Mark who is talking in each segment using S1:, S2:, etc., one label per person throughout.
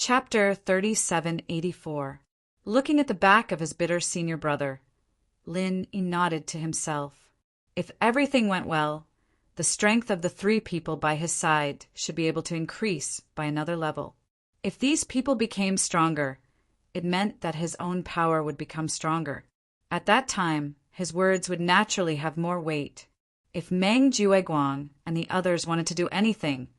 S1: Chapter 3784. Looking at the back of his bitter senior brother, Lin nodded to himself. If everything went well, the strength of the three people by his side should be able to increase by another level. If these people became stronger, it meant that his own power would become stronger. At that time, his words would naturally have more weight. If Meng Jueguang and the others wanted to do anything,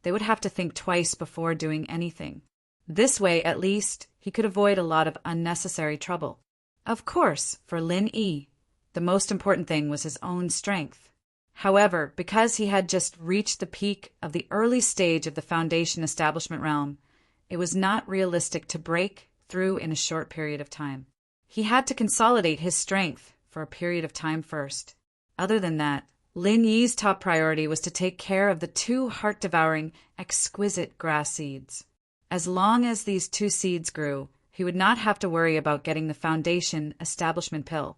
S1: they would have to think twice before doing anything. This way, at least, he could avoid a lot of unnecessary trouble. Of course, for Lin Yi, the most important thing was his own strength. However, because he had just reached the peak of the early stage of the Foundation establishment realm, it was not realistic to break through in a short period of time. He had to consolidate his strength for a period of time first. Other than that, Lin Yi's top priority was to take care of the two heart-devouring, exquisite grass seeds. As long as these two seeds grew, he would not have to worry about getting the Foundation establishment pill.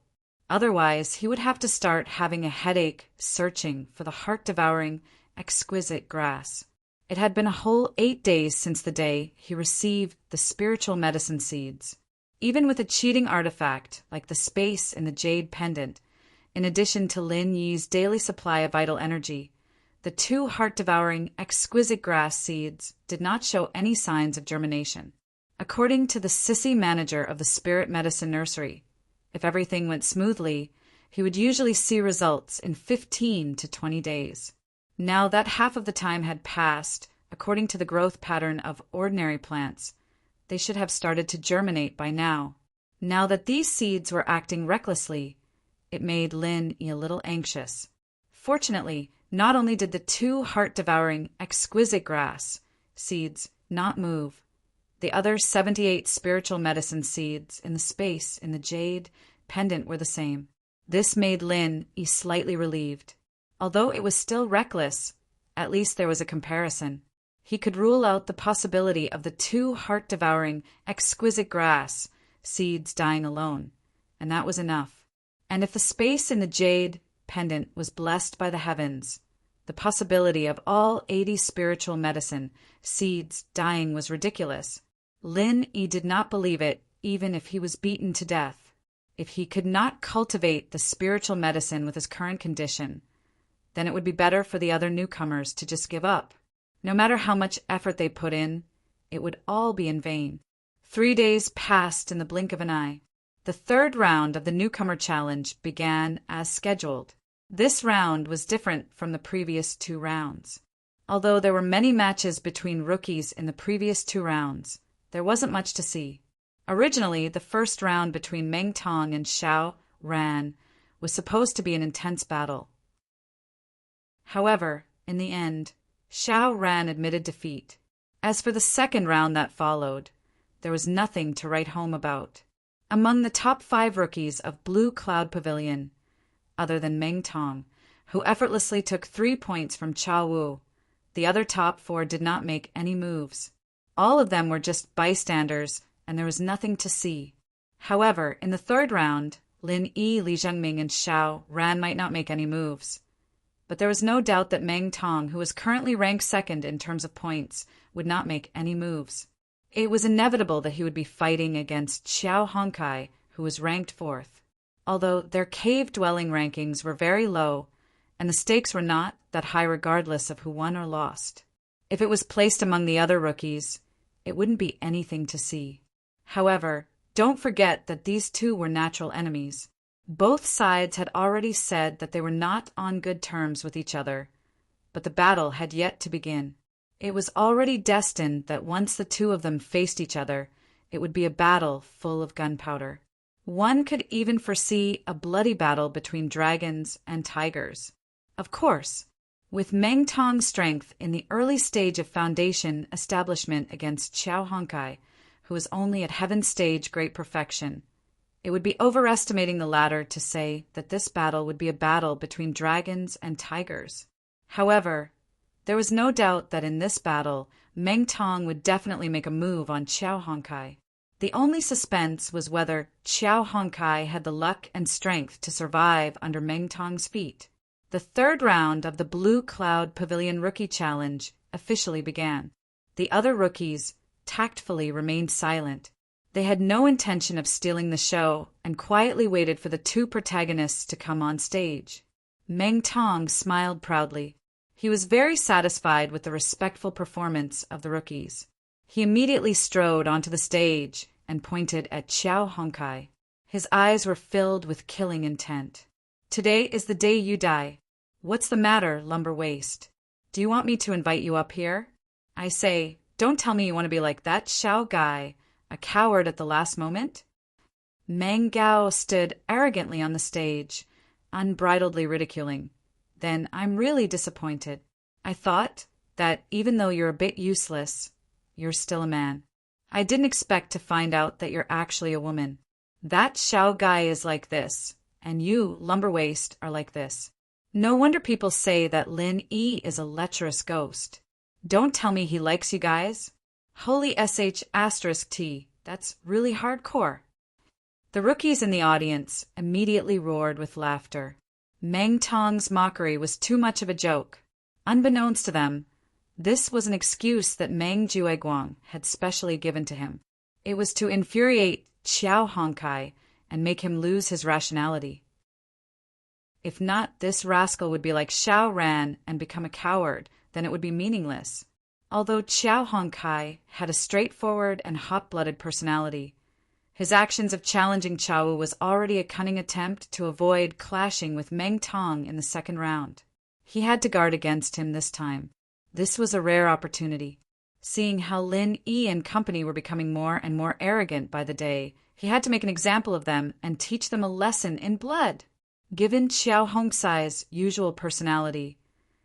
S1: Otherwise, he would have to start having a headache searching for the heart-devouring, exquisite grass. It had been a whole 8 days since the day he received the spiritual medicine seeds. Even with a cheating artifact like the space in the jade pendant, in addition to Lin Yi's daily supply of vital energy, the two heart-devouring, exquisite grass seeds did not show any signs of germination. According to the sissy manager of the spirit medicine nursery, if everything went smoothly, he would usually see results in 15 to 20 days. Now that half of the time had passed, according to the growth pattern of ordinary plants, they should have started to germinate by now. Now that these seeds were acting recklessly, it made Lin a little anxious. Fortunately, not only did the two heart-devouring, exquisite grass seeds not move, the other 78 spiritual medicine seeds in the space in the jade pendant were the same. This made Lin slightly relieved. Although it was still reckless, at least there was a comparison. He could rule out the possibility of the two heart-devouring, exquisite grass seeds dying alone, and that was enough. And if the space in the jade pendant was blessed by the heavens, the possibility of all 80 spiritual medicine seeds dying was ridiculous. Lin Yi did not believe it, even if he was beaten to death. If he could not cultivate the spiritual medicine with his current condition, then it would be better for the other newcomers to just give up. No matter how much effort they put in, it would all be in vain. 3 days passed in the blink of an eye. The third round of the newcomer challenge began as scheduled. This round was different from the previous 2 rounds. Although there were many matches between rookies in the previous 2 rounds, there wasn't much to see. Originally, the first round between Meng Tong and Xiao Ran was supposed to be an intense battle. However, in the end, Xiao Ran admitted defeat. As for the second round that followed, there was nothing to write home about. Among the top 5 rookies of Blue Cloud Pavilion, other than Meng Tong, who effortlessly took 3 points from Cha Wu, the other top 4 did not make any moves. All of them were just bystanders, and there was nothing to see. However, in the third round, Lin Yi, Li Zhengming, and Xiao Ran might not make any moves. But there was no doubt that Meng Tong, who was currently ranked second in terms of points, would not make any moves. It was inevitable that he would be fighting against Xiao Hongkai, who was ranked 4th. Although their cave-dwelling rankings were very low, and the stakes were not that high regardless of who won or lost. If it was placed among the other rookies, it wouldn't be anything to see. However, don't forget that these two were natural enemies. Both sides had already said that they were not on good terms with each other, but the battle had yet to begin. It was already destined that once the two of them faced each other, it would be a battle full of gunpowder. One could even foresee a bloody battle between dragons and tigers. Of course, with Meng Tong's strength in the early stage of Foundation establishment against Xiao Hongkai, who was only at Heaven Stage Great Perfection, it would be overestimating the latter to say that this battle would be a battle between dragons and tigers. However, there was no doubt that in this battle, Meng Tong would definitely make a move on Xiao Hongkai. The only suspense was whether Xiao Hongkai had the luck and strength to survive under Meng Tong's feet. The third round of the Blue Cloud Pavilion Rookie Challenge officially began. The other rookies, tactfully remained silent. They had no intention of stealing the show and quietly waited for the two protagonists to come on stage. Meng Tong smiled proudly. He was very satisfied with the respectful performance of the rookies. He immediately strode onto the stage and pointed at Xiao Hongkai. His eyes were filled with killing intent. "Today is the day you die. What's the matter, lumber waist? Do you want me to invite you up here? I say, don't tell me you want to be like that Xiao guy, a coward at the last moment?" Meng Gao stood arrogantly on the stage, unbridledly ridiculing. "Then I'm really disappointed. I thought that even though you're a bit useless, you're still a man. I didn't expect to find out that you're actually a woman. That Xiao guy is like this, and you, lumber waist, are like this. No wonder people say that Lin Yi is a lecherous ghost. Don't tell me he likes you guys. Holy sh*T, that's really hardcore." The rookies in the audience immediately roared with laughter. Meng Tong's mockery was too much of a joke. Unbeknownst to them, this was an excuse that Meng Jueguang had specially given to him. It was to infuriate Xiao Hongkai and make him lose his rationality. If not, this rascal would be like Xiao Ran and become a coward, then it would be meaningless. Although Xiao Hongkai had a straightforward and hot-blooded personality, his actions of challenging Xiao Wu was already a cunning attempt to avoid clashing with Meng Tong in the second round. He had to guard against him this time. This was a rare opportunity. Seeing how Lin Yi and company were becoming more and more arrogant by the day, he had to make an example of them and teach them a lesson in blood. Given Xiao Hongkai's usual personality,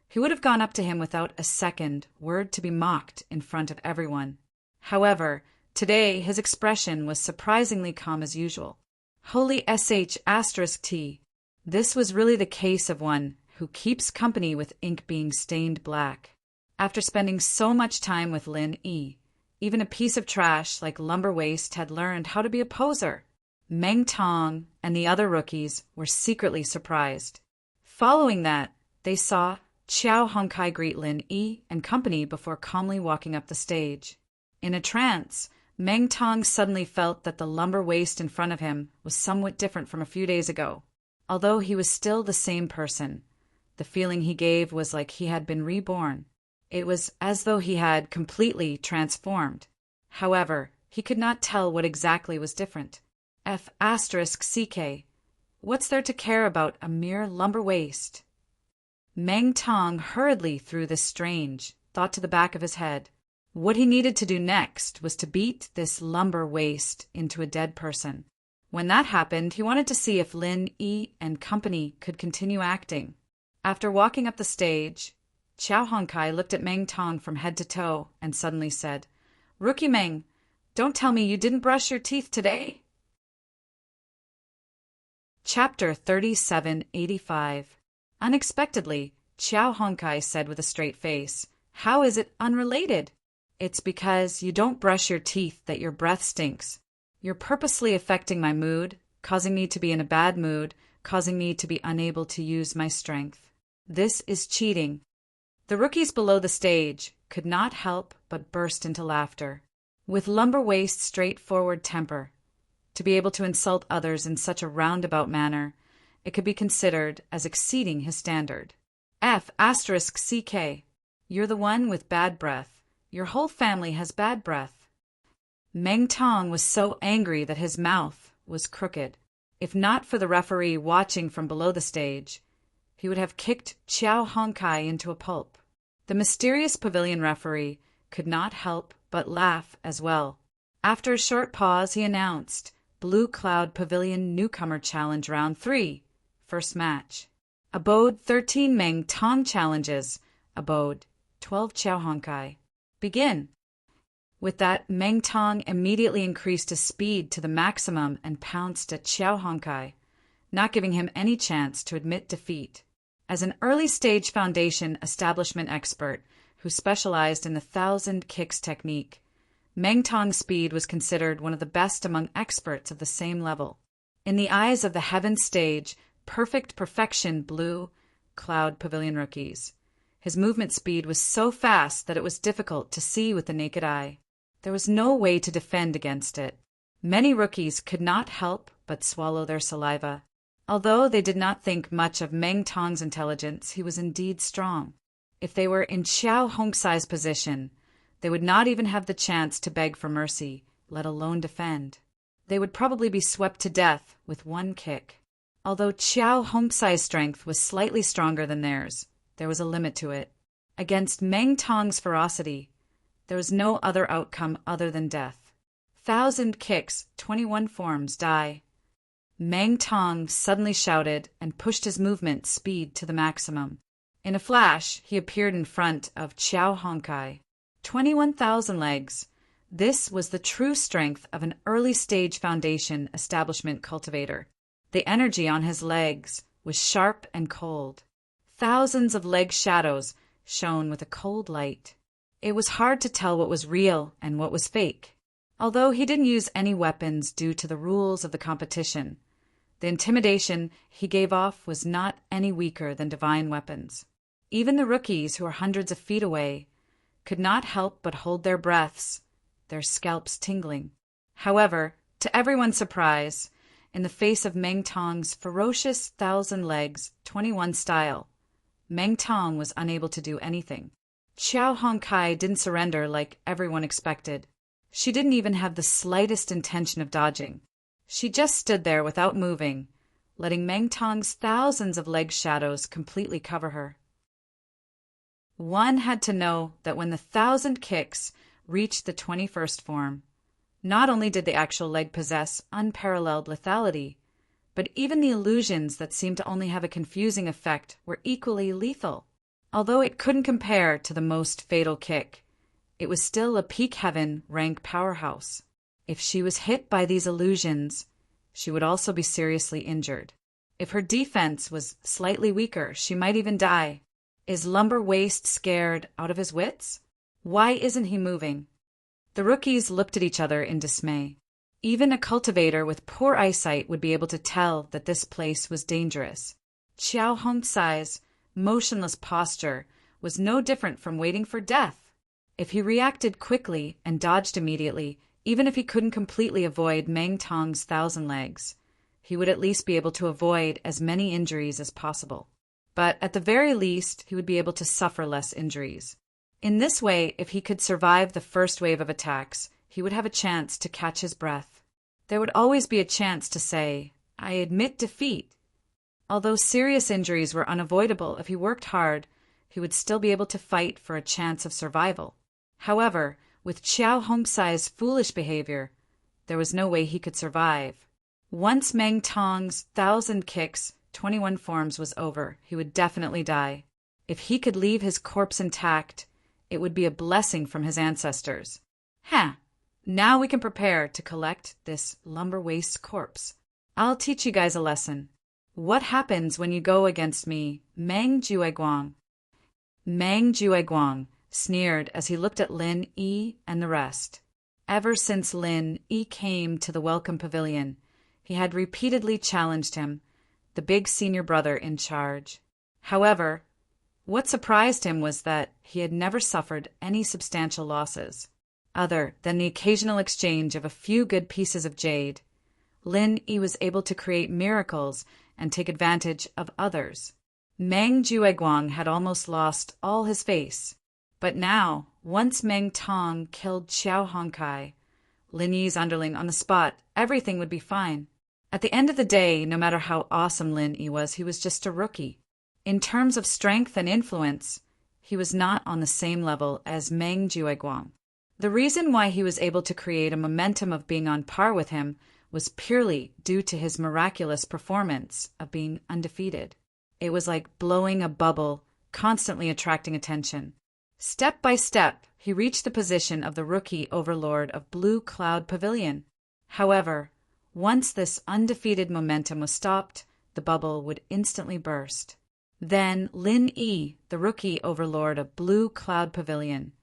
S1: he would have gone up to him without a second word to be mocked in front of everyone. However, today his expression was surprisingly calm as usual. Holy sh*T, this was really the case of one who keeps company with ink being stained black. After spending so much time with Lin Yi, even a piece of trash like Lumber Waist had learned how to be a poser. Meng Tong and the other rookies were secretly surprised. Following that, they saw Xiao Hongkai greet Lin Yi and company before calmly walking up the stage. In a trance, Meng Tong suddenly felt that the lumber waist in front of him was somewhat different from a few days ago. Although he was still the same person, the feeling he gave was like he had been reborn. It was as though he had completely transformed. However, he could not tell what exactly was different. F***CK. What's there to care about a mere lumber waist? Meng Tong hurriedly threw this strange thought to the back of his head. What he needed to do next was to beat this lumber waist into a dead person. When that happened, he wanted to see if Lin Yi and company could continue acting. After walking up the stage, Xiao Hongkai looked at Meng Tong from head to toe and suddenly said, "Rookie Meng, don't tell me you didn't brush your teeth today." Chapter 3785. Unexpectedly, Xiao Hongkai said with a straight face, "How is it unrelated?" "It's because you don't brush your teeth that your breath stinks. You're purposely affecting my mood, causing me to be in a bad mood, causing me to be unable to use my strength. This is cheating." The rookies below the stage could not help but burst into laughter. With Lumber Waist's straightforward temper, to be able to insult others in such a roundabout manner, it could be considered as exceeding his standard. F***CK. You're the one with bad breath. Your whole family has bad breath. Meng Tong was so angry that his mouth was crooked. If not for the referee watching from below the stage, he would have kicked Xiao Hongkai into a pulp. The mysterious pavilion referee could not help but laugh as well. After a short pause, he announced, Blue Cloud Pavilion Newcomer Challenge Round 3, First Match. Abode 13 Meng Tong Challenges, Abode 12 Xiao Hongkai. Begin. With that, Meng Tong immediately increased his speed to the maximum and pounced at Xiao Hongkai, not giving him any chance to admit defeat. As an early-stage foundation establishment expert who specialized in the 1,000 kicks technique, Meng Tong's speed was considered one of the best among experts of the same level. In the eyes of the Heaven Stage, perfection Blue Cloud Pavilion rookies, his movement speed was so fast that it was difficult to see with the naked eye. There was no way to defend against it. Many rookies could not help but swallow their saliva. Although they did not think much of Meng Tong's intelligence, he was indeed strong. If they were in Xiao Hongsai's position, they would not even have the chance to beg for mercy, let alone defend. They would probably be swept to death with one kick. Although Xiao Hongsai's strength was slightly stronger than theirs, there was a limit to it. Against Meng Tong's ferocity, there was no other outcome other than death. 1,000 kicks, 21 forms, die. Meng Tong suddenly shouted and pushed his movement speed to the maximum. In a flash, he appeared in front of Xiao Hongkai. 21,000 legs. This was the true strength of an early-stage foundation establishment cultivator. The energy on his legs was sharp and cold. Thousands of leg shadows shone with a cold light. It was hard to tell what was real and what was fake. Although he didn't use any weapons due to the rules of the competition, the intimidation he gave off was not any weaker than divine weapons. Even the rookies, who were hundreds of feet away, could not help but hold their breaths, their scalps tingling. However, to everyone's surprise, in the face of Meng Tong's ferocious 1,000 legs, 21 style, Meng Tong was unable to do anything. Xiao Hongkai didn't surrender like everyone expected. She didn't even have the slightest intention of dodging. She just stood there without moving, letting Meng Tong's thousands of leg shadows completely cover her. One had to know that when the 1,000 kicks reached the 21st form, not only did the actual leg possess unparalleled lethality, but even the illusions that seemed to only have a confusing effect were equally lethal. Although it couldn't compare to the most fatal kick, it was still a peak heaven rank powerhouse. If she was hit by these illusions, she would also be seriously injured. If her defense was slightly weaker, she might even die. Is Lumber Waist scared out of his wits? Why isn't he moving? The rookies looked at each other in dismay. Even a cultivator with poor eyesight would be able to tell that this place was dangerous. Xiao Hongsai's motionless posture was no different from waiting for death. If he reacted quickly and dodged immediately, even if he couldn't completely avoid Meng Tong's 1,000 legs, he would at least be able to avoid as many injuries as possible. But at the very least, he would be able to suffer less injuries. In this way, if he could survive the first wave of attacks, he would have a chance to catch his breath. There would always be a chance to say, "I admit defeat." Although serious injuries were unavoidable, if he worked hard, he would still be able to fight for a chance of survival. However, with Xiao Hongsai's foolish behavior, there was no way he could survive. Once Meng Tong's 1,000 kicks, 21 forms was over, he would definitely die. If he could leave his corpse intact, it would be a blessing from his ancestors. Now we can prepare to collect this Lumber Waist corpse. I'll teach you guys a lesson. What happens when you go against me, Meng Jueguang? Meng Jueguang sneered as he looked at Lin Yi and the rest. Ever since Lin Yi came to the welcome pavilion, he had repeatedly challenged him, the big senior brother in charge. However, what surprised him was that he had never suffered any substantial losses, other than the occasional exchange of a few good pieces of jade. Lin Yi was able to create miracles and take advantage of others. Meng Jueguang had almost lost all his face, but now, once Meng Tong killed Xiao Hongkai, Lin Yi's underling on the spot, everything would be fine. At the end of the day, no matter how awesome Lin Yi was, he was just a rookie. In terms of strength and influence, he was not on the same level as Meng Jueguang. The reason why he was able to create a momentum of being on par with him was purely due to his miraculous performance of being undefeated. It was like blowing a bubble, constantly attracting attention. Step by step, he reached the position of the rookie overlord of Blue Cloud Pavilion. However, once this undefeated momentum was stopped, the bubble would instantly burst. Then Lin Yi, the rookie overlord of Blue Cloud Pavilion,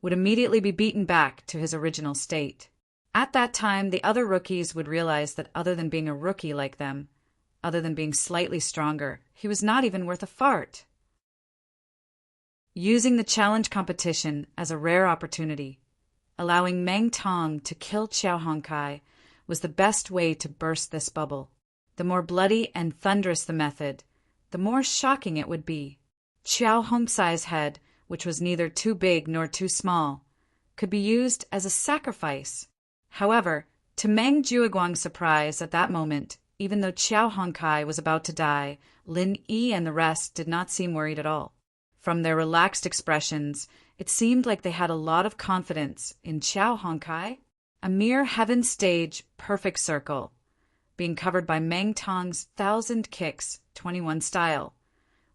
S1: would immediately be beaten back to his original state. At that time, the other rookies would realize that other than being a rookie like them, other than being slightly stronger, he was not even worth a fart. Using the challenge competition as a rare opportunity, allowing Meng Tong to kill Qiao Hongkai was the best way to burst this bubble. The more bloody and thunderous the method, the more shocking it would be. Qiao Hongkai's head, which was neither too big nor too small, could be used as a sacrifice. However, to Meng Jueguang's surprise at that moment, even though Qiao Hongkai was about to die, Lin Yi and the rest did not seem worried at all. From their relaxed expressions, it seemed like they had a lot of confidence in Qiao Hongkai, a mere heaven stage perfect circle, being covered by Meng Tong's 1,000 kicks, 21 style,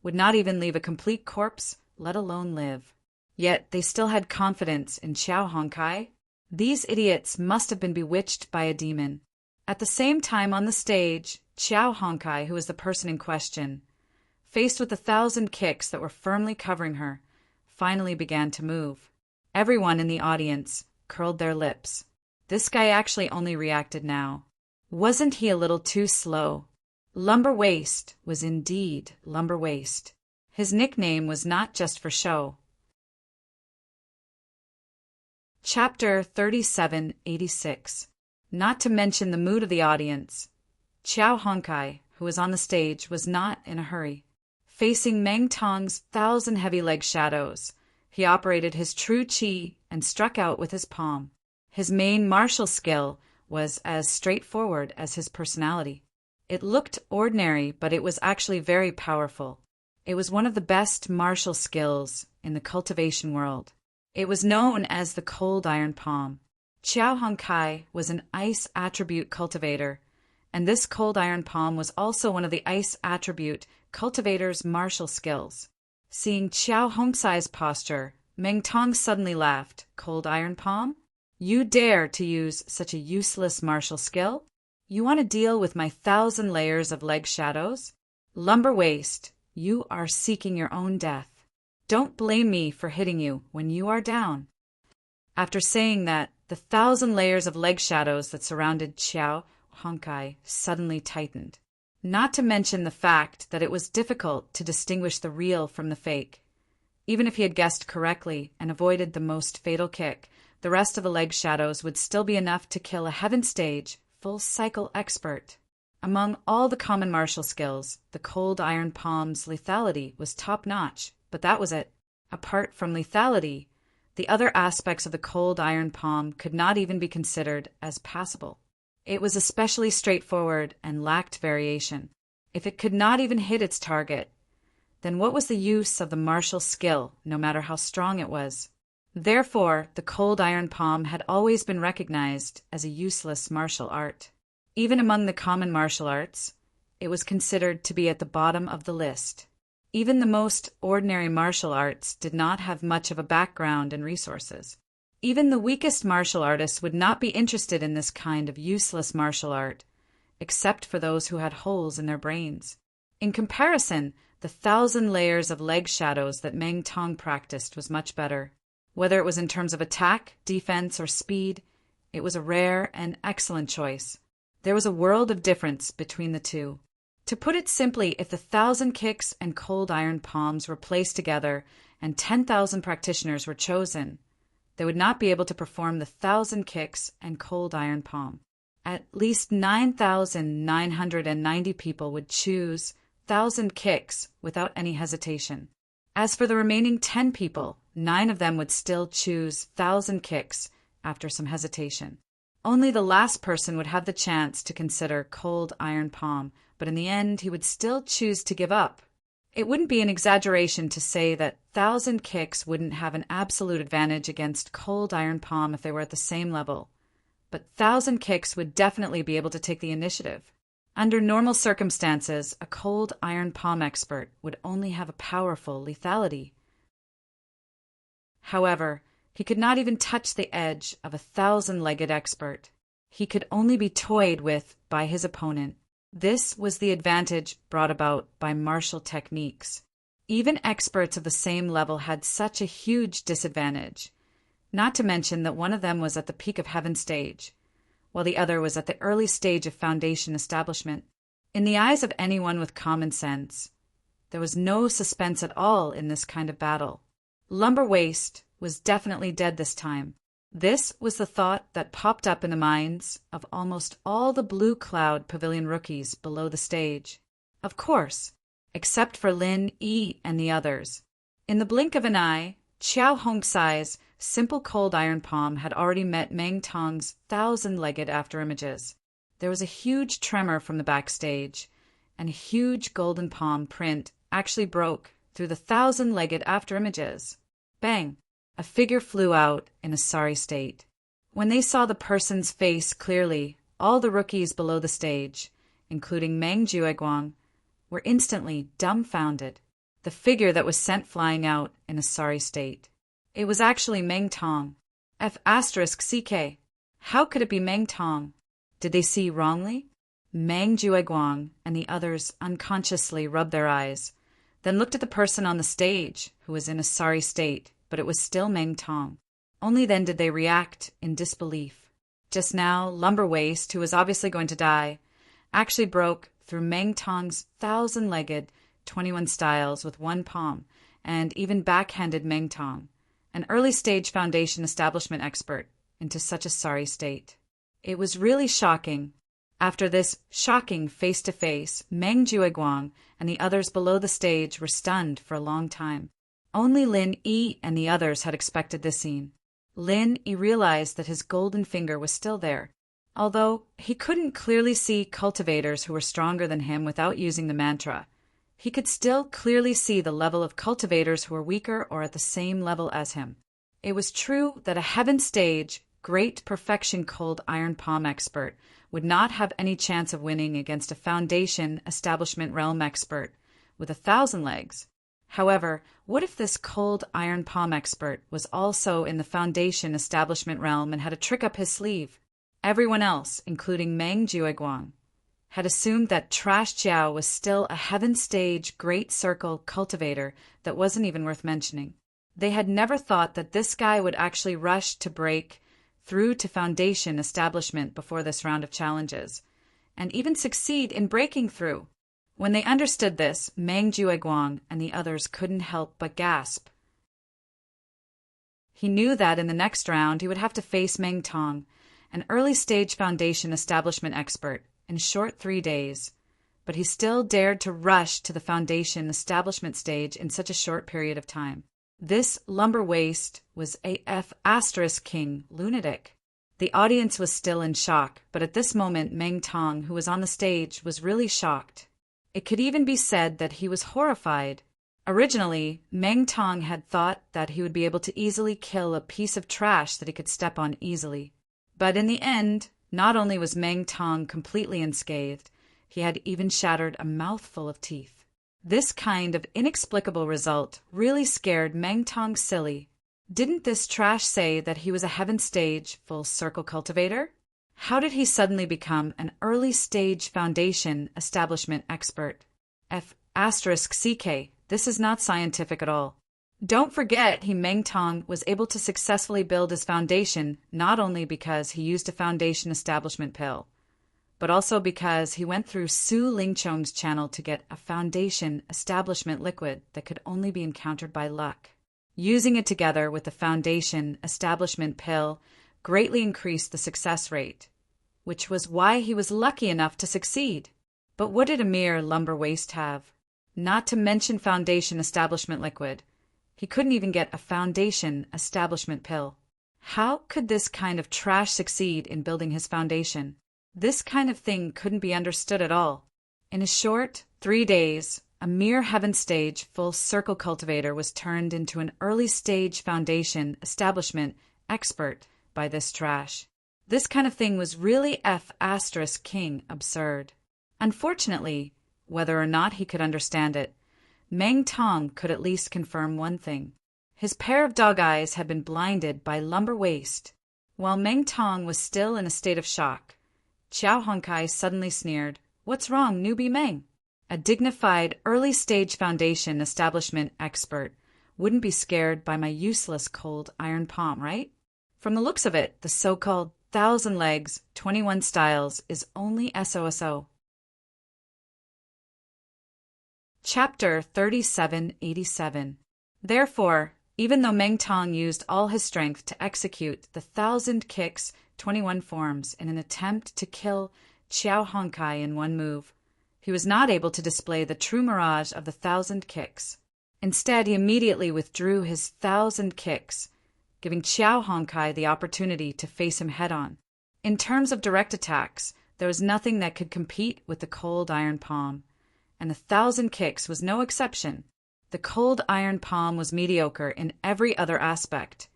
S1: would not even leave a complete corpse, let alone live. Yet they still had confidence in Qiao Hongkai. These idiots must have been bewitched by a demon. At the same time on the stage, Qiao Hongkai, who was the person in question, faced with 1,000 kicks that were firmly covering her, finally began to move. Everyone in the audience curled their lips. This guy actually only reacted now. Wasn't he a little too slow? Lumber Waist was indeed Lumber Waist. His nickname was not just for show. Chapter 3786. Not to mention the mood of the audience. Qiao Hongkai, who was on the stage, was not in a hurry. Facing Meng Tong's 1,000 heavy leg shadows, he operated his true qi and struck out with his palm. His main martial skill was as straightforward as his personality. It looked ordinary, but it was actually very powerful. It was one of the best martial skills in the cultivation world. It was known as the cold iron palm. Qiao Hongkai was an ice attribute cultivator, and this cold iron palm was also one of the ice attribute cultivator's martial skills. Seeing Qiao Hongkai's posture, Meng Tong suddenly laughed. Cold iron palm? You dare to use such a useless martial skill? You want to deal with my 1,000 layers of leg shadows? Lumber Waist, you are seeking your own death. Don't blame me for hitting you when you are down. After saying that, the 1,000 layers of leg shadows that surrounded Qiao Hongkai suddenly tightened. Not to mention the fact that it was difficult to distinguish the real from the fake. Even if he had guessed correctly and avoided the most fatal kick, the rest of the leg shadows would still be enough to kill a heaven stage, full cycle expert. Among all the common martial skills, the cold iron palm's lethality was top-notch, but that was it. Apart from lethality, the other aspects of the cold iron palm could not even be considered as passable. It was especially straightforward and lacked variation. If it could not even hit its target, then what was the use of the martial skill, no matter how strong it was? Therefore, the cold iron palm had always been recognized as a useless martial art. Even among the common martial arts, it was considered to be at the bottom of the list. Even the most ordinary martial arts did not have much of a background and resources. Even the weakest martial artists would not be interested in this kind of useless martial art, except for those who had holes in their brains. In comparison, the 1,000 layers of leg shadows that Meng Tong practiced was much better. Whether it was in terms of attack, defense, or speed, it was a rare and excellent choice. There was a world of difference between the two. To put it simply, if the 1,000 kicks and cold iron palms were placed together and 10,000 practitioners were chosen, they would not be able to perform the 1,000 kicks and cold iron palm. At least 9,990 people would choose 1,000 kicks without any hesitation. As for the remaining 10 people, 9 of them would still choose 1,000 kicks after some hesitation. Only the last person would have the chance to consider cold iron palm, but in the end he would still choose to give up. It wouldn't be an exaggeration to say that 1,000 kicks wouldn't have an absolute advantage against cold iron palm if they were at the same level, but 1,000 kicks would definitely be able to take the initiative. Under normal circumstances, a cold iron palm expert would only have a powerful lethality. However, he could not even touch the edge of a 1,000-legged expert. He could only be toyed with by his opponent. This was the advantage brought about by martial techniques. Even experts of the same level had such a huge disadvantage, not to mention that one of them was at the peak of heaven stage, while the other was at the early stage of foundation establishment. In the eyes of anyone with common sense, there was no suspense at all in this kind of battle. Lumber Waist was definitely dead this time. This was the thought that popped up in the minds of almost all the Blue Cloud Pavilion rookies below the stage. Of course, except for Lin, Yi, and the others. In the blink of an eye, Qiao Hongsai's simple cold iron palm had already met Meng Tong's thousand-legged afterimages. There was a huge tremor from the backstage, and a huge golden palm print actually broke through the thousand-legged afterimages. Bang! A figure flew out in a sorry state. When they saw the person's face clearly, all the rookies below the stage, including Meng Jueguang, were instantly dumbfounded. The figure that was sent flying out in a sorry state. It was actually Meng Tong. F***CK. How could it be Meng Tong? Did they see wrongly? Meng Jueguang and the others unconsciously rubbed their eyes, then looked at the person on the stage, who was in a sorry state, but it was still Meng Tong. Only then did they react in disbelief. Just now, Lumber Waist, who was obviously going to die, actually broke through Meng Tong's thousand-legged 21 styles with one palm, and even backhanded Meng Tong, an early-stage foundation establishment expert, into such a sorry state. It was really shocking. After this shocking face-to-face, Meng Jueguang and the others below the stage were stunned for a long time. Only Lin Yi and the others had expected this scene. Lin Yi realized that his golden finger was still there. Although he couldn't clearly see cultivators who were stronger than him without using the mantra, he could still clearly see the level of cultivators who were weaker or at the same level as him. It was true that a heaven stage, great perfection cold iron palm expert would not have any chance of winning against a foundation establishment realm expert with 1,000 legs. However, what if this cold iron palm expert was also in the foundation establishment realm and had a trick up his sleeve? Everyone else, including Meng Jueguang, had assumed that Trash Jiao was still a heaven stage great circle cultivator that wasn't even worth mentioning. They had never thought that this guy would actually rush to break through to foundation establishment before this round of challenges, and even succeed in breaking through. When they understood this, Meng Jueguang and the others couldn't help but gasp. He knew that in the next round he would have to face Meng Tong, an early-stage foundation establishment expert, in a short 3 days, but he still dared to rush to the foundation establishment stage in such a short period of time. This Lumber Waist was a F***king lunatic. The audience was still in shock, but at this moment Meng Tong, who was on the stage, was really shocked. It could even be said that he was horrified. Originally, Meng Tong had thought that he would be able to easily kill a piece of trash that he could step on easily. But in the end, not only was Meng Tong completely unscathed, he had even shattered a mouthful of teeth. This kind of inexplicable result really scared Meng Tong silly. Didn't this trash say that he was a heaven stage full circle cultivator? How did he suddenly become an early-stage foundation establishment expert? F***CK. This is not scientific at all. Don't forget Meng Tong was able to successfully build his foundation not only because he used a foundation establishment pill, but also because he went through Su Lingchong's channel to get a foundation establishment liquid that could only be encountered by luck. Using it together with the foundation establishment pill greatly increased the success rate, which was why he was lucky enough to succeed. But what did a mere Lumber Waist have? Not to mention foundation establishment liquid. He couldn't even get a foundation establishment pill. How could this kind of trash succeed in building his foundation? This kind of thing couldn't be understood at all. In a short 3 days, a mere heaven stage full circle cultivator was turned into an early stage foundation establishment expert by this trash. This kind of thing was really F***king absurd. Unfortunately, whether or not he could understand it, Meng Tong could at least confirm one thing. His pair of dog eyes had been blinded by Lumber Waist. While Meng Tong was still in a state of shock, Qiao Hongkai suddenly sneered, "What's wrong, newbie Meng?" A dignified early-stage foundation establishment expert wouldn't be scared by my useless cold iron palm, right? From the looks of it, the so-called 1,000 legs, 21 styles is only SOSO. Chapter 3787. Therefore, Even though Meng Tong used all his strength to execute the 1,000 kicks, 21 forms, in an attempt to kill Qiao Hongkai in one move, he was not able to display the true mirage of the 1,000 kicks. Instead, he immediately withdrew his 1,000 kicks, giving Qiao Hongkai the opportunity to face him head-on. In terms of direct attacks, there was nothing that could compete with the cold iron palm, and the 1,000 kicks was no exception. The cold iron palm was mediocre in every other aspect,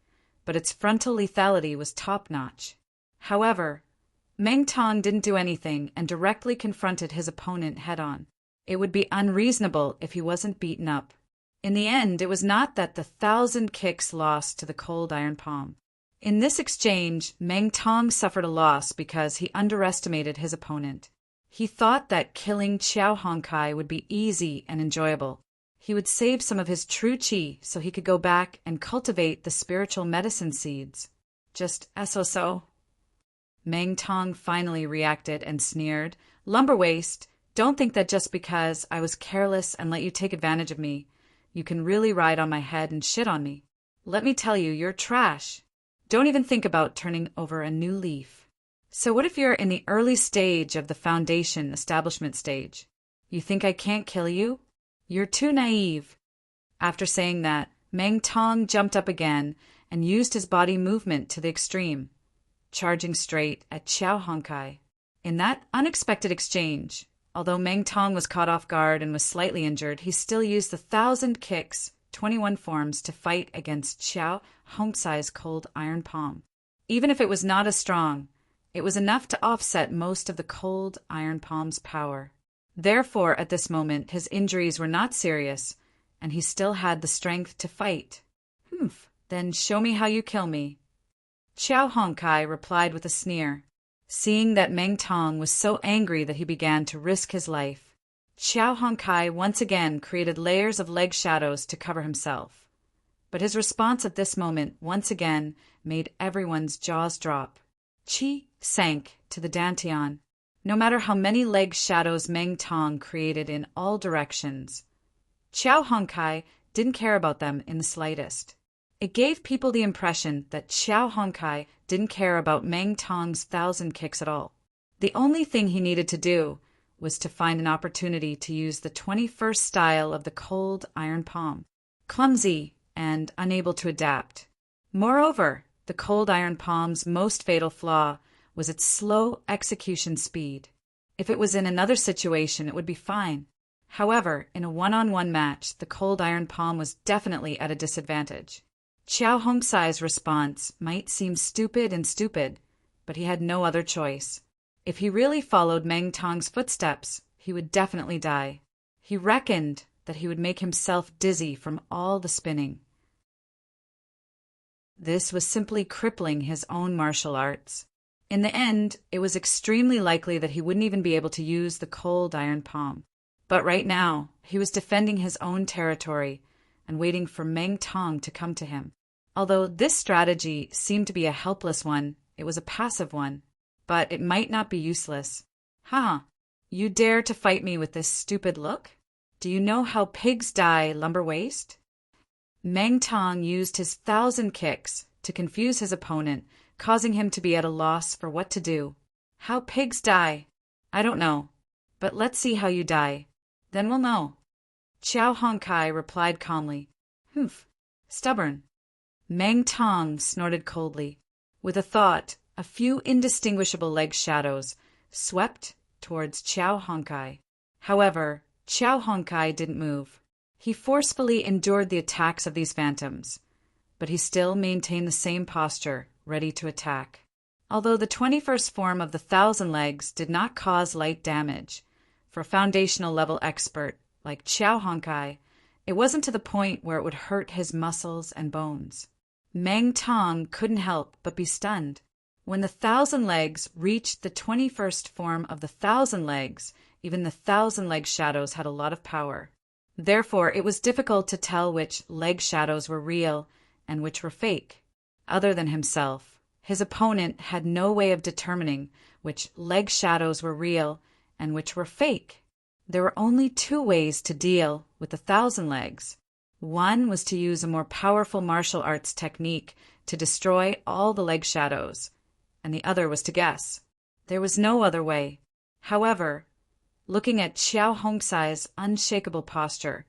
S1: but its frontal lethality was top-notch. However, Meng Tong didn't do anything and directly confronted his opponent head-on. It would be unreasonable if he wasn't beaten up. In the end, it was not that the 1,000 kicks lost to the cold iron palm. In this exchange, Meng Tong suffered a loss because he underestimated his opponent. He thought that killing Qiao Hongkai would be easy and enjoyable. He would save some of his true qi so he could go back and cultivate the spiritual medicine seeds. Just so. Meng Tong finally reacted and sneered. "Lumberwaist, don't think that just because I was careless and let you take advantage of me, you can really ride on my head and shit on me. Let me tell you, you're trash. Don't even think about turning over a new leaf. So what if you're in the early stage of the foundation establishment stage? You think I can't kill you? You're too naive." After saying that, Meng Tong jumped up again and used his body movement to the extreme, charging straight at Qiao Hongkai. In that unexpected exchange, although Meng Tong was caught off guard and was slightly injured, he still used the 1,000 kicks, 21 forms, to fight against Qiao Hongkai's cold iron palm. Even if it was not as strong, it was enough to offset most of the cold iron palm's power. Therefore, at this moment, his injuries were not serious, and he still had the strength to fight. Then show me how you kill me." Qiao Hongkai replied with a sneer. Seeing that Meng Tong was so angry that he began to risk his life, Qiao Hongkai once again created layers of leg shadows to cover himself. But his response at this moment once again made everyone's jaws drop. Qi sank to the dantian. No matter how many leg shadows Meng Tong created in all directions, Qiao Hongkai didn't care about them in the slightest. It gave people the impression that Qiao Hongkai didn't care about Meng Tong's 1,000 kicks at all. The only thing he needed to do was to find an opportunity to use the 21st style of the cold iron palm. Clumsy and unable to adapt. Moreover, the cold iron palm's most fatal flaw was its slow execution speed. If it was in another situation, it would be fine. However, in a one-on-one match, the cold iron palm was definitely at a disadvantage. Qiao Hongkai's response might seem stupid, but he had no other choice. If he really followed Meng Tong's footsteps, he would definitely die. He reckoned that he would make himself dizzy from all the spinning. This was simply crippling his own martial arts. In the end, it was extremely likely that he wouldn't even be able to use the cold iron palm. But right now, he was defending his own territory and waiting for Meng Tong to come to him. Although this strategy seemed to be a helpless one, it was a passive one. But it might not be useless. You dare to fight me with this stupid look? Do you know how pigs die, lumberwaist? Meng Tong used his 1,000 kicks to confuse his opponent, causing him to be at a loss for what to do. How pigs die? I don't know. But let's see how you die. Then we'll know. Qiao Hongkai replied calmly. Stubborn. Meng Tong snorted coldly. With a thought, a few indistinguishable leg shadows swept towards Qiao Hongkai. However, Qiao Hongkai didn't move. He forcefully endured the attacks of these phantoms, but he still maintained the same posture, ready to attack. Although the 21st form of the 1,000 legs did not cause light damage, for a foundational level expert like Qiao Hongkai, it wasn't to the point where it would hurt his muscles and bones. Meng Tong couldn't help but be stunned. When the 1,000 legs reached the 21st form of the 1,000 legs, even the 1,000 leg shadows had a lot of power. Therefore, it was difficult to tell which leg shadows were real and which were fake. Other than himself, his opponent had no way of determining which leg shadows were real and which were fake. There were only two ways to deal with the 1,000 legs. One was to use a more powerful martial arts technique to destroy all the leg shadows, and the other was to guess. There was no other way. However, looking at Xiao Hongsai's unshakable posture,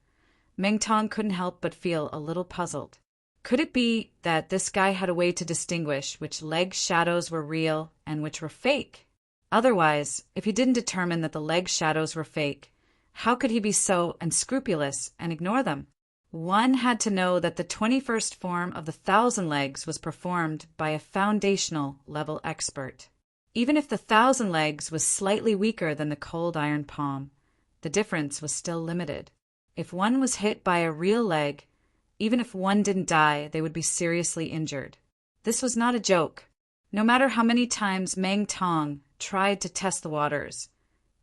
S1: Meng Tong couldn't help but feel a little puzzled. Could it be that this guy had a way to distinguish which leg shadows were real and which were fake? Otherwise, if he didn't determine that the leg shadows were fake, how could he be so unscrupulous and ignore them? One had to know that the 21st form of the Thousand Legs was performed by a foundational level expert. Even if the Thousand Legs was slightly weaker than the Cold Iron Palm, the difference was still limited. If one was hit by a real leg, even if one didn't die, they would be seriously injured. This was not a joke. No matter how many times Meng Tong tried to test the waters,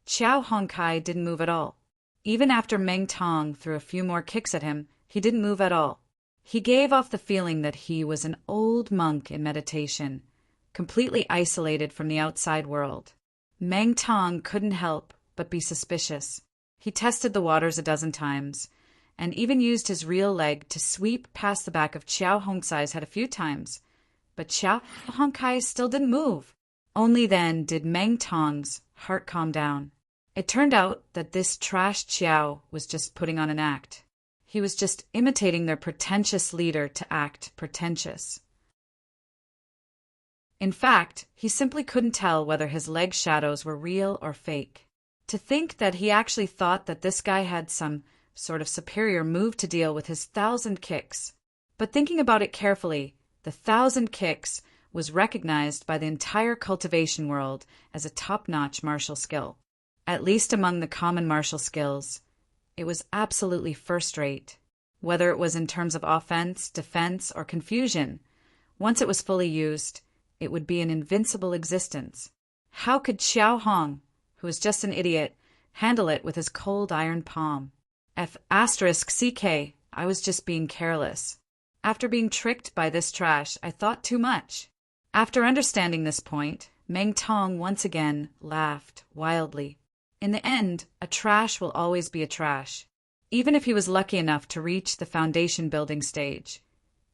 S1: Xiao Hongkai didn't move at all. Even after Meng Tong threw a few more kicks at him, he didn't move at all. He gave off the feeling that he was an old monk in meditation, completely isolated from the outside world. Meng Tong couldn't help but be suspicious. He tested the waters a dozen times, and even used his real leg to sweep past the back of Xiao Hongsai's head a few times. But Xiao Hongkai still didn't move. Only then did Meng Tong's heart calm down. It turned out that this trash Xiao was just putting on an act. He was just imitating their pretentious leader to act pretentious. In fact, he simply couldn't tell whether his leg shadows were real or fake. To think that he actually thought that this guy had some sort of superior move to deal with his 1,000 kicks. But thinking about it carefully, the 1,000 kicks was recognized by the entire cultivation world as a top-notch martial skill. At least among the common martial skills, it was absolutely first-rate. Whether it was in terms of offense, defense, or confusion, once it was fully used, it would be an invincible existence. How could Xiao Hong, who was just an idiot, handle it with his cold iron palm? *CK, I was just being careless. After being tricked by this trash, I thought too much. After understanding this point, Meng Tong once again laughed wildly. In the end, a trash will always be a trash. Even if he was lucky enough to reach the foundation building stage,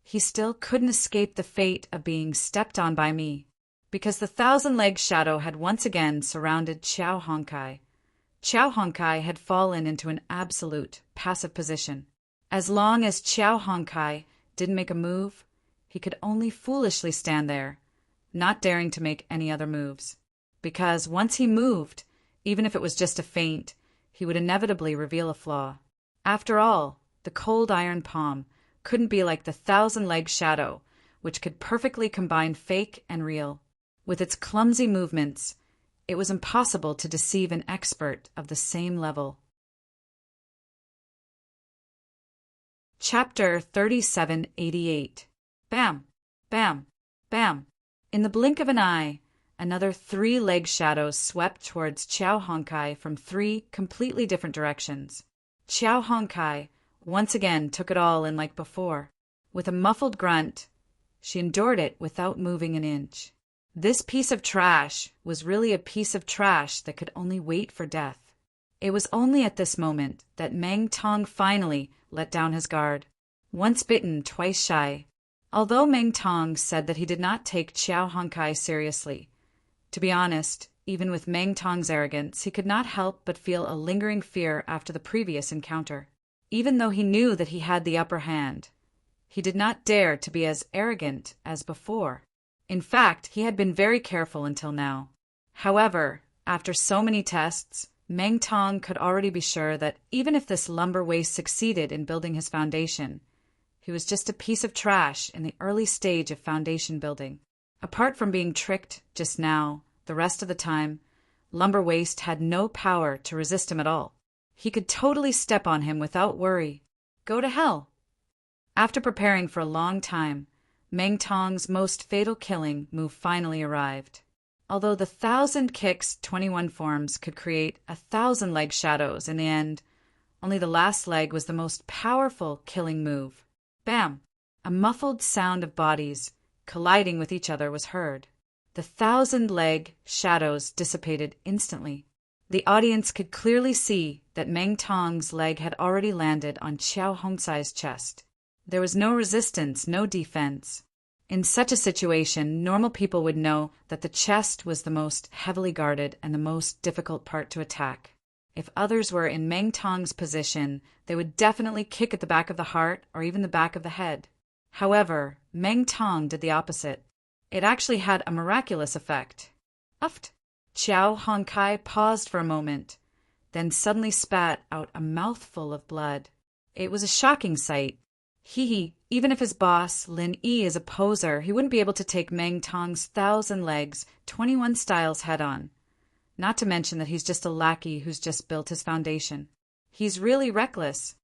S1: he still couldn't escape the fate of being stepped on by me, because the 1,000-leg shadow had once again surrounded Xiao Hongkai. Xiao Hongkai had fallen into an absolute passive position. As long as Xiao Hongkai didn't make a move, he could only foolishly stand there, not daring to make any other moves. Because once he moved, even if it was just a feint, he would inevitably reveal a flaw. After all, the cold iron palm couldn't be like the 1,000-leg shadow, which could perfectly combine fake and real. With its clumsy movements, it was impossible to deceive an expert of the same level. Chapter 3788. Bam! Bam! Bam! In the blink of an eye, another 3 leg shadows swept towards Xiao Hongkai from 3 completely different directions. Xiao Hongkai once again took it all in like before. With a muffled grunt, she endured it without moving an inch. This piece of trash was really a piece of trash that could only wait for death. It was only at this moment that Meng Tong finally let down his guard. Once bitten, twice shy. Although Meng Tong said that he did not take Xiao Hongkai seriously, to be honest, even with Meng Tong's arrogance, he could not help but feel a lingering fear after the previous encounter. Even though he knew that he had the upper hand, he did not dare to be as arrogant as before. In fact, he had been very careful until now. However, after so many tests, Meng Tong could already be sure that even if this lumber waste succeeded in building his foundation, he was just a piece of trash in the early stage of foundation building. Apart from being tricked just now, the rest of the time, lumber waste had no power to resist him at all. He could totally step on him without worry. Go to hell! After preparing for a long time, Meng Tong's most fatal killing move finally arrived. Although the 1,000 kicks 21 forms could create 1,000 leg shadows in the end, only the last leg was the most powerful killing move. Bam! A muffled sound of bodies colliding with each other was heard. The 1,000 leg shadows dissipated instantly. The audience could clearly see that Meng Tong's leg had already landed on Qiao Hongsai's chest. There was no resistance, no defense. In such a situation, normal people would know that the chest was the most heavily guarded and the most difficult part to attack. If others were in Meng Tong's position, they would definitely kick at the back of the heart or even the back of the head. However, Meng Tong did the opposite. It actually had a miraculous effect. Uft! Qiao Hongkai paused for a moment, then suddenly spat out a mouthful of blood. It was a shocking sight. Even if his boss, Lin Yi, is a poser, he wouldn't be able to take Meng Tong's 1,000 legs, 21 styles head-on. Not to mention that he's just a lackey who's just built his foundation. He's really reckless.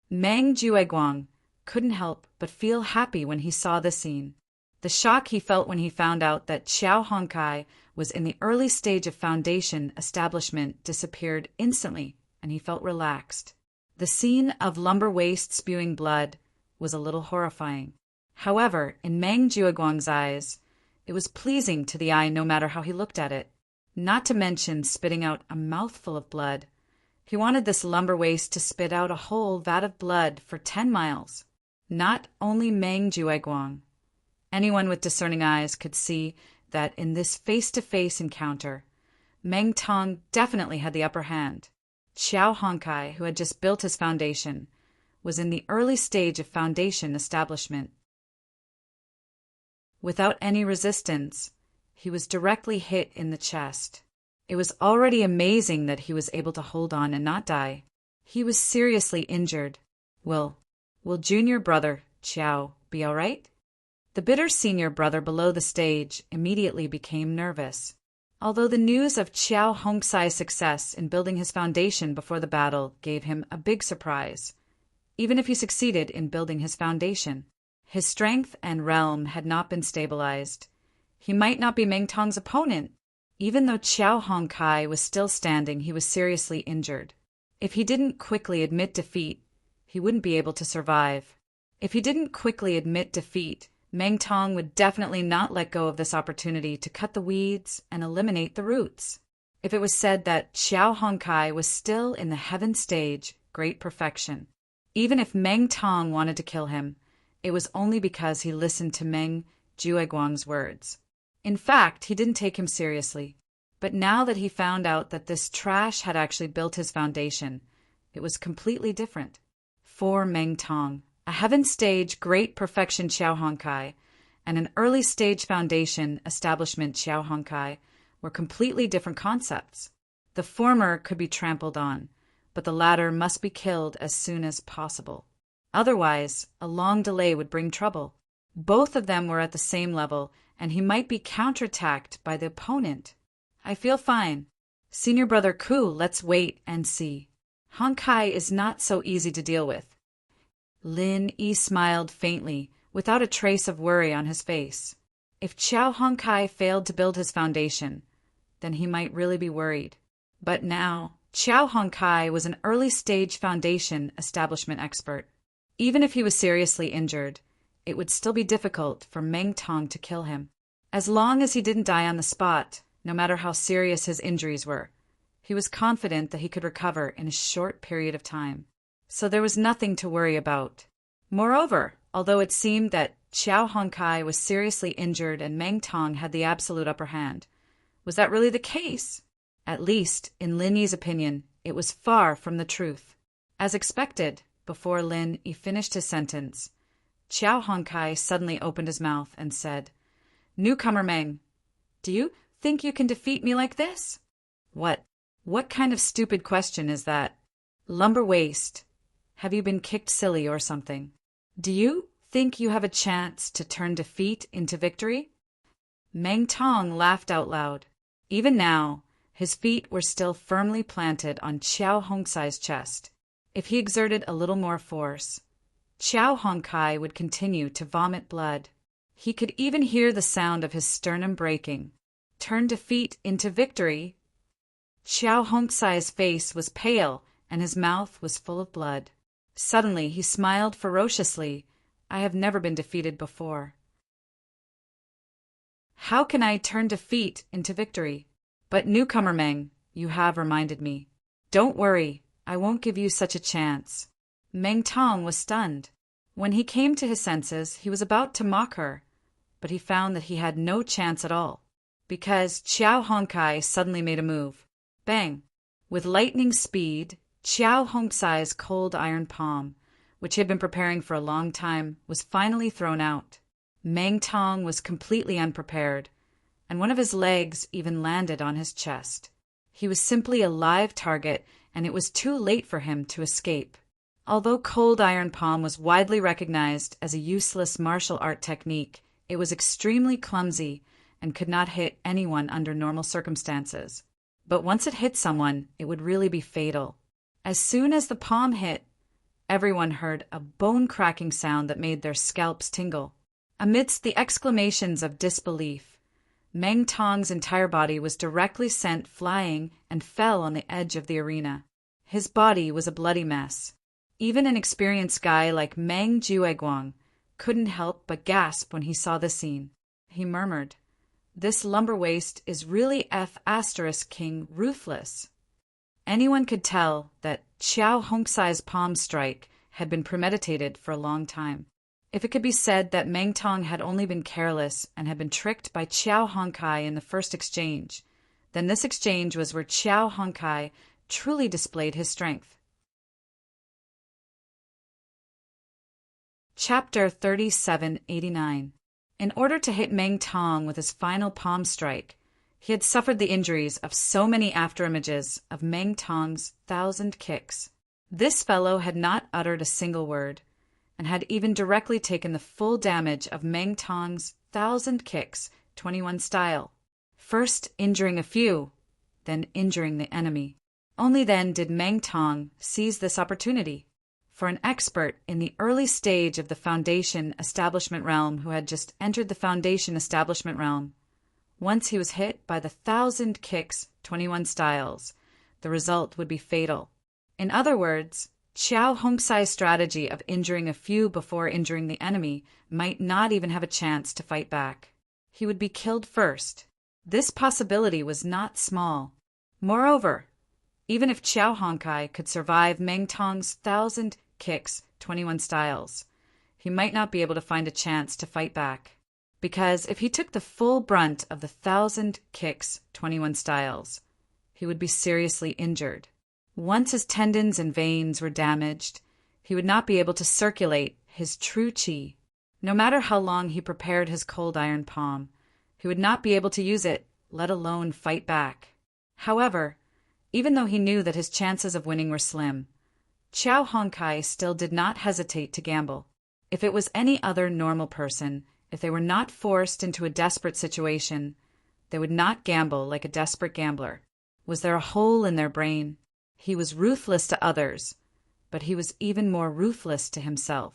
S1: Meng Jueguang couldn't help but feel happy when he saw this scene. The shock he felt when he found out that Qiao Hongkai was in the early stage of foundation establishment disappeared instantly, and he felt relaxed. The scene of lumber waist spewing blood was a little horrifying. However, in Meng Jueguang's eyes, it was pleasing to the eye no matter how he looked at it. Not to mention spitting out a mouthful of blood. He wanted this lumber waist to spit out a whole vat of blood for 10 miles. Not only Meng Jueguang. Anyone with discerning eyes could see that in this face-to-face encounter, Meng Tong definitely had the upper hand. Qiao Hongkai, who had just built his foundation, was in the early stage of foundation establishment. Without any resistance, he was directly hit in the chest. It was already amazing that he was able to hold on and not die. He was seriously injured. Will junior brother, Qiao, be all right? The bitter senior brother below the stage immediately became nervous. Although the news of Qiao Hongsai's success in building his foundation before the battle gave him a big surprise, even if he succeeded in building his foundation, his strength and realm had not been stabilized. He might not be Meng Tong's opponent. Even though Qiao Hongkai was still standing, he was seriously injured. If he didn't quickly admit defeat, he wouldn't be able to survive. Meng Tong would definitely not let go of this opportunity to cut the weeds and eliminate the roots. If it was said that Qiao Hongkai was still in the heaven stage, great perfection. Even if Meng Tong wanted to kill him, it was only because he listened to Meng Jueguang's words. In fact, he didn't take him seriously. But now that he found out that this trash had actually built his foundation, it was completely different. For Meng Tong, a heaven stage great perfection Qiao Hongkai and an early stage foundation establishment Qiao Hongkai were completely different concepts. The former could be trampled on, but the latter must be killed as soon as possible. Otherwise, a long delay would bring trouble. Both of them were at the same level, and he might be counterattacked by the opponent. I feel fine. Senior brother Ku, let's wait and see. Hongkai is not so easy to deal with. Lin Yi smiled faintly, without a trace of worry on his face. If Qiao Hongkai failed to build his foundation, then he might really be worried. But now, Qiao Hongkai was an early-stage foundation establishment expert. Even if he was seriously injured, it would still be difficult for Meng Tong to kill him. As long as he didn't die on the spot, no matter how serious his injuries were, he was confident that he could recover in a short period of time. So there was nothing to worry about. Moreover, although it seemed that Qiao Hongkai was seriously injured and Meng Tong had the absolute upper hand, was that really the case? At least, in Lin Yi's opinion, it was far from the truth. As expected, before Lin Yi finished his sentence, Qiao Hongkai suddenly opened his mouth and said, "Newcomer Meng, do you think you can defeat me like this?" What kind of stupid question is that? Lumber waist. Have you been kicked silly or something? Do you think you have a chance to turn defeat into victory? Meng Tong laughed out loud. Even now, his feet were still firmly planted on Qiao Hongsai's chest. If he exerted a little more force, Qiao Hongkai would continue to vomit blood. He could even hear the sound of his sternum breaking. Turn defeat into victory? Qiao Hongsai's face was pale and his mouth was full of blood. Suddenly he smiled ferociously. "I have never been defeated before. How can I turn defeat into victory? But newcomer Meng, you have reminded me. Don't worry, I won't give you such a chance. Meng Tong was stunned. When he came to his senses, he was about to mock her, but he found that he had no chance at all, because Qiao Hongkai suddenly made a move. Bang! With lightning speed, Qiao Hongkai's cold iron palm, which he had been preparing for a long time, was finally thrown out. Meng Tong was completely unprepared, and one of his legs even landed on his chest. He was simply a live target, and it was too late for him to escape. Although cold iron palm was widely recognized as a useless martial art technique, it was extremely clumsy and could not hit anyone under normal circumstances. But once it hit someone, it would really be fatal. As soon as the palm hit, everyone heard a bone-cracking sound that made their scalps tingle. Amidst the exclamations of disbelief, Meng Tong's entire body was directly sent flying and fell on the edge of the arena. His body was a bloody mess. Even an experienced guy like Meng Jueguang couldn't help but gasp when he saw the scene. He murmured, "This lumberwaist is really F*King ruthless." Anyone could tell that Qiao Hongkai's palm strike had been premeditated for a long time. If it could be said that Meng Tong had only been careless and had been tricked by Qiao Hongkai in the first exchange, then this exchange was where Qiao Hongkai truly displayed his strength. Chapter 3789. In order to hit Meng Tong with his final palm strike, he had suffered the injuries of so many afterimages of Meng Tong's 1,000 kicks. This fellow had not uttered a single word, and had even directly taken the full damage of Meng Tong's 1,000 kicks, 21 style, first injuring a few, then injuring the enemy. Only then did Meng Tong seize this opportunity. For an expert in the early stage of the Foundation Establishment realm who had just entered the Foundation Establishment realm, once he was hit by the 1,000 kicks, 21 styles, the result would be fatal. In other words, Qiao Hongkai's strategy of injuring a few before injuring the enemy might not even have a chance to fight back. He would be killed first. This possibility was not small. Moreover, even if Qiao Hongkai could survive Meng Tong's 1,000 kicks, 21 styles, he might not be able to find a chance to fight back. Because if he took the full brunt of the 1,000 kicks, 21 styles, he would be seriously injured. Once his tendons and veins were damaged, he would not be able to circulate his true qi. No matter how long he prepared his cold iron palm, he would not be able to use it, let alone fight back. However, even though he knew that his chances of winning were slim, Qiao Hongkai still did not hesitate to gamble. If it was any other normal person, if they were not forced into a desperate situation, they would not gamble like a desperate gambler. Was there a hole in their brain? He was ruthless to others, but he was even more ruthless to himself.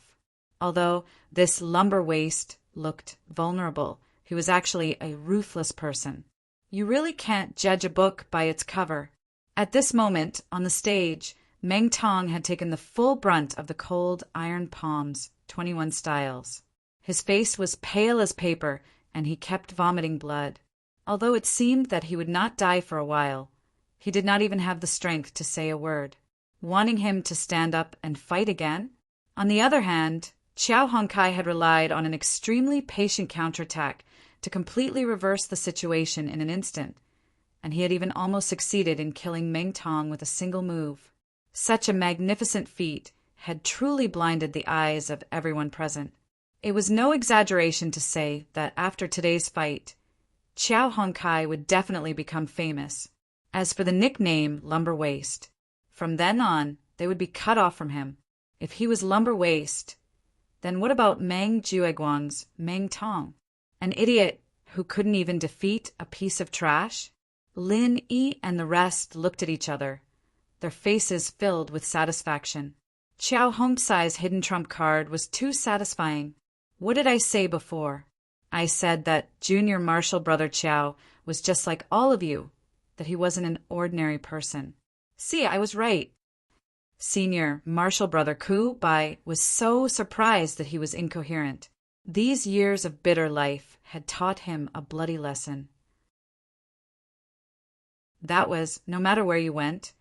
S1: Although this lumber waist looked vulnerable, he was actually a ruthless person. You really can't judge a book by its cover. At this moment, on the stage, Meng Tong had taken the full brunt of the cold iron palm's 21 styles. His face was pale as paper, and he kept vomiting blood. Although it seemed that he would not die for a while, he did not even have the strength to say a word. Wanting him to stand up and fight again? On the other hand, Qiao Hongkai had relied on an extremely patient counterattack to completely reverse the situation in an instant, and he had even almost succeeded in killing Meng Tong with a single move. Such a magnificent feat had truly blinded the eyes of everyone present. It was no exaggeration to say that after today's fight, Qiao Hongkai would definitely become famous. As for the nickname Lumber Waist, from then on, they would be cut off from him. If he was Lumber Waist, then what about Meng Jueguang's Meng Tong? An idiot who couldn't even defeat a piece of trash? Lin Yi and the rest looked at each other, their faces filled with satisfaction. Qiao Hongkai's hidden trump card was too satisfying. What did I say before? I said that Junior Marshal Brother Qiao was just like all of you, that he wasn't an ordinary person. See, I was right. Senior Marshal Brother Ku Bai was so surprised that he was incoherent. These years of bitter life had taught him a bloody lesson. That was, no matter where you went,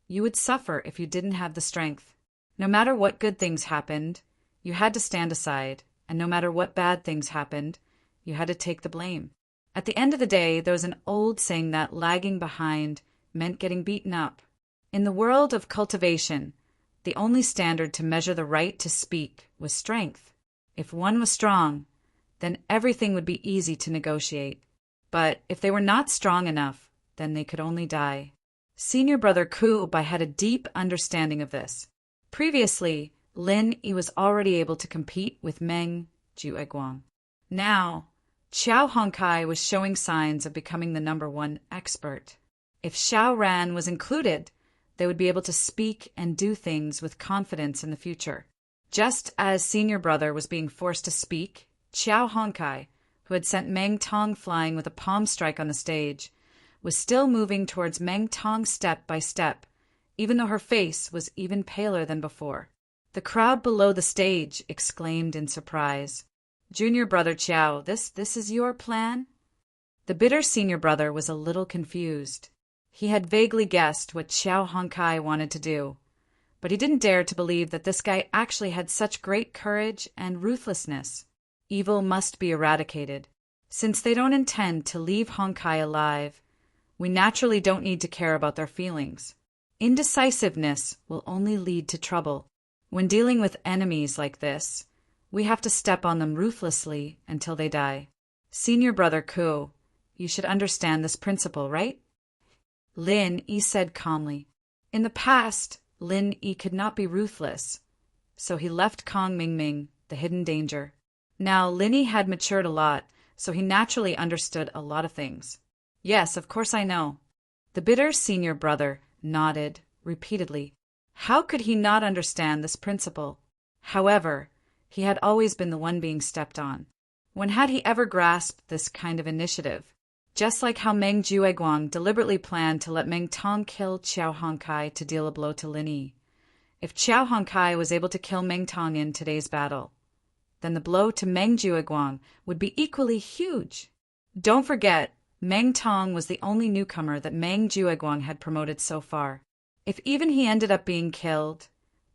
S1: you would suffer if you didn't have the strength. No matter what good things happened, you had to stand aside, and no matter what bad things happened, you had to take the blame. At the end of the day, there was an old saying that lagging behind meant getting beaten up. In the world of cultivation, the only standard to measure the right to speak was strength. If one was strong, then everything would be easy to negotiate. But if they were not strong enough, then they could only die. Senior brother Ku Bai had a deep understanding of this. Previously, Lin Yi was already able to compete with Meng Jueguang. Now, Xiao Hongkai was showing signs of becoming the #1 expert. If Xiao Ran was included, they would be able to speak and do things with confidence in the future. Just as senior brother was being forced to speak, Xiao Hongkai, who had sent Meng Tong flying with a palm strike on the stage, was still moving towards Meng Tong step by step, even though her face was even paler than before. The crowd below the stage exclaimed in surprise, "Junior brother Xiao, this is your plan?" The bitter senior brother was a little confused. He had vaguely guessed what Xiao Hongkai wanted to do, but he didn't dare to believe that this guy actually had such great courage and ruthlessness. Evil must be eradicated. Since they don't intend to leave Hongkai alive, we naturally don't need to care about their feelings. Indecisiveness will only lead to trouble. When dealing with enemies like this, we have to step on them ruthlessly until they die. Senior brother Ku, you should understand this principle, right? Lin Yi said calmly. In the past, Lin Yi could not be ruthless, so he left Kong Mingming the hidden danger. Now Lin Yi had matured a lot, so he naturally understood a lot of things. Yes, of course I know. The bitter senior brother nodded repeatedly. How could he not understand this principle? However, he had always been the one being stepped on. When had he ever grasped this kind of initiative? Just like how Meng Jueguang deliberately planned to let Meng Tong kill Xiao Hongkai to deal a blow to Lin Yi. If Xiao Hongkai was able to kill Meng Tong in today's battle, then the blow to Meng Jueguang would be equally huge. Don't forget, Meng Tong was the only newcomer that Meng Jueguang had promoted so far. If even he ended up being killed,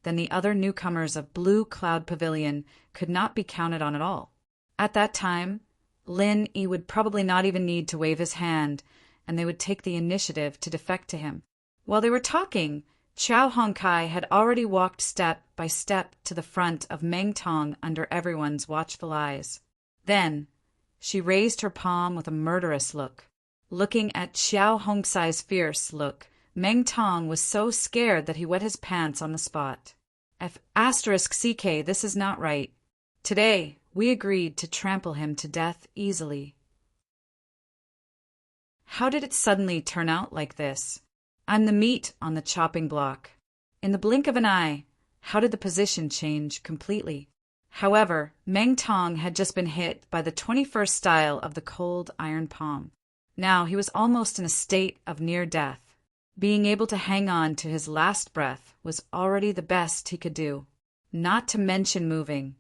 S1: then the other newcomers of Blue Cloud Pavilion could not be counted on at all. At that time, Lin Yi would probably not even need to wave his hand, and they would take the initiative to defect to him. While they were talking, Xiao Hongkai had already walked step by step to the front of Meng Tong under everyone's watchful eyes. Then, she raised her palm with a murderous look. Looking at Xiao Hongkai's fierce look, Meng Tong was so scared that he wet his pants on the spot. *CK, this is not right. Today, we agreed to trample him to death easily. How did it suddenly turn out like this? I'm the meat on the chopping block. In the blink of an eye, how did the position change completely? However, Meng Tong had just been hit by the 21st style of the cold iron palm. Now he was almost in a state of near death. Being able to hang on to his last breath was already the best he could do. Not to mention moving.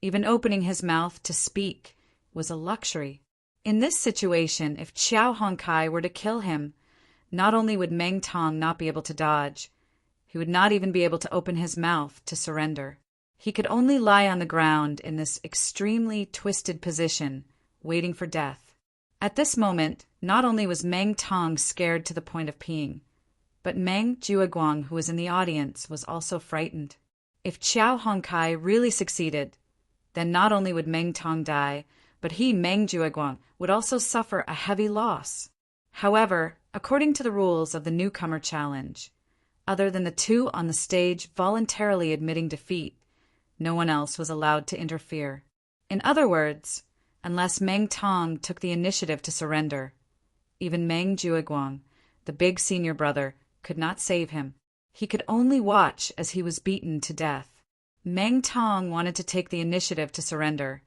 S1: Even opening his mouth to speak was a luxury. In this situation, if Xiao Hongkai were to kill him, not only would Meng Tong not be able to dodge, he would not even be able to open his mouth to surrender. He could only lie on the ground in this extremely twisted position, waiting for death. At this moment, not only was Meng Tong scared to the point of peeing, but Meng Jueguang, who was in the audience, was also frightened. If Xiao Hongkai really succeeded, then not only would Meng Tong die, but he, Meng Jueguang, would also suffer a heavy loss. However, according to the rules of the newcomer challenge, other than the two on the stage voluntarily admitting defeat, no one else was allowed to interfere. In other words, unless Meng Tong took the initiative to surrender, even Meng Jueguang, the big senior brother, could not save him. He could only watch as he was beaten to death. Meng Tong wanted to take the initiative to surrender,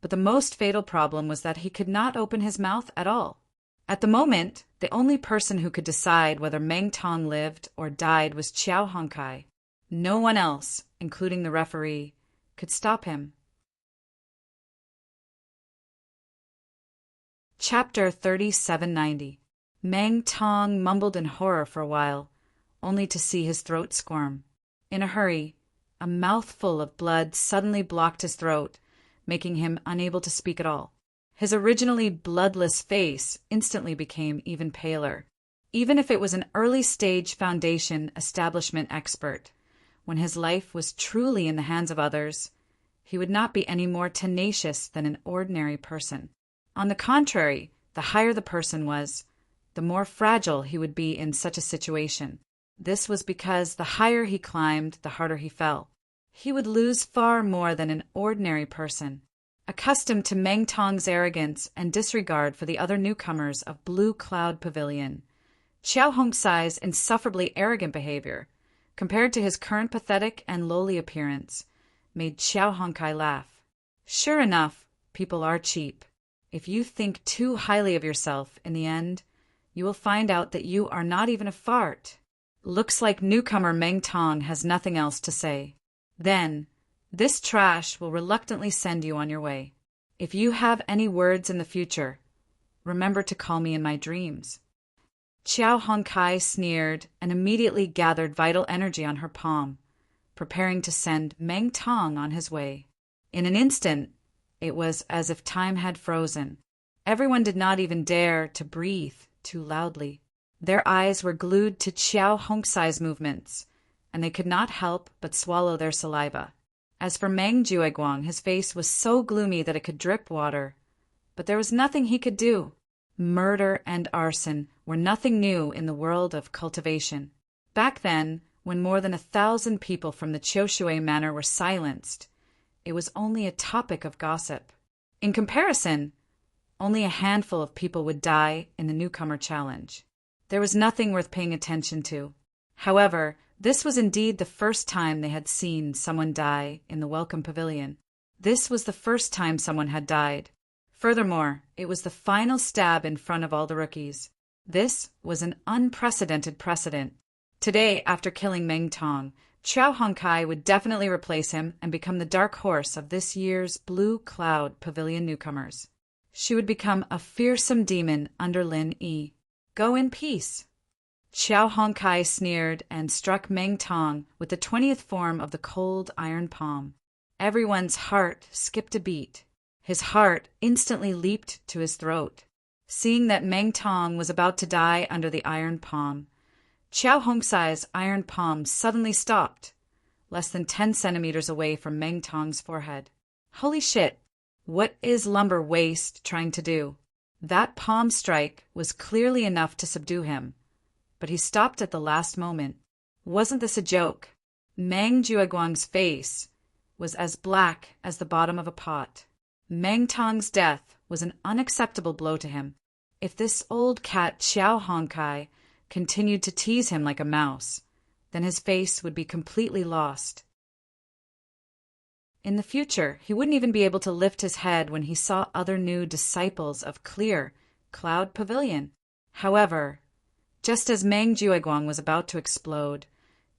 S1: but the most fatal problem was that he could not open his mouth at all. At the moment, the only person who could decide whether Meng Tong lived or died was Xiao Hongkai. No one else, including the referee, could stop him. Chapter 3790. Mang Tong mumbled in horror for a while, only to see his throat squirm. In a hurry, a mouthful of blood suddenly blocked his throat, making him unable to speak at all. His originally bloodless face instantly became even paler. Even if it was an early-stage Foundation establishment expert, when his life was truly in the hands of others, he would not be any more tenacious than an ordinary person. On the contrary, the higher the person was, the more fragile he would be in such a situation. This was because the higher he climbed, the harder he fell. He would lose far more than an ordinary person. Accustomed to Mang Tong's arrogance and disregard for the other newcomers of Blue Cloud Pavilion, Xiao Hongsai's insufferably arrogant behavior, compared to his current pathetic and lowly appearance, made Xiao Hongkai laugh. Sure enough, people are cheap. If you think too highly of yourself, in the end, you will find out that you are not even a fart. Looks like newcomer Mang Tong has nothing else to say. Then, this trash will reluctantly send you on your way. If you have any words in the future, remember to call me in my dreams. Xiao Hongkai sneered and immediately gathered vital energy on her palm, preparing to send Mang Tong on his way. In an instant, it was as if time had frozen. Everyone did not even dare to breathe too loudly. Their eyes were glued to Xiao Hongsai's movements, and they could not help but swallow their saliva. As for Mang Jueguang, his face was so gloomy that it could drip water, but there was nothing he could do. Murder and arson were nothing new in the world of cultivation. Back then, when more than 1,000 people from the Qiushui manor were silenced, it was only a topic of gossip. In comparison, only a handful of people would die in the newcomer challenge. There was nothing worth paying attention to. However, this was indeed the first time they had seen someone die in the Welcome Pavilion. This was the first time someone had died. Furthermore, it was the final stab in front of all the rookies. This was an unprecedented precedent. Today, after killing Mang Tong, Xiao Hongkai would definitely replace him and become the dark horse of this year's Blue Cloud Pavilion newcomers. She would become a fearsome demon under Lin Yi. Go in peace. Xiao Hongkai sneered and struck Mang Tong with the 20th form of the cold iron palm. Everyone's heart skipped a beat. His heart instantly leaped to his throat. Seeing that Mang Tong was about to die under the iron palm, Xiao Hongsai's iron palm suddenly stopped, less than 10 centimeters away from Mang Tong's forehead. Holy shit! What is Lumber Waist trying to do? That palm strike was clearly enough to subdue him, but he stopped at the last moment. Wasn't this a joke? Mang Jueguang's face was as black as the bottom of a pot. Mang Tong's death was an unacceptable blow to him. If this old cat Xiao Hongkai continued to tease him like a mouse, then his face would be completely lost. In the future, he wouldn't even be able to lift his head when he saw other new disciples of Clear Cloud Pavilion. However, just as Mang Jueguang was about to explode,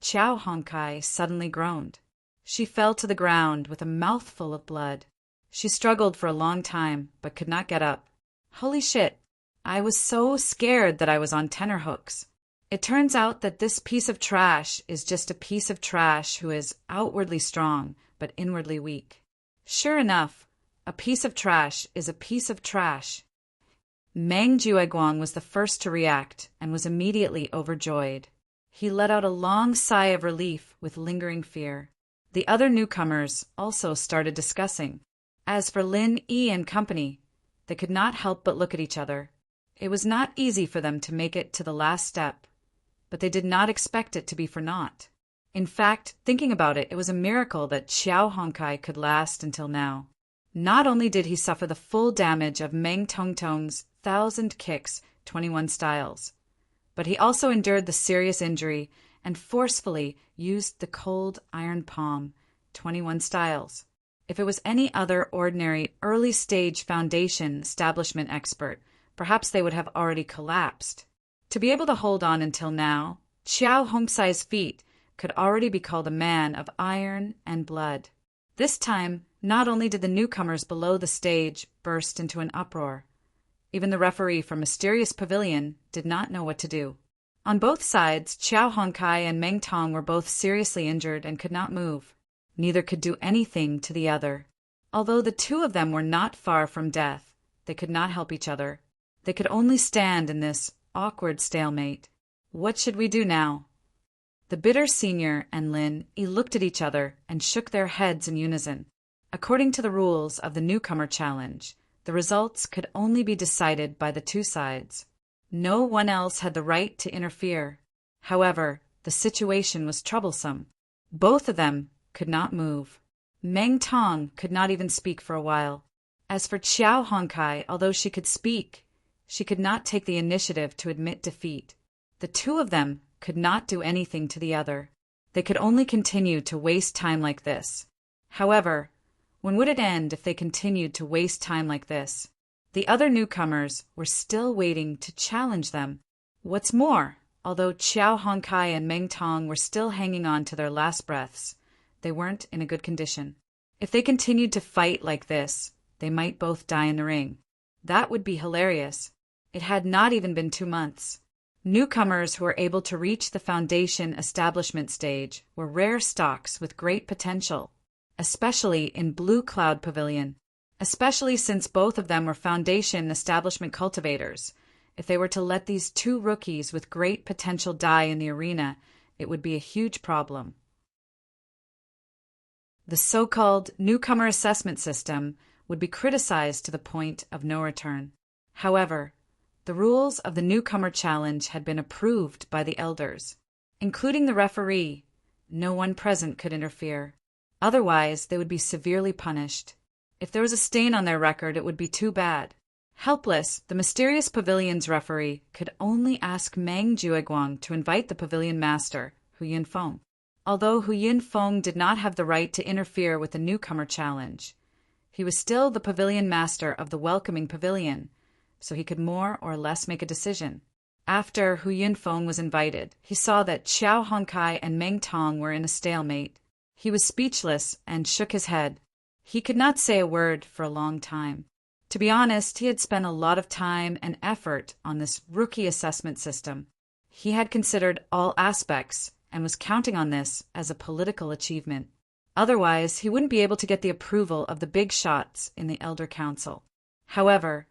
S1: Xiao Hongkai suddenly groaned. She fell to the ground with a mouthful of blood. She struggled for a long time, but could not get up. Holy shit! I was so scared that I was on tenterhooks. It turns out that this piece of trash is just a piece of trash who is outwardly strong, but inwardly weak. Sure enough, a piece of trash is a piece of trash. Mang Jueguang was the first to react and was immediately overjoyed. He let out a long sigh of relief with lingering fear. The other newcomers also started discussing. As for Lin Yi and company, they could not help but look at each other. It was not easy for them to make it to the last step, but they did not expect it to be for naught. In fact, thinking about it, it was a miracle that Xiao Hongkai could last until now. Not only did he suffer the full damage of Mang Tongtong's 1,000 kicks, 21 styles, but he also endured the serious injury and forcefully used the cold iron palm, 21 styles. If it was any other ordinary early-stage Foundation establishment expert, perhaps they would have already collapsed. To be able to hold on until now, Xiao Hongsai's feat could already be called a man of iron and blood. This time, not only did the newcomers below the stage burst into an uproar, Even the referee from Mysterious Pavilion did not know what to do. On both sides, Qiao Hongkai and Meng Tong were both seriously injured and could not move. Neither could do anything to the other. Although the two of them were not far from death, they could not help each other. They could only stand in this awkward stalemate. What should we do now? The bitter senior and Lin Yi looked at each other and shook their heads in unison. According to the rules of the newcomer challenge, the results could only be decided by the two sides. No one else had the right to interfere. However, the situation was troublesome. Both of them could not move. Meng Tong could not even speak for a while. As for Qiao Hongkai, although she could speak, she could not take the initiative to admit defeat. The two of them could not do anything to the other. They could only continue to waste time like this. However, when would it end if they continued to waste time like this? The other newcomers were still waiting to challenge them. What's more, although Qiao Hongkai and Meng Tong were still hanging on to their last breaths, they weren't in a good condition. If they continued to fight like this, they might both die in the ring. That would be hilarious. It had not even been 2 months. Newcomers who were able to reach the foundation establishment stage were rare stocks with great potential, especially in Blue Cloud Pavilion, especially since both of them were foundation establishment cultivators. If they were to let these two rookies with great potential die in the arena, it would be a huge problem. The so-called newcomer assessment system would be criticized to the point of no return. However, the rules of the newcomer challenge had been approved by the elders, including the referee. No one present could interfere. Otherwise, they would be severely punished. If there was a stain on their record, it would be too bad. Helpless, the Mysterious Pavilion's referee could only ask Meng Jueguang to invite the pavilion master, Hu Yinfeng. Although Hu Yinfeng did not have the right to interfere with the newcomer challenge, he was still the pavilion master of the welcoming pavilion, so he could more or less make a decision. After Hu Yinfeng was invited, he saw that Qiao Hongkai and Meng Tong were in a stalemate. He was speechless and shook his head. He could not say a word for a long time. To be honest, he had spent a lot of time and effort on this rookie assessment system. He had considered all aspects and was counting on this as a political achievement. Otherwise, he wouldn't be able to get the approval of the big shots in the Elder Council. However,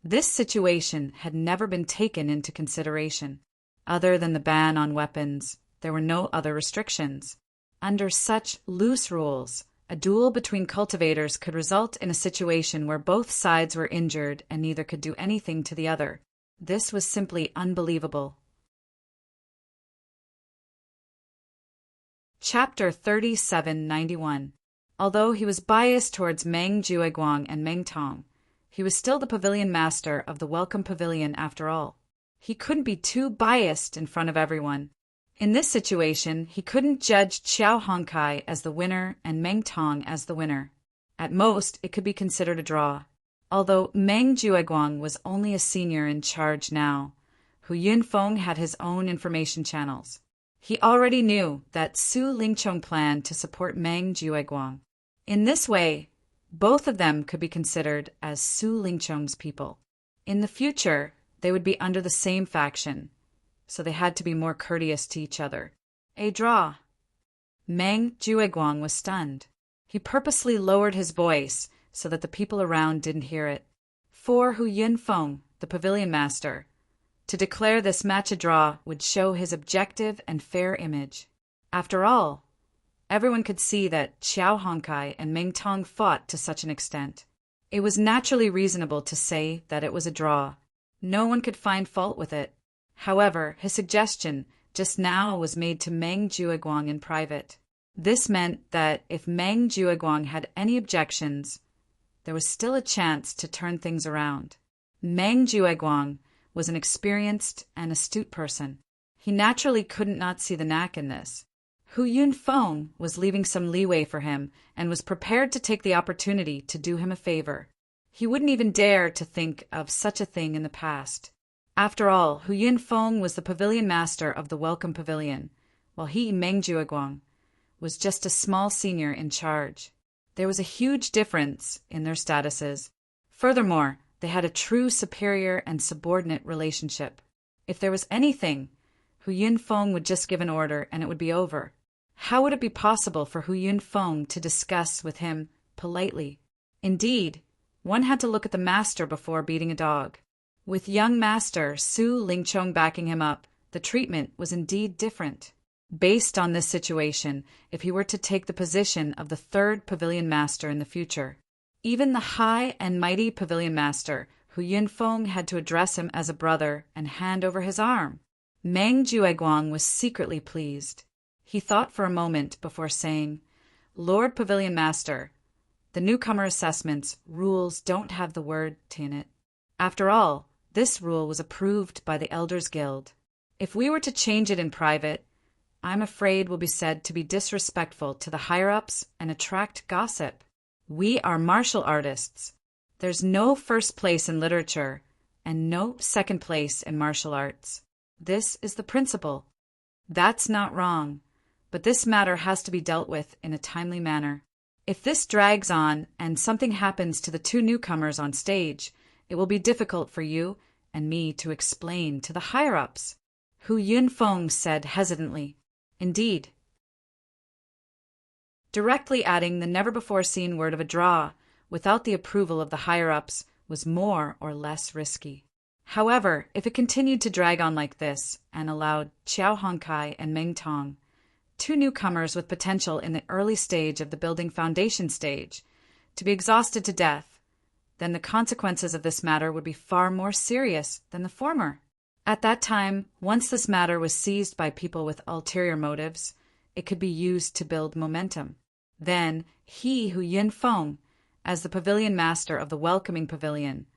S1: this situation had never been taken into consideration. Other than the ban on weapons, there were no other restrictions. Under such loose rules, a duel between cultivators could result in a situation where both sides were injured and neither could do anything to the other. This was simply unbelievable. Chapter 3791. Although he was biased towards Meng Jueguang and Meng Tong, he was still the pavilion master of the Welcome Pavilion after all. He couldn't be too biased in front of everyone. In this situation, he couldn't judge Qiao Hongkai as the winner and Meng Tong as the winner. At most, it could be considered a draw. Although Meng Jueguang was only a senior in charge now, Hu Yinfeng had his own information channels. He already knew that Su Lingchong planned to support Meng Jueguang. In this way, both of them could be considered as Su Lingchong's people. In the future, they would be under the same faction, so they had to be more courteous to each other. A draw. Meng Jueguang was stunned. He purposely lowered his voice so that the people around didn't hear it. For Hu Yinfeng, the pavilion master, to declare this match a draw would show his objective and fair image. After all, everyone could see that Qiao Hongkai and Meng Tong fought to such an extent. It was naturally reasonable to say that it was a draw. No one could find fault with it. However, his suggestion just now was made to Meng Jueguang in private. This meant that if Meng Jueguang had any objections, there was still a chance to turn things around. Meng Jueguang was an experienced and astute person. He naturally couldn't not see the knack in this. Hu Yinfeng was leaving some leeway for him and was prepared to take the opportunity to do him a favor. He wouldn't even dare to think of such a thing in the past. After all, Hu Yinfeng was the pavilion master of the Welcome Pavilion, while he, Meng Jueguang, was just a small senior in charge. There was a huge difference in their statuses. Furthermore, They had a true superior and subordinate relationship. If there was anything, Hu Yunfeng would just give an order and it would be over. How would it be possible for Hu Yunfeng to discuss with him politely? Indeed, one had to look at the master before beating a dog. With young master Su Lingchong backing him up, the treatment was indeed different. Based on this situation, if he were to take the position of the third pavilion master in the future, even the high and mighty pavilion master, Hu Yunfeng, had to address him as a brother and hand over his arm. Meng Jueguang was secretly pleased. He thought for a moment before saying, "Lord Pavilion Master, the newcomer assessments rules don't have the word T in it. After all, this rule was approved by the Elders Guild. If we were to change it in private, I'm afraid will be said to be disrespectful to the higher-ups and attract gossip. We are martial artists. There's no first place in literature and no second place in martial arts. This is the principle. That's not wrong, but this matter has to be dealt with in a timely manner. If this drags on and something happens to the two newcomers on stage, it will be difficult for you and me to explain to the higher-ups." Hu Yunfeng said hesitantly, "Indeed." Directly adding the never-before-seen word of a draw without the approval of the higher-ups was more or less risky. However, if it continued to drag on like this and allowed Qiao Hongkai and Meng Tong, two newcomers with potential in the early stage of the building foundation stage, to be exhausted to death, then the consequences of this matter would be far more serious than the former. At that time, once this matter was seized by people with ulterior motives, it could be used to build momentum. Then he, Hu Yunfeng, as the pavilion master of the welcoming pavilion,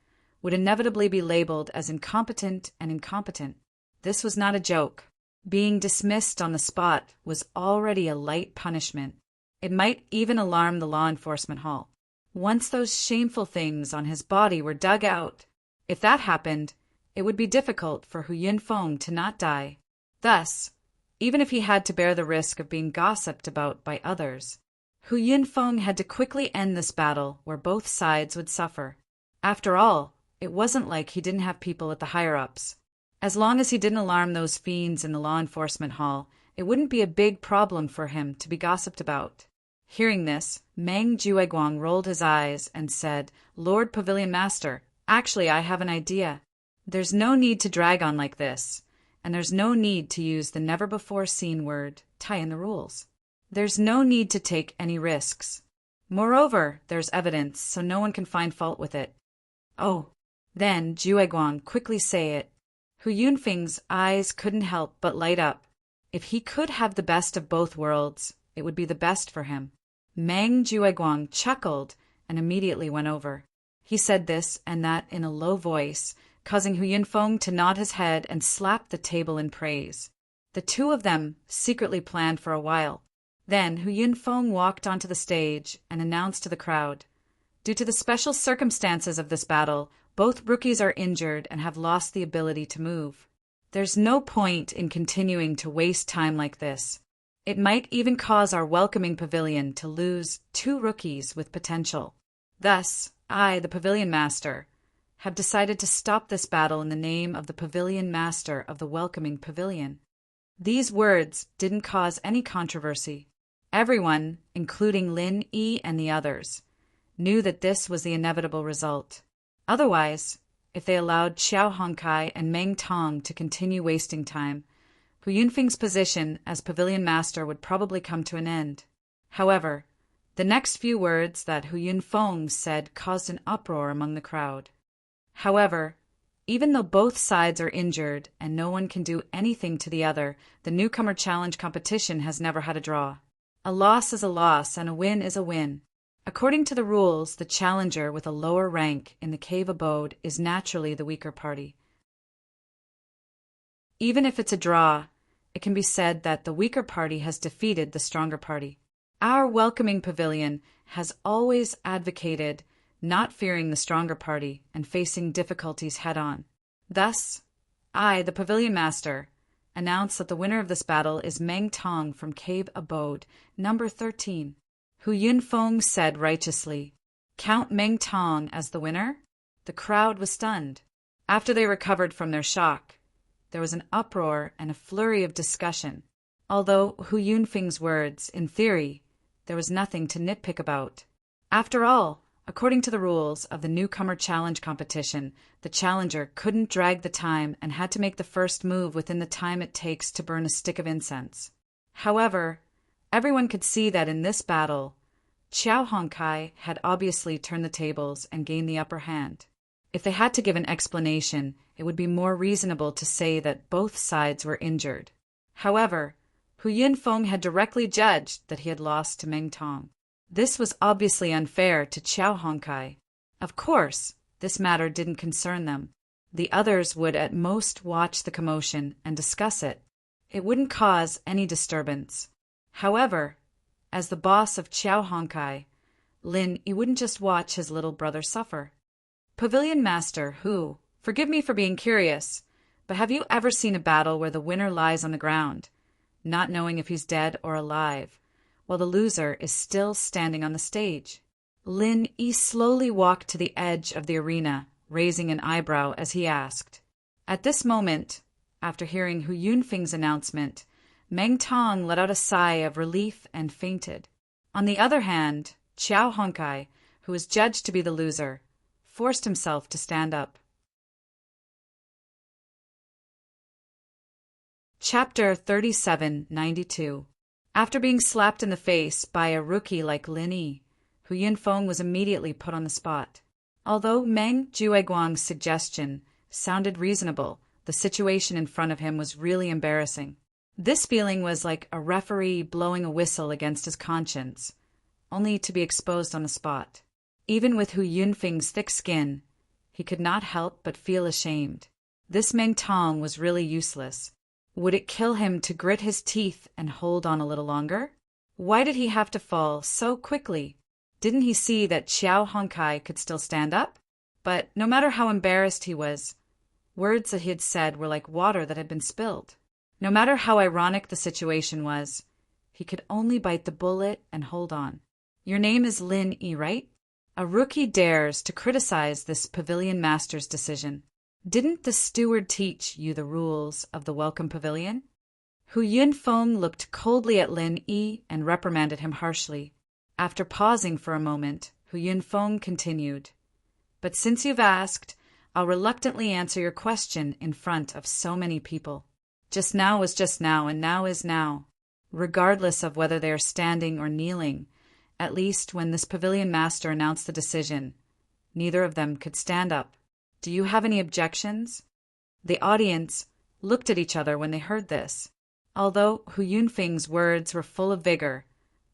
S1: would inevitably be labeled as incompetent and incompetent. This was not a joke. Being dismissed on the spot was already a light punishment. It might even alarm the law enforcement hall. Once those shameful things on his body were dug out, if that happened, it would be difficult for Hu Yunfeng to not die. Thus, even if he had to bear the risk of being gossiped about by others, Hu Yunfeng had to quickly end this battle where both sides would suffer. After all, it wasn't like he didn't have people at the higher-ups. As long as he didn't alarm those fiends in the law enforcement hall, it wouldn't be a big problem for him to be gossiped about. Hearing this, Meng Jueguang rolled his eyes and said, "Lord Pavilion Master, actually I have an idea. There's no need to drag on like this, and there's no need to use the never-before-seen word tie in the rules. There's no need to take any risks. Moreover, there's evidence, so no one can find fault with it." "Oh, then, Jueguang, quickly say it." Hu Yunfeng's eyes couldn't help but light up. If he could have the best of both worlds, it would be the best for him. Meng Jueguang chuckled and immediately went over. He said this and that in a low voice, causing Hu Yunfeng to nod his head and slap the table in praise. The two of them secretly planned for a while. Then Hu Yunfeng walked onto the stage and announced to the crowd, "Due to the special circumstances of this battle, both rookies are injured and have lost the ability to move. There's no point in continuing to waste time like this. It might even cause our welcoming pavilion to lose two rookies with potential. Thus, I, the pavilion master, have decided to stop this battle in the name of the pavilion master of the welcoming pavilion." These words didn't cause any controversy. Everyone, including Lin Yi and the others, knew that this was the inevitable result. Otherwise, if they allowed Qiao Hongkai and Meng Tong to continue wasting time, Hu Yunfeng's position as pavilion master would probably come to an end. However, the next few words that Hu Yunfeng said caused an uproar among the crowd. However, even though both sides are injured and no one can do anything to the other, the newcomer challenge competition has never had a draw. A loss is a loss and a win is a win. According to the rules, the challenger with a lower rank in the cave abode is naturally the weaker party. Even if it's a draw, it can be said that the weaker party has defeated the stronger party. Our welcoming pavilion has always advocated not fearing the stronger party and facing difficulties head-on. Thus, I, the pavilion master, announce that the winner of this battle is Meng Tong from Cave Abode, number 13. Hu Yunfeng said righteously, "Count Meng Tong as the winner?" The crowd was stunned. After they recovered from their shock, there was an uproar and a flurry of discussion. Although Hu Yunfeng's words, in theory, there was nothing to nitpick about. After all, according to the rules of the newcomer challenge competition, the challenger couldn't drag the time and had to make the first move within the time it takes to burn a stick of incense. However, everyone could see that in this battle, Qiao Hongkai had obviously turned the tables and gained the upper hand. If they had to give an explanation, it would be more reasonable to say that both sides were injured. However, Hu Yunfeng had directly judged that he had lost to Meng Tong. This was obviously unfair to Qiao Hongkai. Of course, this matter didn't concern them. The others would at most watch the commotion and discuss it. It wouldn't cause any disturbance. However, as the boss of Qiao Hongkai, Lin Yi wouldn't just watch his little brother suffer. Pavilion Master Hu, forgive me for being curious, but have you ever seen a battle where the winner lies on the ground, not knowing if he's dead or alive, while the loser is still standing on the stage? Lin Yi slowly walked to the edge of the arena, raising an eyebrow as he asked. At this moment, after hearing Hu Yunfeng's announcement, Meng Tong let out a sigh of relief and fainted. On the other hand, Qiao Hongkai, who was judged to be the loser, forced himself to stand up. Chapter 3792. After being slapped in the face by a rookie like Lin Yi, Hu Yunfeng was immediately put on the spot. Although Meng Jueguang's suggestion sounded reasonable, the situation in front of him was really embarrassing. This feeling was like a referee blowing a whistle against his conscience, only to be exposed on the spot. Even with Hu Yunfeng's thick skin, he could not help but feel ashamed. This Meng Tong was really useless. Would it kill him to grit his teeth and hold on a little longer? Why did he have to fall so quickly? Didn't he see that Qiao Hongkai could still stand up? But no matter how embarrassed he was, words that he had said were like water that had been spilled. No matter how ironic the situation was, he could only bite the bullet and hold on. Your name is Lin Yi, right? A rookie dares to criticize this pavilion master's decision. Didn't the steward teach you the rules of the welcome pavilion? Hu Yunfeng looked coldly at Lin Yi and reprimanded him harshly. After pausing for a moment, Hu Yunfeng continued, "But since you've asked, I'll reluctantly answer your question in front of so many people. Just now was just now, and now is now. Regardless of whether they are standing or kneeling, at least when this pavilion master announced the decision, neither of them could stand up. Do you have any objections?" The audience looked at each other when they heard this. Although Hu Yunfeng's words were full of vigor,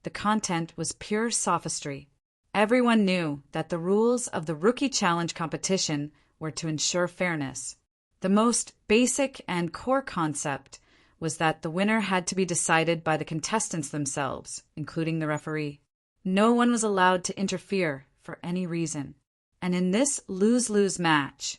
S1: the content was pure sophistry. Everyone knew that the rules of the Rookie Challenge competition were to ensure fairness. The most basic and core concept was that the winner had to be decided by the contestants themselves, including the referee. No one was allowed to interfere for any reason. And in this lose-lose match,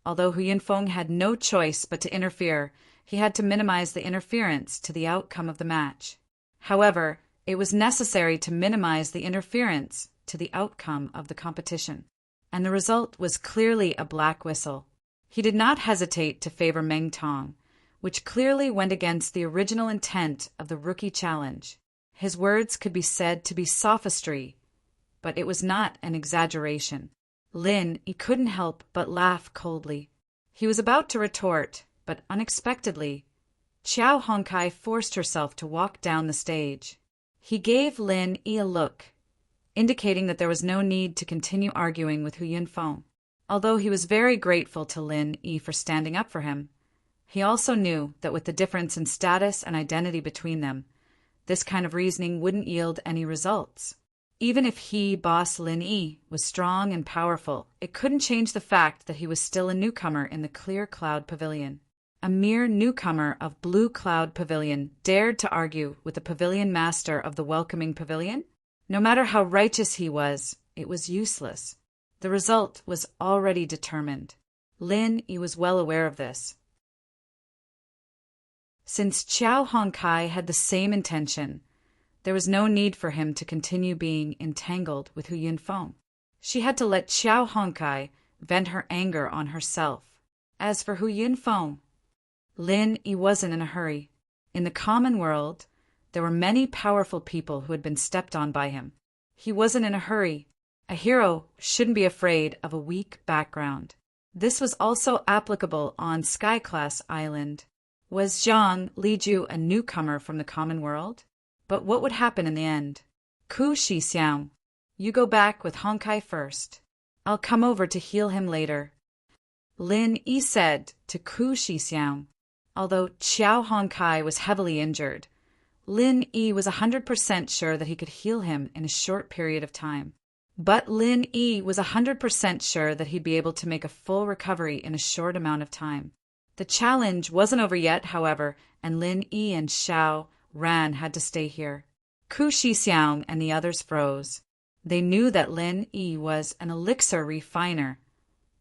S1: although Hu Yunfeng had no choice but to interfere, he had to minimize the interference to the outcome of the match. However, it was necessary to minimize the interference to the outcome of the competition. And the result was clearly a black whistle. He did not hesitate to favor Meng Tong, which clearly went against the original intent of the Rookie Challenge. His words could be said to be sophistry, but it was not an exaggeration. Lin Yi couldn't help but laugh coldly. He was about to retort, but unexpectedly, Qiao Hongkai forced herself to walk down the stage. He gave Lin Yi a look, indicating that there was no need to continue arguing with Hu Yunfeng. Although he was very grateful to Lin Yi for standing up for him, he also knew that with the difference in status and identity between them, this kind of reasoning wouldn't yield any results. Even if he, boss Lin Yi, was strong and powerful, it couldn't change the fact that he was still a newcomer in the Clear Cloud Pavilion. A mere newcomer of Blue Cloud Pavilion dared to argue with the pavilion master of the Welcoming Pavilion? No matter how righteous he was, it was useless. The result was already determined. Lin Yi was well aware of this. Since Qiao Hongkai had the same intention, there was no need for him to continue being entangled with Hu Yunfeng. She had to let Qiao Hongkai vent her anger on herself. As for Hu Yunfeng, Lin Yi wasn't in a hurry. In the common world, there were many powerful people who had been stepped on by him. He wasn't in a hurry. A hero shouldn't be afraid of a weak background. This was also applicable on Sky-class Island. Was Zhang Liju a newcomer from the common world? But what would happen in the end? Ku Shixiang, you go back with Honkai first. I'll come over to heal him later. Lin Yi said to Ku Shixiang. Although Qiao Honkai was heavily injured, Lin Yi was 100% sure that he could heal him in a short period of time. But Lin Yi was 100% sure that he'd be able to make a full recovery in a short amount of time. The challenge wasn't over yet, however, and Lin Yi and Xiao Ran had to stay here. Ku Shixiang and the others froze. They knew that Lin Yi was an elixir refiner,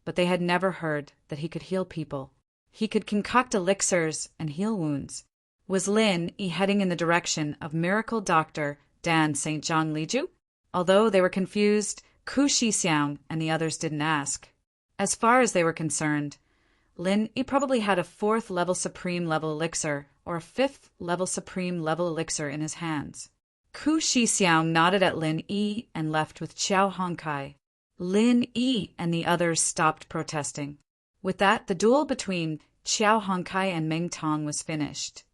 S1: but they had never heard that he could heal people. He could concoct elixirs and heal wounds. Was Lin Yi heading in the direction of miracle doctor Dan St. John Liju? Although they were confused, Ku Shixiang and the others didn't ask. As far as they were concerned, Lin Yi probably had a 4th level supreme level elixir or a 5th level supreme level elixir in his hands. Ku Shixiang nodded at Lin Yi and left with Qiao Honkai. Lin Yi and the others stopped protesting. With that, the duel between Qiao Honkai and Meng Tong was finished.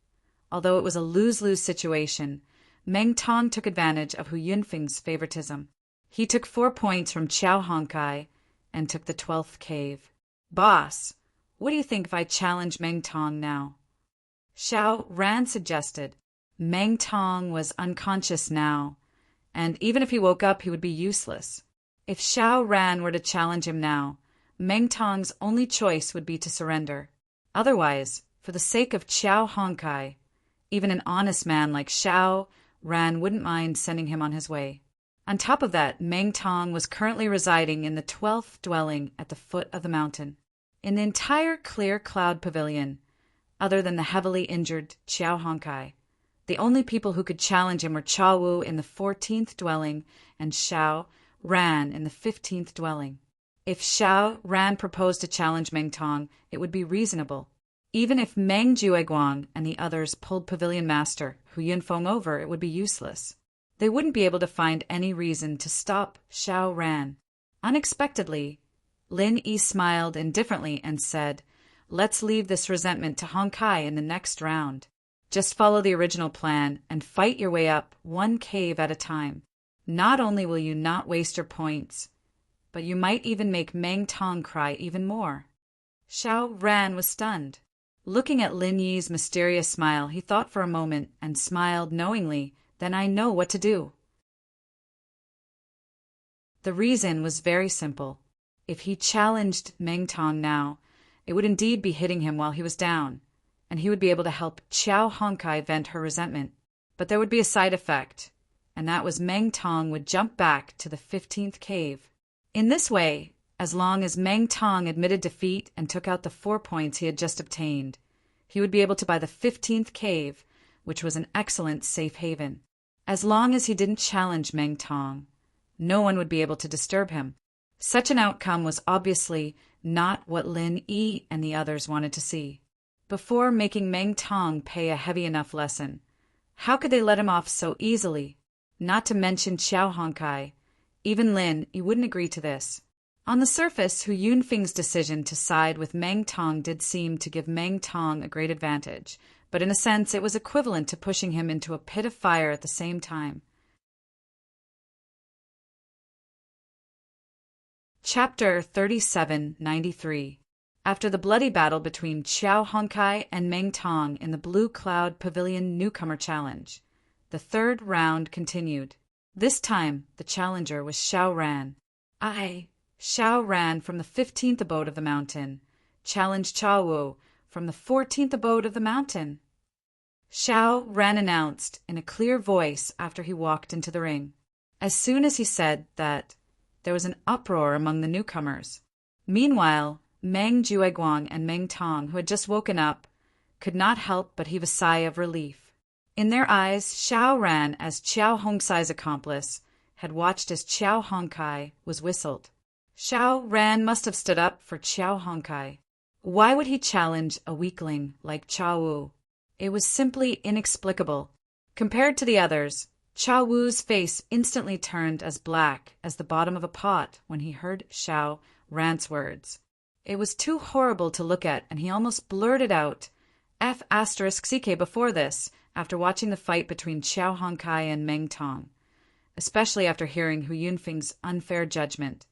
S1: Although it was a lose-lose situation, Meng Tong took advantage of Hu Yunfeng's favoritism. He took 4 points from Qiao Honkai and took the 12th cave. Boss, what do you think if I challenge Meng Tong now? Xiao Ran suggested. Meng Tong was unconscious now, and even if he woke up, he would be useless. If Xiao Ran were to challenge him now, Meng Tong's only choice would be to surrender. Otherwise, for the sake of Qiao Honkai, even an honest man like Xiao Ran wouldn't mind sending him on his way. On top of that, Meng Tong was currently residing in the 12th dwelling at the foot of the mountain. In the entire Clear Cloud Pavilion, other than the heavily injured Qiao Honkai, the only people who could challenge him were Cha Wu in the 14th dwelling and Xiao Ran in the 15th dwelling. If Xiao Ran proposed to challenge Meng Tong, it would be reasonable. Even if Meng Jueguang and the others pulled Pavilion Master Hu Yunfeng over, it would be useless. They wouldn't be able to find any reason to stop Xiao Ran. Unexpectedly, Lin Yi smiled indifferently and said, "Let's leave this resentment to Honkai in the next round. Just follow the original plan and fight your way up 1 cave at a time. Not only will you not waste your points, but you might even make Meng Tong cry even more." Xiao Ran was stunned. Looking at Lin Yi's mysterious smile, he thought for a moment and smiled knowingly. "Then I know what to do." The reason was very simple. If he challenged Meng Tong now, it would indeed be hitting him while he was down, and he would be able to help Qiao Honkai vent her resentment. But there would be a side effect, and that was Meng Tong would jump back to the 15th cave. In this way, as long as Meng Tong admitted defeat and took out the 4 points he had just obtained, he would be able to buy the 15th cave, which was an excellent safe haven. As long as he didn't challenge Meng Tong, no one would be able to disturb him. Such an outcome was obviously not what Lin Yi and the others wanted to see. Before making Meng Tong pay a heavy enough lesson, how could they let him off so easily? Not to mention Qiao Honkai. Even Lin Yi wouldn't agree to this. On the surface, Hu Yunfeng's decision to side with Meng Tong did seem to give Meng Tong a great advantage, but in a sense it was equivalent to pushing him into a pit of fire at the same time. Chapter 3793. After the bloody battle between Qiao Honkai and Meng Tong in the Blue Cloud Pavilion Newcomer Challenge, the 3rd round continued. This time, the challenger was Xiao Ran. Xiao Ran from the 15th abode of the mountain, challenged Cha Wu from the 14th abode of the mountain. Xiao Ran announced in a clear voice after he walked into the ring. As soon as he said that, there was an uproar among the newcomers. Meanwhile, Meng Jueguang and Meng Tong, who had just woken up, could not help but heave a sigh of relief. In their eyes, Xiao Ran, as Qiao Hongsai's accomplice, had watched as Qiao Honkai was whistled. Xiao Ran must have stood up for Qiao Honkai. Why would he challenge a weakling like Qiao Wu? It was simply inexplicable. Compared to the others, Qiao Wu's face instantly turned as black as the bottom of a pot when he heard Xiao Ran's words. It was too horrible to look at, and he almost blurted out F***ck before this, after watching the fight between Qiao Honkai and Meng Tong, especially after hearing Hu Yunfeng's unfair judgment.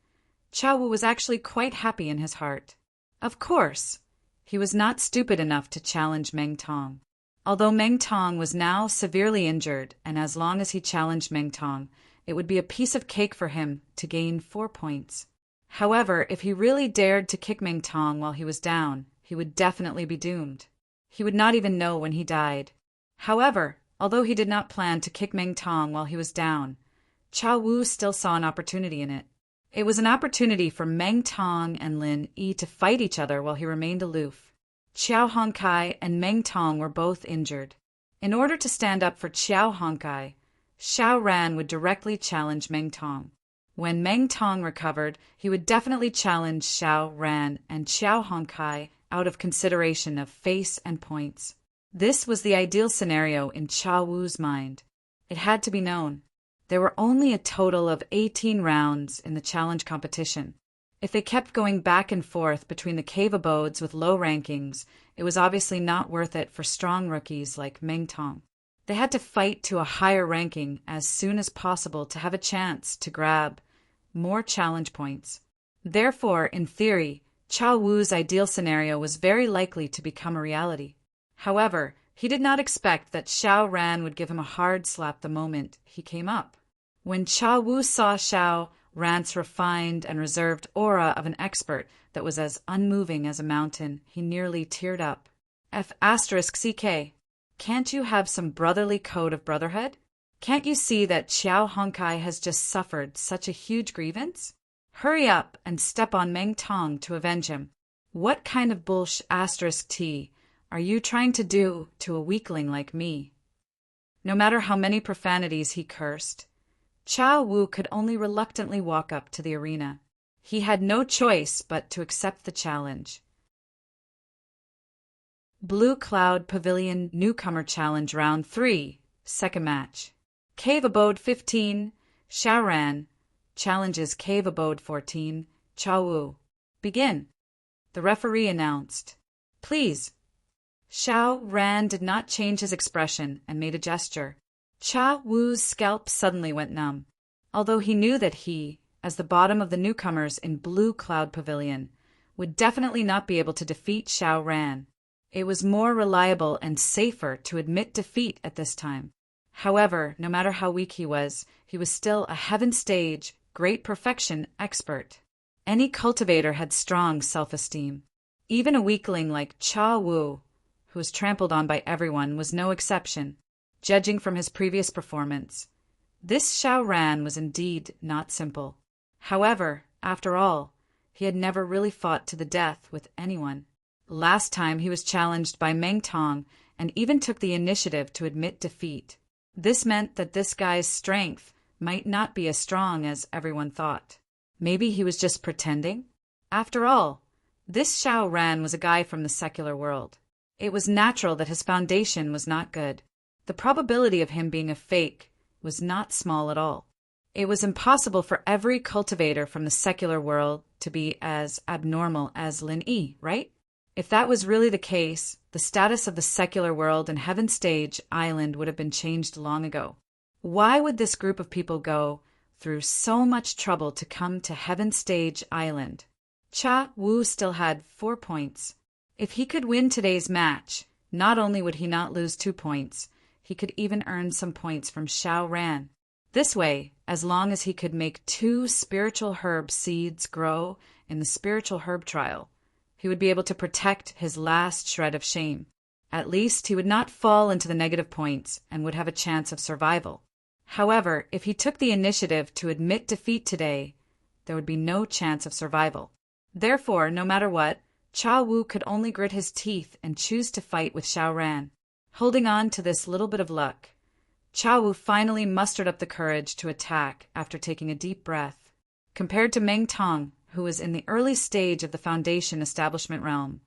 S1: Qiao Wu was actually quite happy in his heart. Of course, he was not stupid enough to challenge Meng Tong. Although Meng Tong was now severely injured, and as long as he challenged Meng Tong, it would be a piece of cake for him to gain 4 points. However, if he really dared to kick Meng Tong while he was down, he would definitely be doomed. He would not even know when he died. However, although he did not plan to kick Meng Tong while he was down, Qiao Wu still saw an opportunity in it. It was an opportunity for Meng Tong and Lin Yi to fight each other while he remained aloof. Qiao Honkai and Meng Tong were both injured. In order to stand up for Qiao Honkai, Xiao Ran would directly challenge Meng Tong. When Meng Tong recovered, he would definitely challenge Xiao Ran and Qiao Honkai out of consideration of face and points. This was the ideal scenario in Qiao Wu's mind. It had to be known. There were only a total of 18 rounds in the challenge competition. If they kept going back and forth between the cave abodes with low rankings, it was obviously not worth it for strong rookies like Meng Tong. They had to fight to a higher ranking as soon as possible to have a chance to grab more challenge points. Therefore, in theory, Qiao Wu's ideal scenario was very likely to become a reality. However, he did not expect that Xiao Ran would give him a hard slap the moment he came up. When Qiao Wu saw Xiao Ran's refined and reserved aura of an expert that was as unmoving as a mountain, he nearly teared up. F***ck. Can't you have some brotherly code of brotherhood? Can't you see that Qiao Honkai has just suffered such a huge grievance? Hurry up and step on Meng Tong to avenge him. What kind of **t are you trying to do to a weakling like me? No matter how many profanities he cursed, Qiao Wu could only reluctantly walk up to the arena. He had no choice but to accept the challenge. Blue Cloud Pavilion Newcomer Challenge Round 3, Second Match. Cave Abode 15, Xiao Ran challenges Cave Abode 14, Qiao Wu. Begin. The referee announced. Please. Xiao Ran did not change his expression and made a gesture. Qiao Wu's scalp suddenly went numb. Although he knew that he, as the bottom of the newcomers in Blue Cloud Pavilion, would definitely not be able to defeat Xiao Ran, it was more reliable and safer to admit defeat at this time. However, no matter how weak he was still a heaven stage, great perfection expert. Any cultivator had strong self-esteem. Even a weakling like Qiao Wu, who was trampled on by everyone, was no exception. Judging from his previous performance, this Xiao Ran was indeed not simple. However, after all, he had never really fought to the death with anyone. Last time he was challenged by Meng Tong and even took the initiative to admit defeat. This meant that this guy's strength might not be as strong as everyone thought. Maybe he was just pretending? After all, this Xiao Ran was a guy from the secular world. It was natural that his foundation was not good. The probability of him being a fake was not small at all. It was impossible for every cultivator from the secular world to be as abnormal as Lin Yi, right? If that was really the case, the status of the secular world and Heaven Stage Island would have been changed long ago. Why would this group of people go through so much trouble to come to Heaven Stage Island? Qiao Wu still had 4 points. If he could win today's match, not only would he not lose 2 points, he could even earn some points from Xiao Ran. This way, as long as he could make 2 spiritual herb seeds grow in the spiritual herb trial, he would be able to protect his last shred of shame. At least he would not fall into the negative points and would have a chance of survival. However, if he took the initiative to admit defeat today, there would be no chance of survival. Therefore, no matter what, Qiao Wu could only grit his teeth and choose to fight with Xiao Ran. Holding on to this little bit of luck, Qiao Wu finally mustered up the courage to attack after taking a deep breath. Compared to Meng Tong, who was in the early stage of the Foundation establishment realm.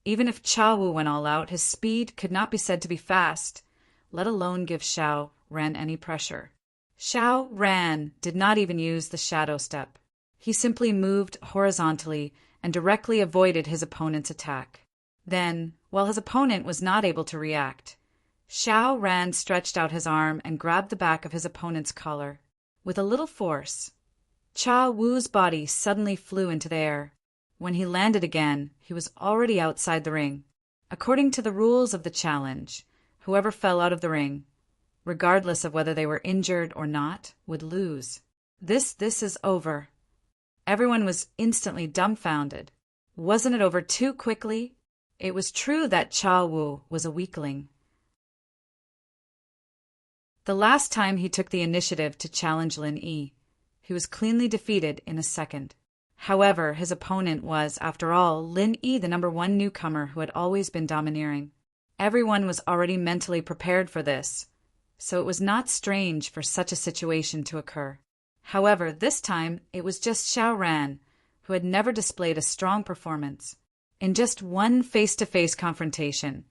S1: Even if Xiao Wu went all out, his speed could not be said to be fast, let alone give Xiao Ran any pressure. Xiao Ran did not even use the shadow step. He simply moved horizontally and directly avoided his opponent's attack. Then, while his opponent was not able to react, Xiao Ran stretched out his arm and grabbed the back of his opponent's collar. With a little force, Xiao Wu's body suddenly flew into the air. When he landed again, he was already outside the ring. According to the rules of the challenge, whoever fell out of the ring, regardless of whether they were injured or not, would lose. This is over. Everyone was instantly dumbfounded. Wasn't it over too quickly? It was true that Xiao Wu was a weakling. The last time he took the initiative to challenge Lin Yi, he was cleanly defeated in a second. However, his opponent was, after all, Lin Yi, the #1 newcomer who had always been domineering. Everyone was already mentally prepared for this, so it was not strange for such a situation to occur. However, this time it was just Xiao Ran, who had never displayed a strong performance. In just one face-to-face confrontation,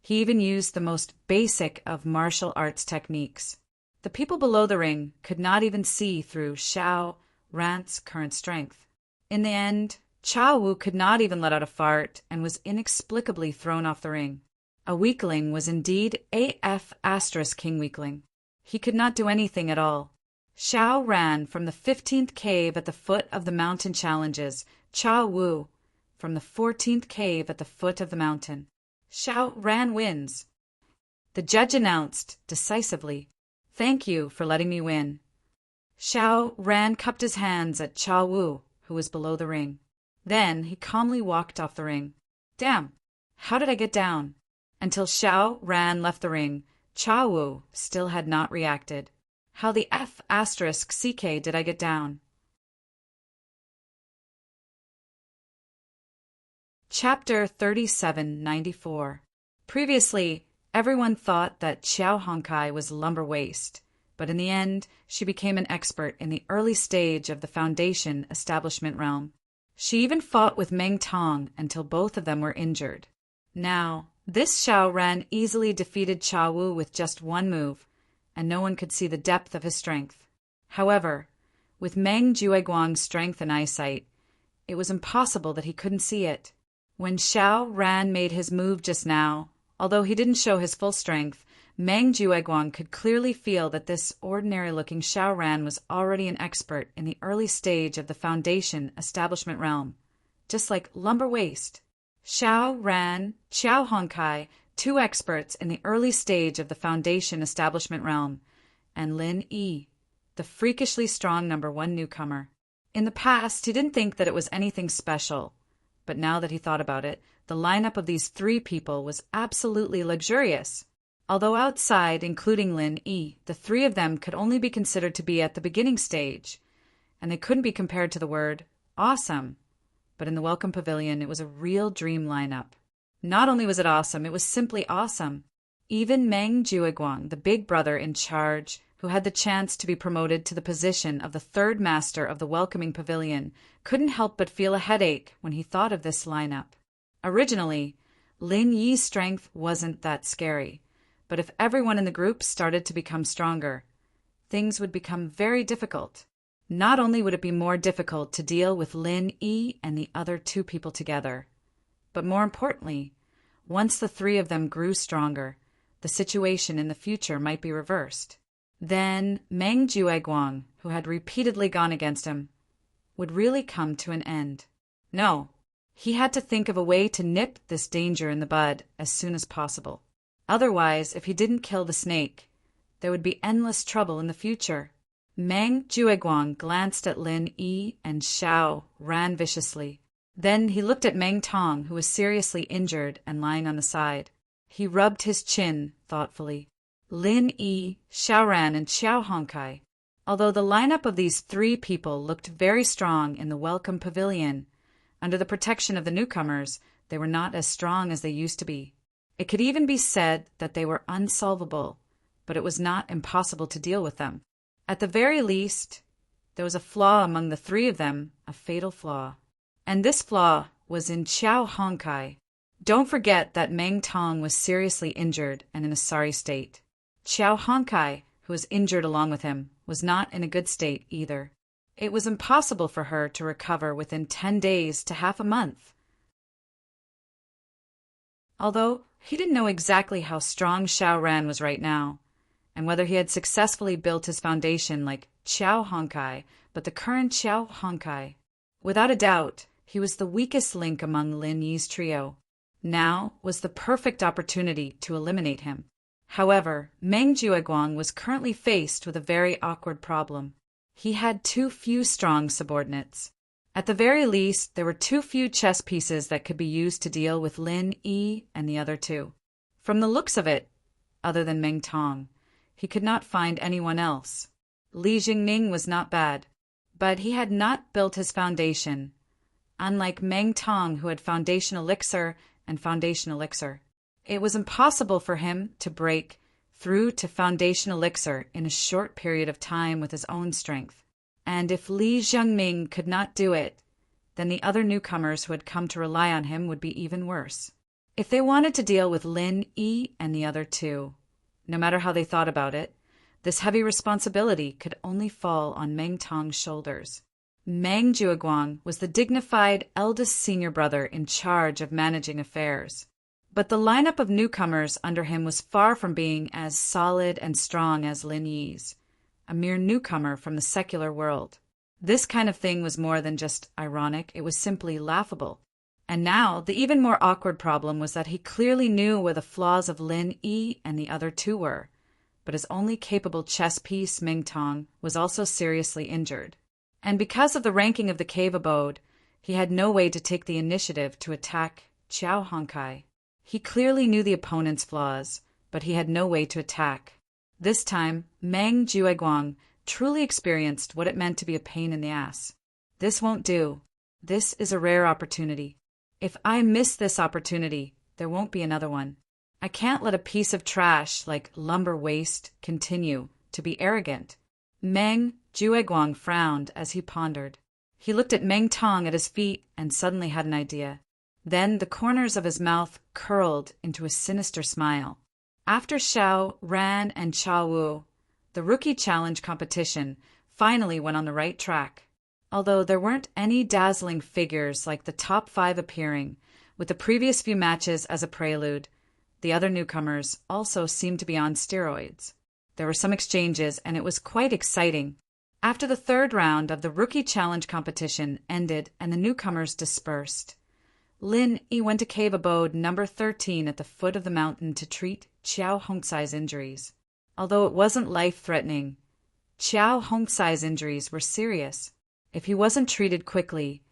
S1: he even used the most basic of martial arts techniques. The people below the ring could not even see through Xiao Ran's current strength. In the end, Xiao Wu could not even let out a fart and was inexplicably thrown off the ring. A weakling was indeed AF** King Weakling. He could not do anything at all. Xiao Ran from the 15th cave at the foot of the mountain challenges Xiao Wu from the 14th cave at the foot of the mountain. Xiao Ran wins. The judge announced, decisively, "Thank you for letting me win." Xiao Ran cupped his hands at Xiao Wu, who was below the ring. Then he calmly walked off the ring. Damn, how did I get down? Until Xiao Ran left the ring, Xiao Wu still had not reacted. How the F*** did I get down? Chapter 3794. Previously, everyone thought that Xiao Honkai was lumber waist, but in the end, she became an expert in the early stage of the Foundation establishment realm. She even fought with Meng Tong until both of them were injured. Now, this Xiao Ran easily defeated Xiao Wu with just one move, and no one could see the depth of his strength. However, with Meng Jueguang's strength and eyesight, it was impossible that he couldn't see it. When Xiao Ran made his move just now, although he didn't show his full strength, Meng Jueguang could clearly feel that this ordinary-looking Xiao Ran was already an expert in the early stage of the Foundation establishment realm, just like lumber waist. Xiao Ran, Xiao Honkai, 2 experts in the early stage of the Foundation establishment realm, and Lin Yi, the freakishly strong #1 newcomer. In the past, he didn't think that it was anything special, but now that he thought about it, the lineup of these 3 people was absolutely luxurious. Although outside, including Lin Yi, the 3 of them could only be considered to be at the beginning stage, and they couldn't be compared to the word awesome. But in the Welcome Pavilion, it was a real dream lineup. Not only was it awesome, it was simply awesome. Even Meng Jueguang, the big brother in charge, who had the chance to be promoted to the position of the 3rd master of the Welcoming Pavilion, couldn't help but feel a headache when he thought of this lineup. Originally, Lin Yi's strength wasn't that scary, but if everyone in the group started to become stronger, things would become very difficult. Not only would it be more difficult to deal with Lin Yi and the other 2 people together, but more importantly, once the 3 of them grew stronger, the situation in the future might be reversed. Then Meng Jueguang, who had repeatedly gone against him, would really come to an end. No, he had to think of a way to nip this danger in the bud as soon as possible. Otherwise, if he didn't kill the snake, there would be endless trouble in the future. Meng Jueguang glanced at Lin Yi and Xiao Ran viciously. Then he looked at Meng Tong, who was seriously injured and lying on the side. He rubbed his chin thoughtfully. Lin Yi, Xiao Ran, and Xiao Honkai. Although the lineup of these 3 people looked very strong in the Welcome Pavilion, under the protection of the newcomers, they were not as strong as they used to be. It could even be said that they were unsolvable, but it was not impossible to deal with them. At the very least, There was a flaw among the three of them, a fatal flaw. And this flaw was in Chow Honkai. Don't forget that Meng Tong was seriously injured and in a sorry state. Chow Honkai, who was injured along with him, was not in a good state either. It was impossible for her to recover within 10 days to half a month. Although he didn't know exactly how strong Xiao Ran was right now, and whether he had successfully built his foundation like Chow Honkai, but the current Chow Honkai. Without a doubt, he was the weakest link among Lin Yi's trio. Now was the perfect opportunity to eliminate him. However, Meng Jueguang was currently faced with a very awkward problem. He had too few strong subordinates. At the very least, there were too few chess pieces that could be used to deal with Lin Yi and the other two. From the looks of it, other than Meng Tong, he could not find anyone else. Li Jingning was not bad, but he had not built his foundation, unlike Meng Tong, who had foundation elixir and foundation elixir. It was impossible for him to break through to foundation elixir in a short period of time with his own strength. And if Li Zhengming could not do it, then the other newcomers who had come to rely on him would be even worse. If they wanted to deal with Lin Yi and the other two, no matter how they thought about it, this heavy responsibility could only fall on Meng Tong's shoulders. Meng Jueguang was the dignified eldest senior brother in charge of managing affairs. But the lineup of newcomers under him was far from being as solid and strong as Lin Yi's, a mere newcomer from the secular world. This kind of thing was more than just ironic, it was simply laughable. And now, the even more awkward problem was that he clearly knew where the flaws of Lin Yi and the other two were, but his only capable chess piece, Meng Tong, was also seriously injured. And because of the ranking of the cave abode, he had no way to take the initiative to attack Chow Honkai. He clearly knew the opponent's flaws, but he had no way to attack. This time, Meng Jueguang truly experienced what it meant to be a pain in the ass. This won't do. This is a rare opportunity. If I miss this opportunity, there won't be another one. I can't let a piece of trash like lumber waste continue to be arrogant. Meng Jueguang frowned as he pondered. He looked at Meng Tong at his feet and suddenly had an idea. Then the corners of his mouth curled into a sinister smile. After Xiao Ran and Chao Wu, the rookie challenge competition finally went on the right track. Although there weren't any dazzling figures like the top 5 appearing, with the previous few matches as a prelude, the other newcomers also seemed to be on steroids. There were some exchanges, and it was quite exciting. After the third round of the rookie challenge competition ended and the newcomers dispersed, Lin Yi went to cave abode number 13 at the foot of the mountain to treat Chow Hongsai's injuries. Although it wasn't life-threatening, Chow Hongsai's injuries were serious. If he wasn't treated quickly,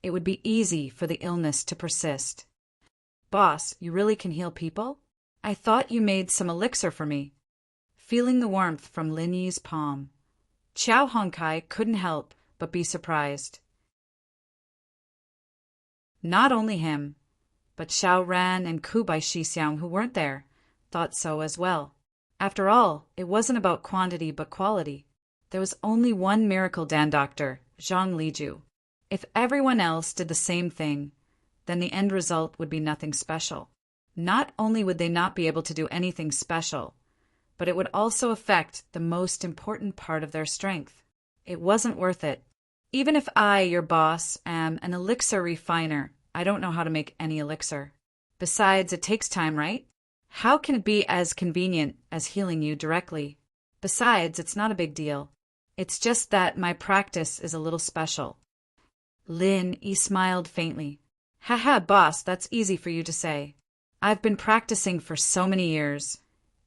S1: it would be easy for the illness to persist. "Boss, you really can heal people? I thought you made some elixir for me." Feeling the warmth from Lin Yi's palm, Chow Honkai couldn't help but be surprised. Not only him, but Xiao Ran and Kubai Shixiang, who weren't there, thought so as well. After all, it wasn't about quantity but quality. There was only one miracle Dan doctor, Zhang Liju. If everyone else did the same thing, then the end result would be nothing special. Not only would they not be able to do anything special, but it would also affect the most important part of their strength. It wasn't worth it. Even if I, your boss, am an elixir refiner, I don't know how to make any elixir. Besides, it takes time, right? How can it be as convenient as healing you directly? Besides, it's not a big deal. It's just that my practice is a little special. Lin Yi smiled faintly. Haha, boss, that's easy for you to say. I've been practicing for so many years,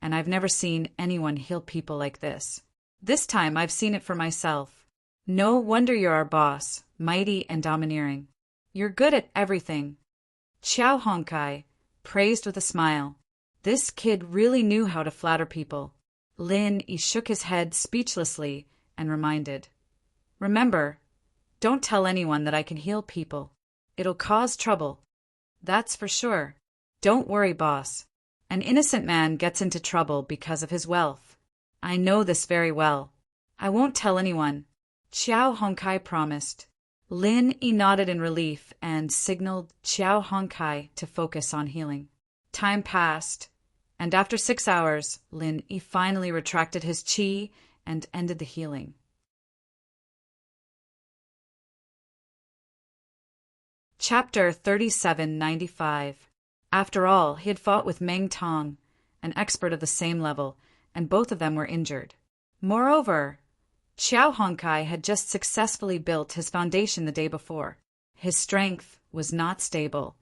S1: and I've never seen anyone heal people like this. This time I've seen it for myself. No wonder you're our boss, mighty and domineering. You're good at everything. Chow Honkai praised with a smile. This kid really knew how to flatter people. Lin Yi shook his head speechlessly and reminded. Remember, don't tell anyone that I can heal people. It'll cause trouble. That's for sure. Don't worry, boss. An innocent man gets into trouble because of his wealth. I know this very well. I won't tell anyone. Qiao Hongkai promised. Lin Yi nodded in relief and signaled Qiao Hongkai to focus on healing. Time passed, and after 6 hours, Lin Yi finally retracted his qi and ended the healing. Chapter 3795. After all, he had fought with Meng Tong, an expert of the same level, and both of them were injured. Moreover, Qiao Hongkai had just successfully built his foundation the day before. His strength was not stable,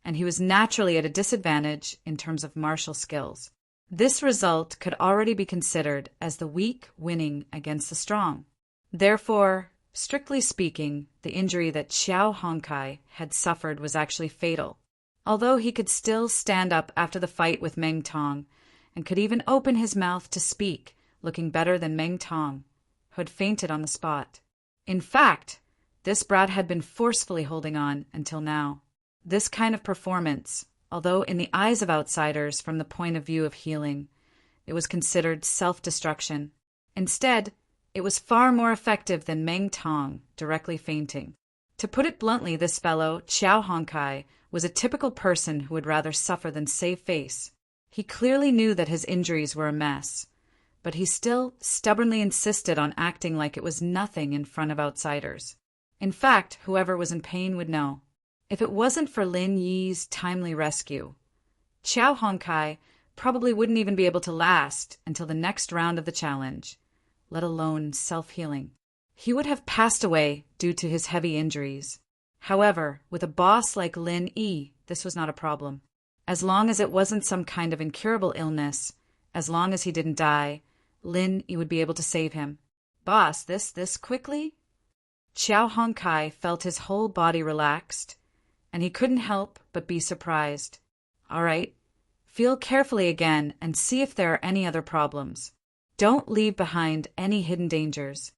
S1: and he was naturally at a disadvantage in terms of martial skills. This result could already be considered as the weak winning against the strong. Therefore, strictly speaking, the injury that Qiao Hongkai had suffered was actually fatal. Although he could still stand up after the fight with Meng Tong, and could even open his mouth to speak, looking better than Meng Tong, who had fainted on the spot. In fact, this brat had been forcefully holding on until now. This kind of performance, although in the eyes of outsiders from the point of view of healing, it was considered self-destruction. Instead, it was far more effective than Meng Tong directly fainting. To put it bluntly, this fellow, Qiao Hongkai, was a typical person who would rather suffer than save face. He clearly knew that his injuries were a mess, but he still stubbornly insisted on acting like it was nothing in front of outsiders. In fact, whoever was in pain would know. If it wasn't for Lin Yi's timely rescue, Qiao Hongkai probably wouldn't even be able to last until the next round of the challenge, let alone self-healing. He would have passed away due to his heavy injuries. However, with a boss like Lin Yi, this was not a problem. As long as it wasn't some kind of incurable illness, as long as he didn't die, Lin Yi would be able to save him. Boss, this quickly? Qiao Hongkai felt his whole body relaxed, and he couldn't help but be surprised. All right, feel carefully again and see if there are any other problems. Don't leave behind any hidden dangers.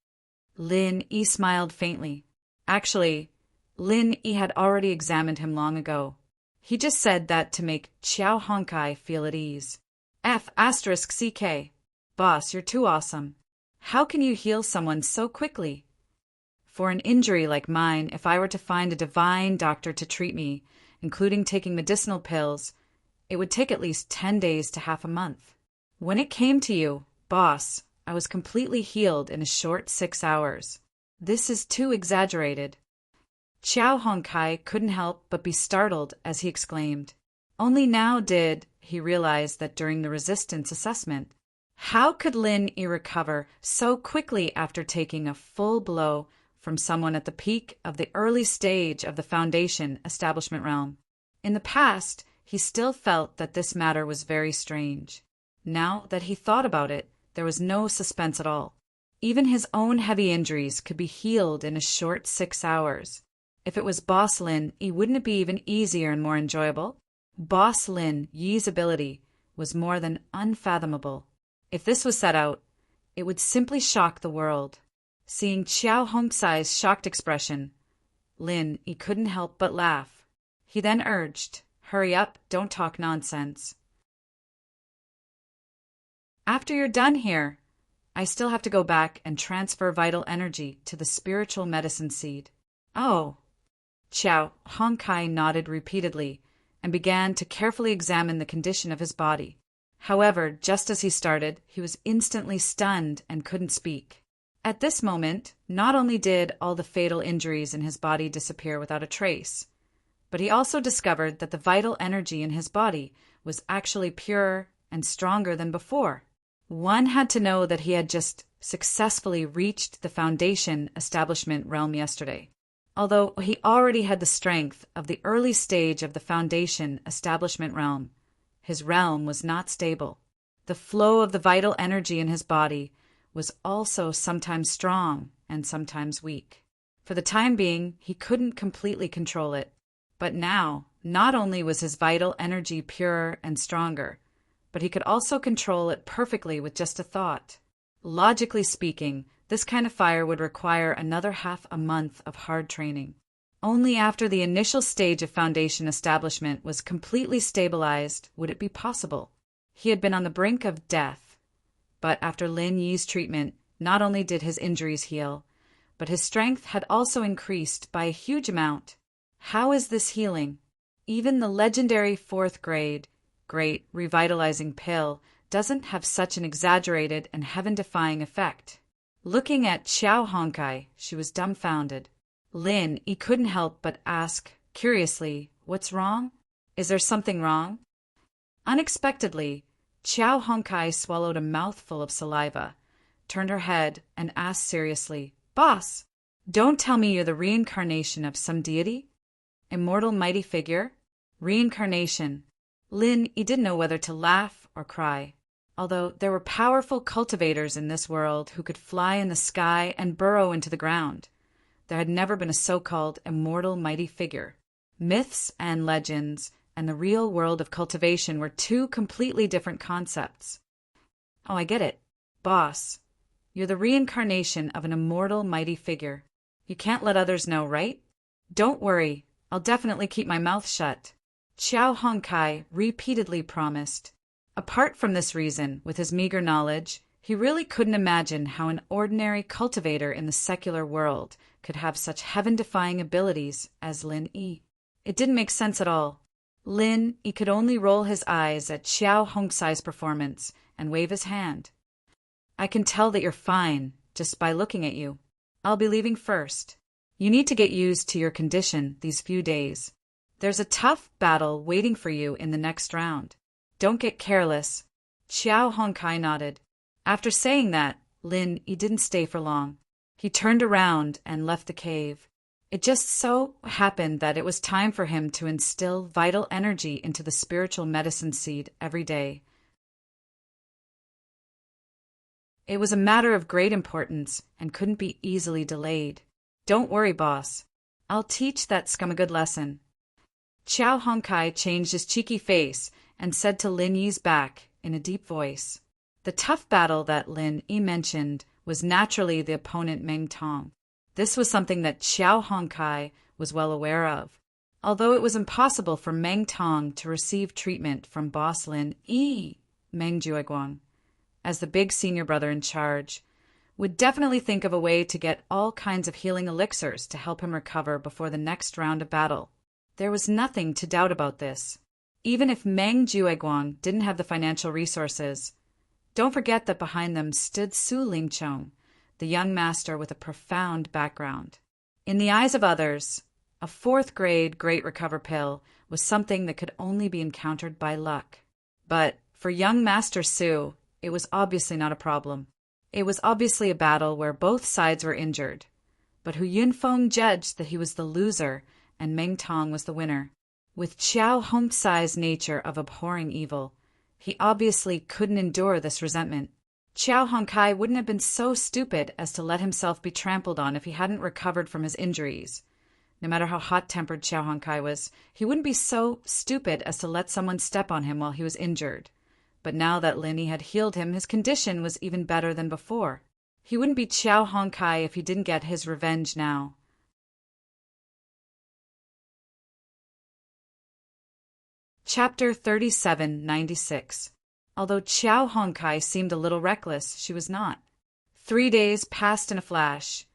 S1: Lin Yi smiled faintly. Actually, Lin Yi had already examined him long ago. He just said that to make Qiao Hongkai feel at ease. F***CK. Boss, you're too awesome. How can you heal someone so quickly? For an injury like mine, if I were to find a divine doctor to treat me, including taking medicinal pills, it would take at least 10 days to half a month. When it came to you, boss, I was completely healed in a short 6 hours. This is too exaggerated. Qiao Hongkai couldn't help but be startled as he exclaimed. Only now did he realize that during the resistance assessment, how could Lin Yi recover so quickly after taking a full blow from someone at the peak of the early stage of the Foundation establishment realm? In the past, he still felt that this matter was very strange. Now that he thought about it, there was no suspense at all. Even his own heavy injuries could be healed in a short 6 hours. If it was Boss Lin Yi, wouldn't it be even easier and more enjoyable? Boss Lin Yi's ability was more than unfathomable. If this was set out, it would simply shock the world. Seeing Qiao Hongkai's shocked expression, Lin Yi couldn't help but laugh. He then urged, "Hurry up, don't talk nonsense. After you're done here, I still have to go back and transfer vital energy to the spiritual medicine seed." Oh. Qiao Hongkai nodded repeatedly and began to carefully examine the condition of his body. However, just as he started, he was instantly stunned and couldn't speak. At this moment, not only did all the fatal injuries in his body disappear without a trace, but he also discovered that the vital energy in his body was actually purer and stronger than before. One had to know that he had just successfully reached the Foundation establishment realm yesterday. Although he already had the strength of the early stage of the Foundation establishment realm, his realm was not stable. The flow of the vital energy in his body was also sometimes strong and sometimes weak. For the time being, he couldn't completely control it. But now, not only was his vital energy purer and stronger, but he could also control it perfectly with just a thought. Logically speaking, this kind of fire would require another half a month of hard training. Only after the initial stage of Foundation establishment was completely stabilized would it be possible. He had been on the brink of death, but after Lin Yi's treatment, not only did his injuries heal, but his strength had also increased by a huge amount. How is this healing? Even the legendary fourth grade, great revitalizing pill doesn't have such an exaggerated and heaven-defying effect. Looking at Xiao Honkai, she was dumbfounded. Lin, he couldn't help but ask, curiously, "What's wrong? Is there something wrong?" Unexpectedly, Xiao Honkai swallowed a mouthful of saliva, turned her head, and asked seriously, "Boss, don't tell me you're the reincarnation of some deity? Immortal mighty figure? Reincarnation." Lin, he didn't know whether to laugh or cry. Although there were powerful cultivators in this world who could fly in the sky and burrow into the ground, there had never been a so-called immortal mighty figure. Myths and legends and the real world of cultivation were two completely different concepts. "Oh, I get it. Boss, you're the reincarnation of an immortal mighty figure. You can't let others know, right?" "Don't worry, I'll definitely keep my mouth shut," Xiao Honkai repeatedly promised. Apart from this reason, with his meager knowledge, he really couldn't imagine how an ordinary cultivator in the secular world could have such heaven-defying abilities as Lin Yi. It didn't make sense at all. Lin Yi could only roll his eyes at Xiao Hongsai's performance and wave his hand. "I can tell that you're fine just by looking at you. I'll be leaving first. You need to get used to your condition these few days. There's a tough battle waiting for you in the next round. Don't get careless." Xiao Honkai nodded. After saying that, Lin Yi didn't stay for long. He turned around and left the cave. It just so happened that it was time for him to instill vital energy into the spiritual medicine seed every day. It was a matter of great importance and couldn't be easily delayed. "Don't worry, boss. I'll teach that scum a good lesson." Xiao Honkai changed his cheeky face and said to Lin Yi's back in a deep voice. The tough battle that Lin Yi mentioned was naturally the opponent Meng Tong. This was something that Xiao Honkai was well aware of. Although it was impossible for Meng Tong to receive treatment from boss Lin Yi, Meng Jueguang, as the big senior brother in charge, would definitely think of a way to get all kinds of healing elixirs to help him recover before the next round of battle. There was nothing to doubt about this. Even if Meng Jueguang didn't have the financial resources, don't forget that behind them stood Su Lingchong, the young master with a profound background. In the eyes of others, a fourth-grade Great Recover pill was something that could only be encountered by luck. But for young Master Su, it was obviously not a problem. It was obviously a battle where both sides were injured, but Hu Yunfeng judged that he was the loser and Meng Tong was the winner. With Xiao Hongsai's nature of abhorring evil, he obviously couldn't endure this resentment. Xiao Honkai wouldn't have been so stupid as to let himself be trampled on if he hadn't recovered from his injuries. No matter how hot-tempered Xiao Honkai was, he wouldn't be so stupid as to let someone step on him while he was injured. But now that Lin Yi had healed him, his condition was even better than before. He wouldn't be Xiao Honkai if he didn't get his revenge now. Chapter 3796. Although Xiao Honkai seemed a little reckless, she was not. 3 days passed in a flash,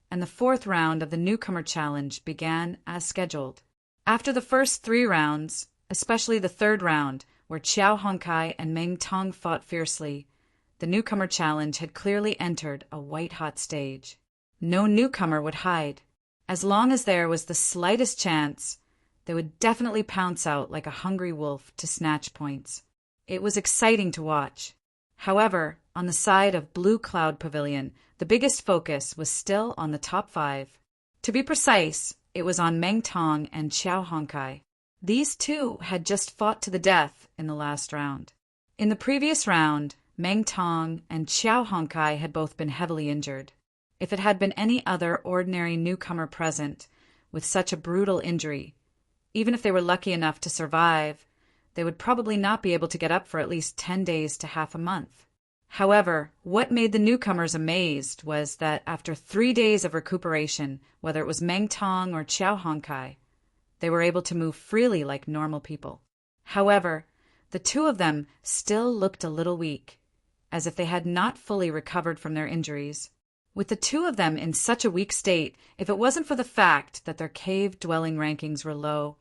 S1: and the fourth round of the newcomer challenge began as scheduled. After the first 3 rounds, especially the third round, where Xiao Honkai and Meng Tong fought fiercely, the newcomer challenge had clearly entered a white-hot stage. No newcomer would hide. As long as there was the slightest chance, they would definitely pounce out like a hungry wolf to snatch points. It was exciting to watch. However, on the side of Blue Cloud Pavilion, the biggest focus was still on the top 5. To be precise, it was on Meng Tong and Xiao Honkai. These two had just fought to the death in the last round. In the previous round, Meng Tong and Xiao Honkai had both been heavily injured. If it had been any other ordinary newcomer present with such a brutal injury, even if they were lucky enough to survive, they would probably not be able to get up for at least 10 days to half a month. However, what made the newcomers amazed was that after 3 days of recuperation, whether it was Meng Tong or Xiao Honkai, they were able to move freely like normal people. However, the two of them still looked a little weak, as if they had not fully recovered from their injuries. With the two of them in such a weak state, if it wasn't for the fact that their cave-dwelling rankings were low,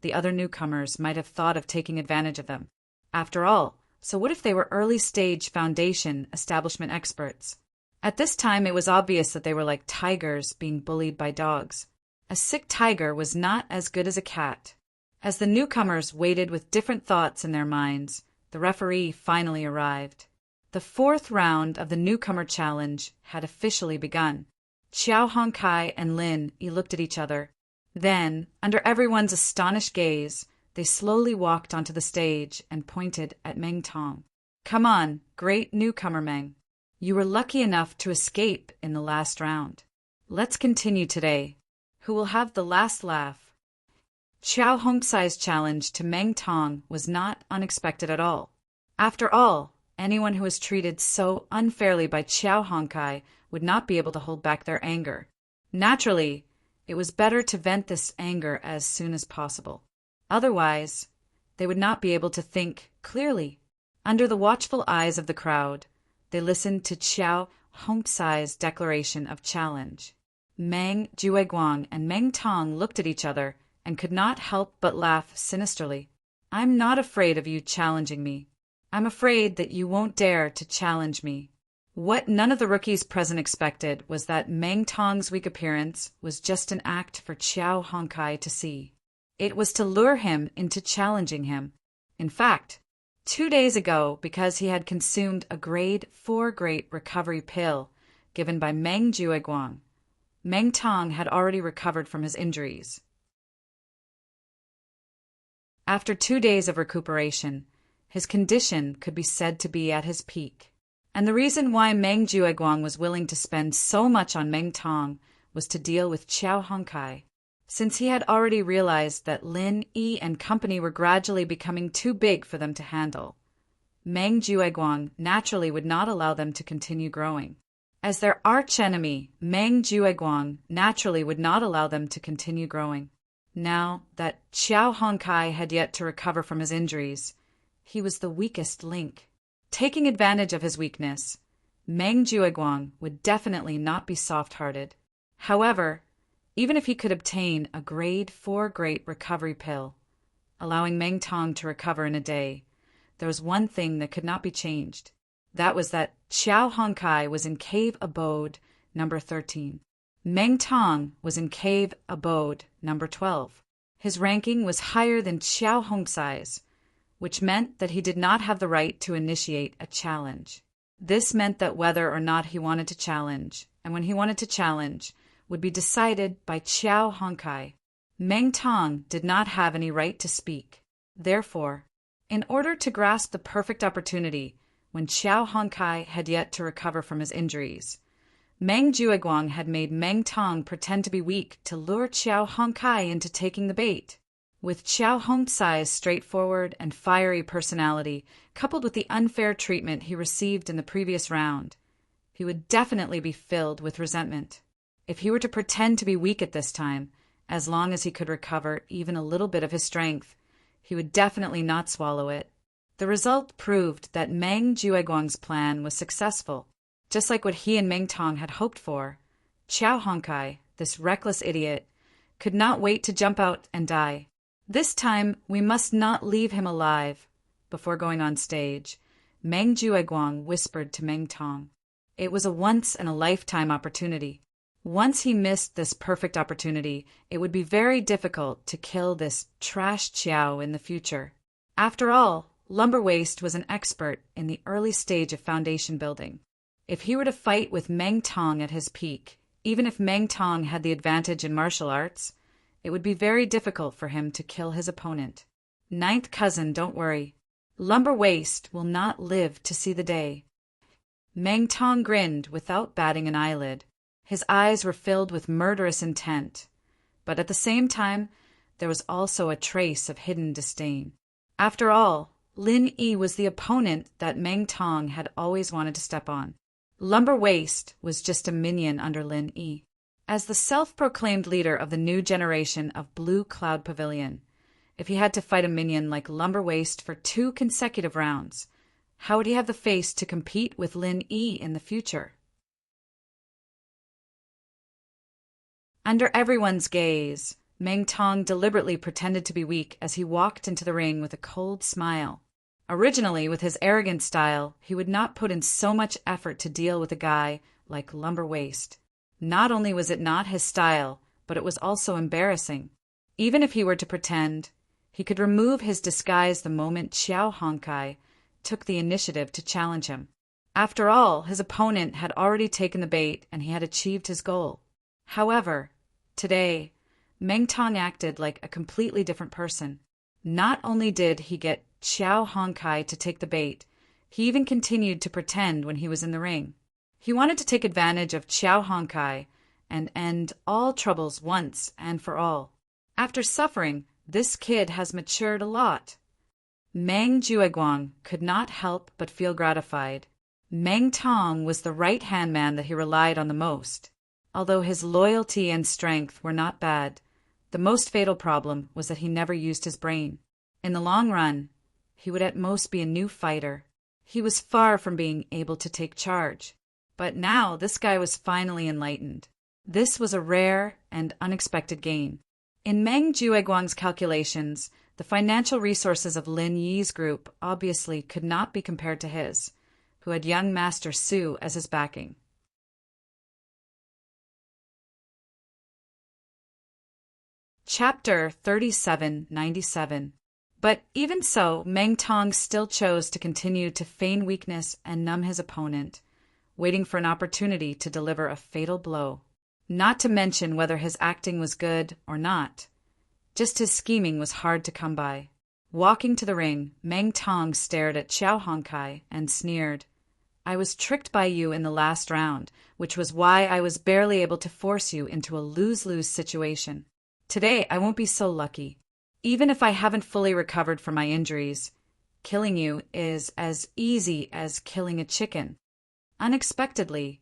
S1: the other newcomers might have thought of taking advantage of them. After all, so what if they were early-stage foundation establishment experts? At this time, it was obvious that they were like tigers being bullied by dogs. A sick tiger was not as good as a cat. As the newcomers waited with different thoughts in their minds, the referee finally arrived. The fourth round of the newcomer challenge had officially begun. Xiao Hongkai and Lin Yi looked at each other. Then, under everyone's astonished gaze, they slowly walked onto the stage and pointed at Meng Tong. "Come on, great newcomer Meng. You were lucky enough to escape in the last round. Let's continue today. Who will have the last laugh?" Xiao Hongkai's challenge to Meng Tong was not unexpected at all. After all, anyone who was treated so unfairly by Xiao Hongkai would not be able to hold back their anger. Naturally, it was better to vent this anger as soon as possible. Otherwise, they would not be able to think clearly. Under the watchful eyes of the crowd, they listened to Xiao Hongkai's declaration of challenge. Meng Jueguang and Meng Tong looked at each other and could not help but laugh sinisterly. "I'm not afraid of you challenging me. I'm afraid that you won't dare to challenge me." What none of the rookies present expected was that Meng Tong's weak appearance was just an act for Xiao Hongkai to see. It was to lure him into challenging him. In fact, 2 days ago, because he had consumed a grade 4 great recovery pill given by Meng Jueguang, Meng Tong had already recovered from his injuries. After 2 days of recuperation, his condition could be said to be at his peak. And the reason why Meng Jueguang was willing to spend so much on Meng Tong was to deal with Xiao Hongkai. Since he had already realized that Lin Yi and company were gradually becoming too big for them to handle, Meng Jueguang naturally would not allow them to continue growing. As their archenemy, Meng Jueguang naturally would not allow them to continue growing. Now that Xiao Hongkai had yet to recover from his injuries, he was the weakest link. Taking advantage of his weakness, Meng Jueguang would definitely not be soft-hearted. However, even if he could obtain a grade 4 great recovery pill, allowing Meng Tong to recover in a day, there was one thing that could not be changed. That was that Xiao Hongkai was in cave abode number 13. Meng Tong was in cave abode number 12. His ranking was higher than Xiao Hongkai's, which meant that he did not have the right to initiate a challenge. This meant that whether or not he wanted to challenge, and when he wanted to challenge, would be decided by Xiao Hongkai. Meng Tong did not have any right to speak. Therefore, in order to grasp the perfect opportunity when Xiao Hongkai had yet to recover from his injuries, Meng Jueguang had made Meng Tong pretend to be weak to lure Xiao Hongkai into taking the bait. With Xiao Hongkai's straightforward and fiery personality, coupled with the unfair treatment he received in the previous round, he would definitely be filled with resentment. If he were to pretend to be weak at this time, as long as he could recover even a little bit of his strength, he would definitely not swallow it. The result proved that Meng Jueguang's plan was successful, just like what he and Meng Tong had hoped for. Xiao Hongkai, this reckless idiot, could not wait to jump out and die. This time, we must not leave him alive. Before going on stage, Meng Jueguang whispered to Meng Tong. It was a once-in-a-lifetime opportunity. Once he missed this perfect opportunity, it would be very difficult to kill this trash Xiao in the future. After all, Lumber Waste was an expert in the early stage of foundation building. If he were to fight with Meng Tong at his peak, even if Meng Tong had the advantage in martial arts, it would be very difficult for him to kill his opponent. Ninth cousin, don't worry. Lumber Waste will not live to see the day. Meng Tong grinned without batting an eyelid. His eyes were filled with murderous intent, but at the same time, there was also a trace of hidden disdain. After all, Lin Yi was the opponent that Meng Tong had always wanted to step on. Lumber Waste was just a minion under Lin Yi. As the self-proclaimed leader of the new generation of Blue Cloud Pavilion, if he had to fight a minion like Lumber Waste for 2 consecutive rounds, how would he have the face to compete with Lin Yi in the future? Under everyone's gaze, Meng Tong deliberately pretended to be weak as he walked into the ring with a cold smile. Originally, with his arrogant style, he would not put in so much effort to deal with a guy like Lumber Waist. Not only was it not his style, but it was also embarrassing. Even if he were to pretend, he could remove his disguise the moment Xiao Honkai took the initiative to challenge him. After all, his opponent had already taken the bait and he had achieved his goal. However, today, Meng Tong acted like a completely different person. Not only did he get Xiao Honkai to take the bait, he even continued to pretend when he was in the ring. He wanted to take advantage of Xiao Honkai and end all troubles once and for all. After suffering, this kid has matured a lot. Meng Jueguang could not help but feel gratified. Meng Tong was the right-hand man that he relied on the most. Although his loyalty and strength were not bad, the most fatal problem was that he never used his brain. In the long run, he would at most be a new fighter. He was far from being able to take charge. But now this guy was finally enlightened. This was a rare and unexpected gain. In Meng Jueguang's calculations, the financial resources of Lin Yi's group obviously could not be compared to his, who had young Master Su as his backing. Chapter 3797. But even so, Meng Tong still chose to continue to feign weakness and numb his opponent, waiting for an opportunity to deliver a fatal blow. Not to mention whether his acting was good or not. Just his scheming was hard to come by. Walking to the ring, Meng Tong stared at Xiao Honkai and sneered. I was tricked by you in the last round, which was why I was barely able to force you into a lose-lose situation. Today, I won't be so lucky. Even if I haven't fully recovered from my injuries, killing you is as easy as killing a chicken. Unexpectedly,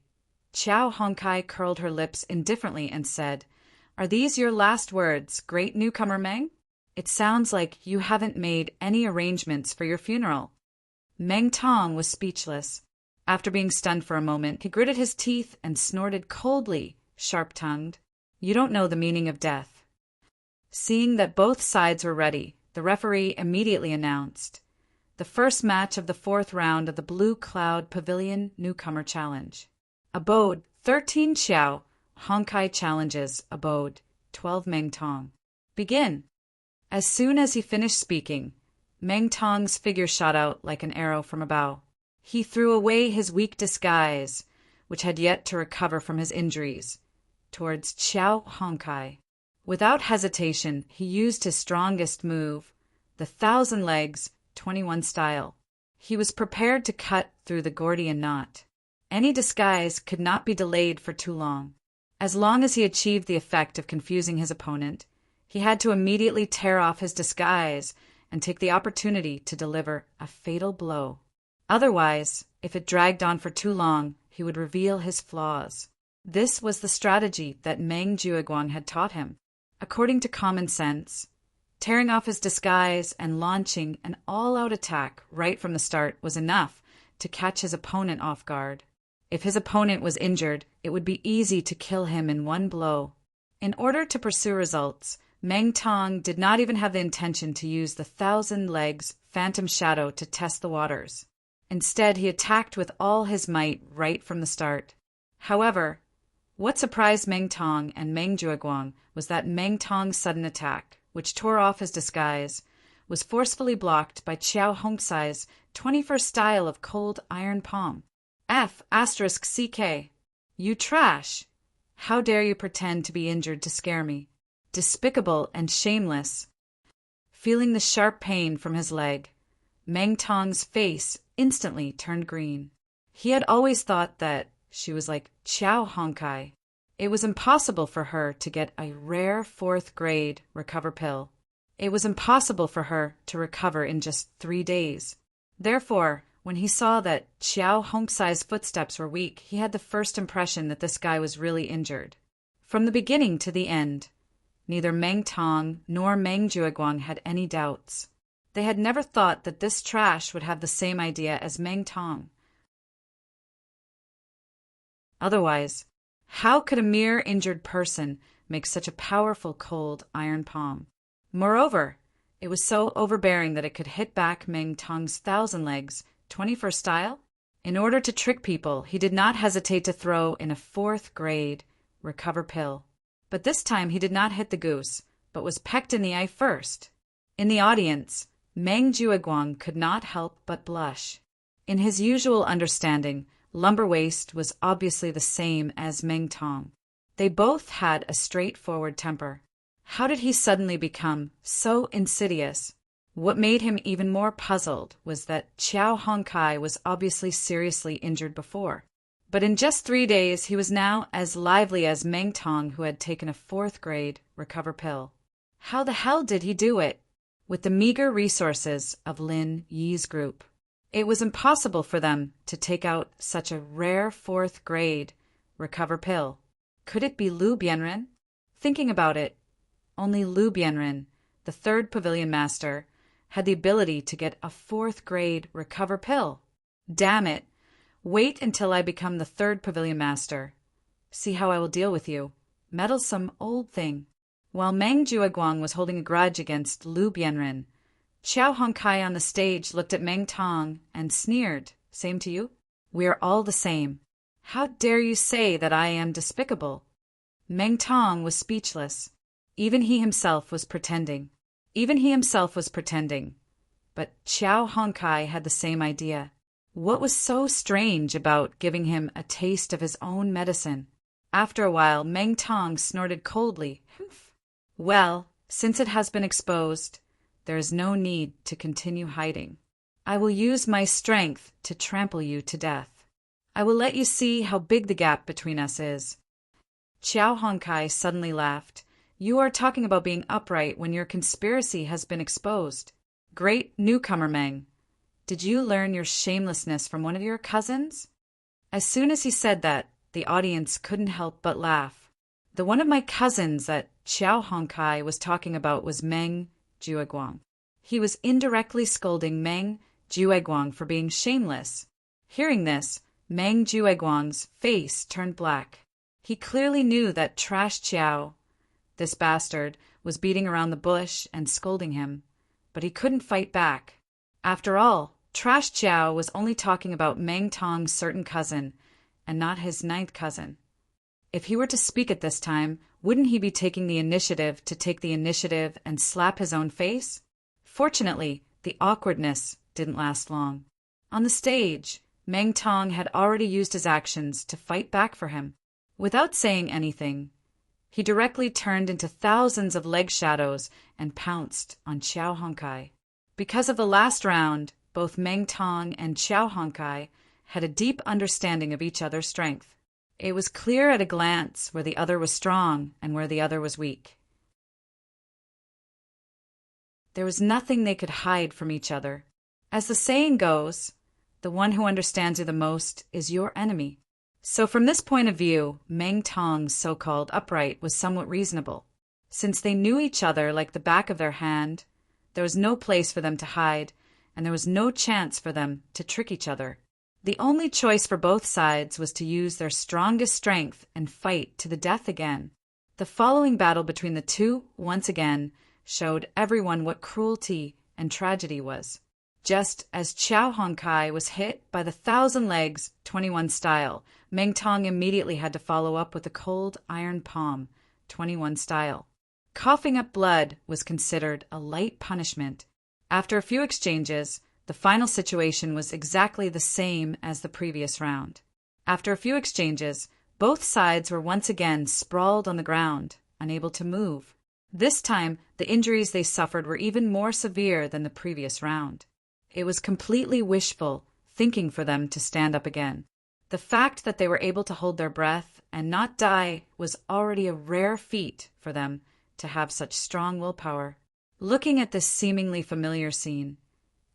S1: Xiao Honkai curled her lips indifferently and said, Are these your last words, great newcomer Meng? It sounds like you haven't made any arrangements for your funeral. Meng Tong was speechless. After being stunned for a moment, he gritted his teeth and snorted coldly, sharp-tongued. You don't know the meaning of death. Seeing that both sides were ready, the referee immediately announced, the first match of the 4th round of the Blue Cloud Pavilion Newcomer Challenge. Abode 13 Xiao Honkai challenges Abode 12 Meng Tong. Begin. As soon as he finished speaking, Meng Tong's figure shot out like an arrow from a bow. He threw away his weak disguise, which had yet to recover from his injuries, towards Xiao Honkai. Without hesitation, he used his strongest move, the 1,000 Legs 21 style. He was prepared to cut through the Gordian knot. Any disguise could not be delayed for too long. As long as he achieved the effect of confusing his opponent, he had to immediately tear off his disguise and take the opportunity to deliver a fatal blow. Otherwise, if it dragged on for too long, he would reveal his flaws. This was the strategy that Meng Jueguang had taught him. According to common sense, tearing off his disguise and launching an all-out attack right from the start was enough to catch his opponent off guard. If his opponent was injured, it would be easy to kill him in one blow. In order to pursue results, Meng Tong did not even have the intention to use the 1,000 Legs Phantom Shadow to test the waters. Instead, he attacked with all his might right from the start. However, what surprised Meng Tong and Meng Jueguang was that Meng Tong's sudden attack, which tore off his disguise, was forcefully blocked by Xiao Hongsai's 21st style of cold iron palm. F***CK. You trash! How dare you pretend to be injured to scare me? Despicable and shameless. Feeling the sharp pain from his leg, Meng Tong's face instantly turned green. He had always thought that she was like Xiao Honkai. It was impossible for her to get a rare 4th grade recover pill. It was impossible for her to recover in just 3 days. Therefore, when he saw that Xiao Hongsai's footsteps were weak, he had the first impression that this guy was really injured. From the beginning to the end, neither Meng Tong nor Meng Jueguang had any doubts. They had never thought that this trash would have the same idea as Meng Tong. Otherwise, how could a mere injured person make such a powerful cold iron palm. Moreover, it was so overbearing that it could hit back Meng Tong's thousand legs, 21st style. In order to trick people, he did not hesitate to throw in a fourth-grade recover pill. But this time he did not hit the goose, but was pecked in the eye first. In the audience, Meng Jueguang could not help but blush. In his usual understanding, Lumberwaist was obviously the same as Meng Tong. They both had a straightforward temper. How did he suddenly become so insidious? What made him even more puzzled was that Qiao Hongkai was obviously seriously injured before. But in just 3 days, he was now as lively as Meng Tong, who had taken a fourth-grade recover pill. How the hell did he do it? With the meager resources of Lin Yi's group, it was impossible for them to take out such a rare fourth-grade recover pill. Could it be Lu Bianren? Thinking about it, only Lu Bianren, the third pavilion master, had the ability to get a fourth-grade recover pill. Damn it! Wait until I become the third pavilion master. See how I will deal with you, meddlesome old thing. While Meng Jueguang was holding a grudge against Lu Bianren, Qiao Hongkai on the stage looked at Meng Tong and sneered. Same to you? We are all the same. How dare you say that I am despicable? Meng Tong was speechless. Even he himself was pretending. But Qiao Hongkai had the same idea. What was so strange about giving him a taste of his own medicine? After a while, Meng Tong snorted coldly. Well, since it has been exposed, there is no need to continue hiding. I will use my strength to trample you to death. I will let you see how big the gap between us is. Qiao Hongkai suddenly laughed. You are talking about being upright when your conspiracy has been exposed. Great newcomer Meng. Did you learn your shamelessness from one of your cousins? As soon as he said that, the audience couldn't help but laugh. The one of my cousins that Qiao Hongkai was talking about was Meng Jueguang. He was indirectly scolding Meng Jueguang for being shameless. Hearing this, Meng Jueguang's face turned black. He clearly knew that Trash Qiao, this bastard, was beating around the bush and scolding him, but he couldn't fight back. After all, Trash Qiao was only talking about Meng Tong's certain cousin, and not his ninth cousin. If he were to speak at this time, wouldn't he be taking the initiative to take the initiative and slap his own face? Fortunately, the awkwardness didn't last long. On the stage, Meng Tong had already used his actions to fight back for him. Without saying anything, he directly turned into thousands of leg shadows and pounced on Qiao Hongkai. Because of the last round, both Meng Tong and Qiao Hongkai had a deep understanding of each other's strength. It was clear at a glance where the other was strong and where the other was weak. There was nothing they could hide from each other. As the saying goes, the one who understands you the most is your enemy. So from this point of view, Meng Tong's so-called upright was somewhat reasonable. Since they knew each other like the back of their hand, there was no place for them to hide, and there was no chance for them to trick each other. The only choice for both sides was to use their strongest strength and fight to the death again. The following battle between the two, once again, showed everyone what cruelty and tragedy was. Just as Qiao Hongkai was hit by the thousand legs 21 style, Meng Tong immediately had to follow up with a cold iron palm 21 style. Coughing up blood was considered a light punishment. After a few exchanges, the final situation was exactly the same as the previous round. After a few exchanges, both sides were once again sprawled on the ground, unable to move. This time, the injuries they suffered were even more severe than the previous round. It was completely wishful thinking for them to stand up again. The fact that they were able to hold their breath and not die was already a rare feat for them to have such strong willpower. Looking at this seemingly familiar scene,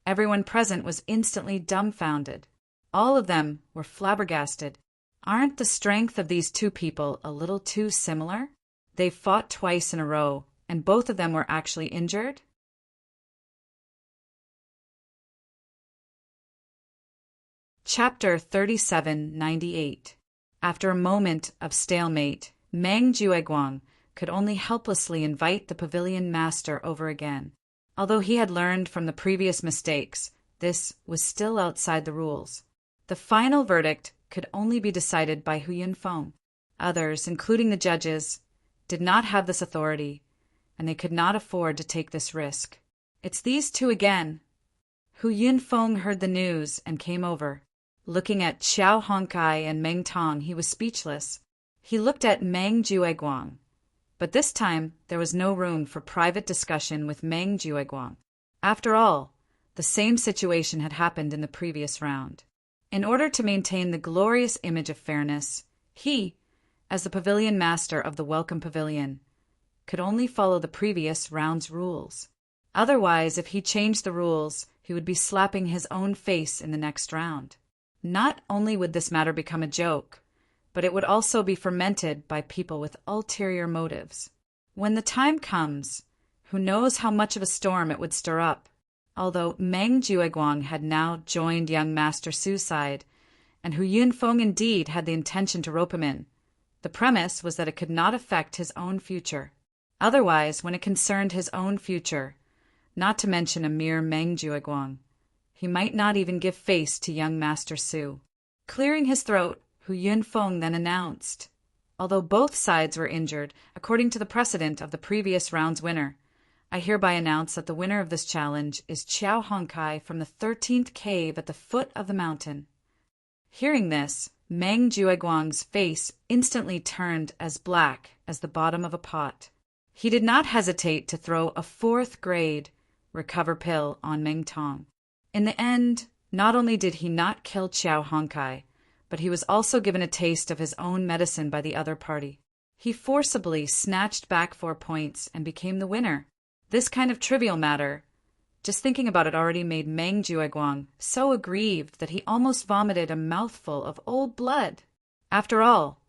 S1: everyone present was instantly dumbfounded. All of them were flabbergasted. Aren't the strength of these two people a little too similar? They fought twice in a row, and both of them were actually injured? Chapter 3798. After a moment of stalemate, Meng Jueguang could only helplessly invite the pavilion master over again. Although he had learned from the previous mistakes, this was still outside the rules. The final verdict could only be decided by Hu Yunfeng. Others, including the judges, did not have this authority, and they could not afford to take this risk. It's these two again. Hu Yunfeng heard the news and came over. Looking at Xiao Hongkai and Meng Tong, he was speechless. He looked at Meng Jueguang, but this time there was no room for private discussion with Meng Jueguang. After all, the same situation had happened in the previous round. In order to maintain the glorious image of fairness, he, as the pavilion master of the Welcome Pavilion, could only follow the previous round's rules. Otherwise, if he changed the rules, he would be slapping his own face in the next round. Not only would this matter become a joke, but it would also be fermented by people with ulterior motives. When the time comes, who knows how much of a storm it would stir up? Although Meng Jueguang had now joined young Master Su's side, and Hu Yunfeng indeed had the intention to rope him in, the premise was that it could not affect his own future. Otherwise, when it concerned his own future, not to mention a mere Meng Jueguang, he might not even give face to young Master Su. Clearing his throat, Hu Yunfeng then announced, "Although both sides were injured, according to the precedent of the previous round's winner, I hereby announce that the winner of this challenge is Xiao Hongkai from the 13th cave at the foot of the mountain." Hearing this, Meng Jueguang's face instantly turned as black as the bottom of a pot. He did not hesitate to throw a 4th-grade recover pill on Meng Tong. In the end, not only did he not kill Xiao Hongkai, but he was also given a taste of his own medicine by the other party. He forcibly snatched back 4 points and became the winner. This kind of trivial matter, just thinking about it, already made Meng Jueguang so aggrieved that he almost vomited a mouthful of old blood. After all,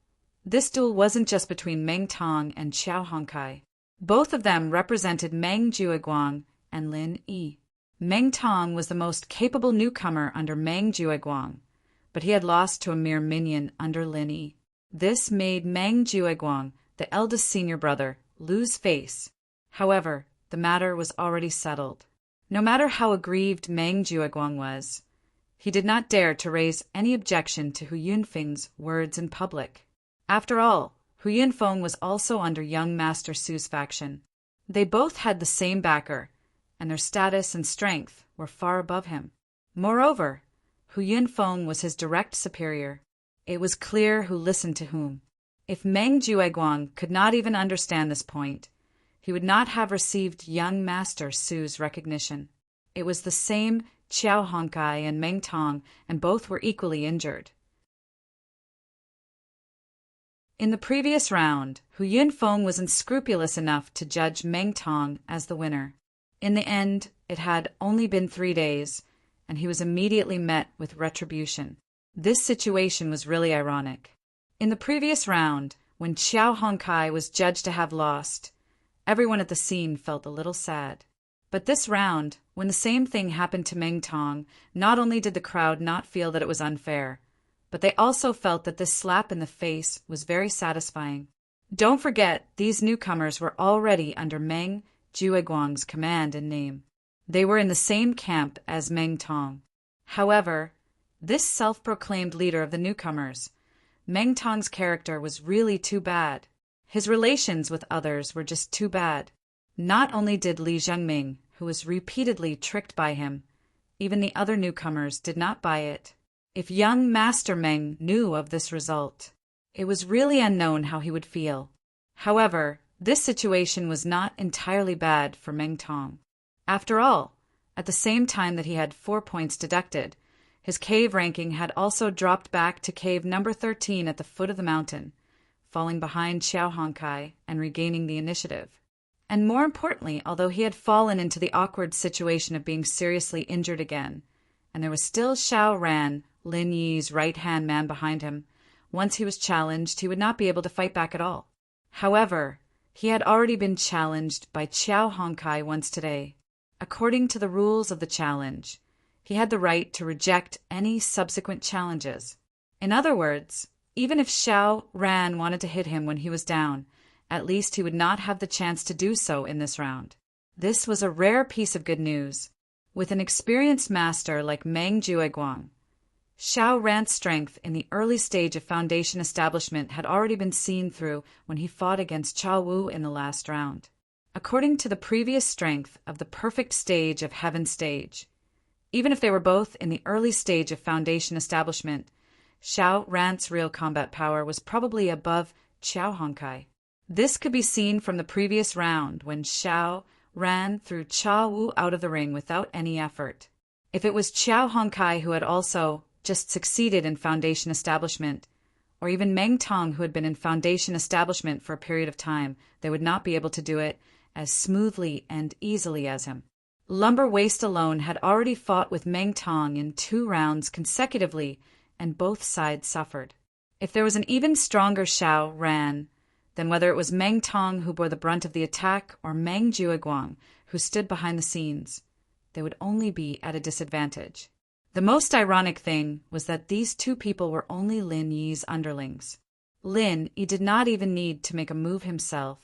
S1: this duel wasn't just between Meng Tong and Xiao Hongkai. Both of them represented Meng Jueguang and Lin Yi. Meng Tong was the most capable newcomer under Meng Jueguang, but he had lost to a mere minion under Lin Yi. This made Meng Jueguang, the eldest senior brother, lose face. However, the matter was already settled. No matter how aggrieved Meng Jueguang was, he did not dare to raise any objection to Hu Yunfeng's words in public. After all, Hu Yunfeng was also under young Master Su's faction. They both had the same backer, and their status and strength were far above him. Moreover, Hu Yunfeng was his direct superior. It was clear who listened to whom. If Meng Jueguang could not even understand this point, he would not have received young Master Su's recognition. It was the same Xiao Hongkai and Meng Tong, and both were equally injured. In the previous round, Hu Yunfeng was unscrupulous enough to judge Meng Tong as the winner. In the end, it had only been 3 days, and he was immediately met with retribution. This situation was really ironic. In the previous round, when Xiao Hongkai was judged to have lost, everyone at the scene felt a little sad. But this round, when the same thing happened to Meng Tong, not only did the crowd not feel that it was unfair, but they also felt that this slap in the face was very satisfying. Don't forget, these newcomers were already under Meng Jueguang's command and name. They were in the same camp as Meng Tong. However, this self-proclaimed leader of the newcomers, Meng Tong's character was really too bad. His relations with others were just too bad. Not only did Li Zhengming, who was repeatedly tricked by him, even the other newcomers did not buy it. If young Master Meng knew of this result, it was really unknown how he would feel. However, this situation was not entirely bad for Meng Tong. After all, at the same time that he had 4 points deducted, his cave ranking had also dropped back to cave number 13 at the foot of the mountain, falling behind Xiao Hongkai and regaining the initiative. And more importantly, although he had fallen into the awkward situation of being seriously injured again, and there was still Xiao Ran, Lin Yi's right-hand man behind him, once he was challenged, he would not be able to fight back at all. However, he had already been challenged by Xiao Hongkai once today. According to the rules of the challenge, he had the right to reject any subsequent challenges. In other words, even if Xiao Ran wanted to hit him when he was down, At least he would not have the chance to do so in this round. This was a rare piece of good news. With an experienced master like Meng Jueguang, Xiao Ran's strength in the early stage of foundation establishment had already been seen through when he fought against Chao Wu in the last round. According to the previous strength of the perfect stage of heaven stage, even if they were both in the early stage of foundation establishment, Xiao Ran's real combat power was probably above Xiao Honkai. This could be seen from the previous round when Xiao Ran threw Chao Wu out of the ring without any effort. If it was Xiao Honkai who had also just succeeded in foundation establishment, or even Meng Tong who had been in foundation establishment for a period of time, they would not be able to do it as smoothly and easily as him. Lumber Waist alone had already fought with Meng Tong in 2 rounds consecutively, and both sides suffered. If there was an even stronger Xiao Ran, then whether it was Meng Tong who bore the brunt of the attack or Meng Jueguang who stood behind the scenes, they would only be at a disadvantage. The most ironic thing was that these 2 people were only Lin Yi's underlings. Lin Yi did not even need to make a move himself.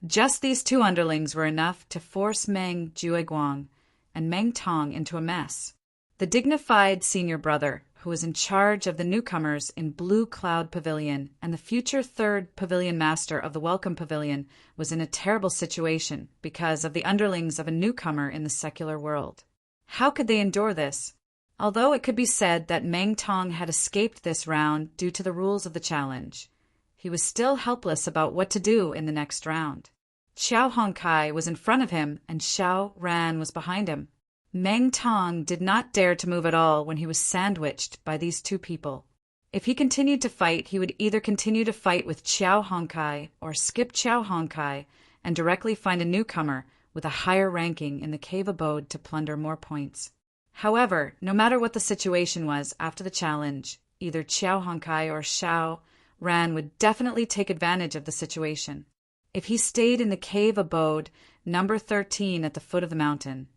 S1: Just these 2 underlings were enough to force Meng Jueguang and Meng Tong into a mess. The dignified senior brother, who was in charge of the newcomers in Blue Cloud Pavilion and the future 3rd Pavilion Master of the Welcome Pavilion, was in a terrible situation because of the underlings of a newcomer in the secular world. How could they endure this? Although it could be said that Meng Tong had escaped this round due to the rules of the challenge, he was still helpless about what to do in the next round. Xiao Honkai was in front of him and Xiao Ran was behind him. Meng Tong did not dare to move at all when he was sandwiched by these 2 people. If he continued to fight, he would either continue to fight with Xiao Honkai or skip Xiao Honkai and directly find a newcomer with a higher ranking in the cave abode to plunder more points. However, no matter what the situation was after the challenge, either Xiao Honkai or Xiao Ran would definitely take advantage of the situation. If he stayed in the cave abode number 13 at the foot of the mountain,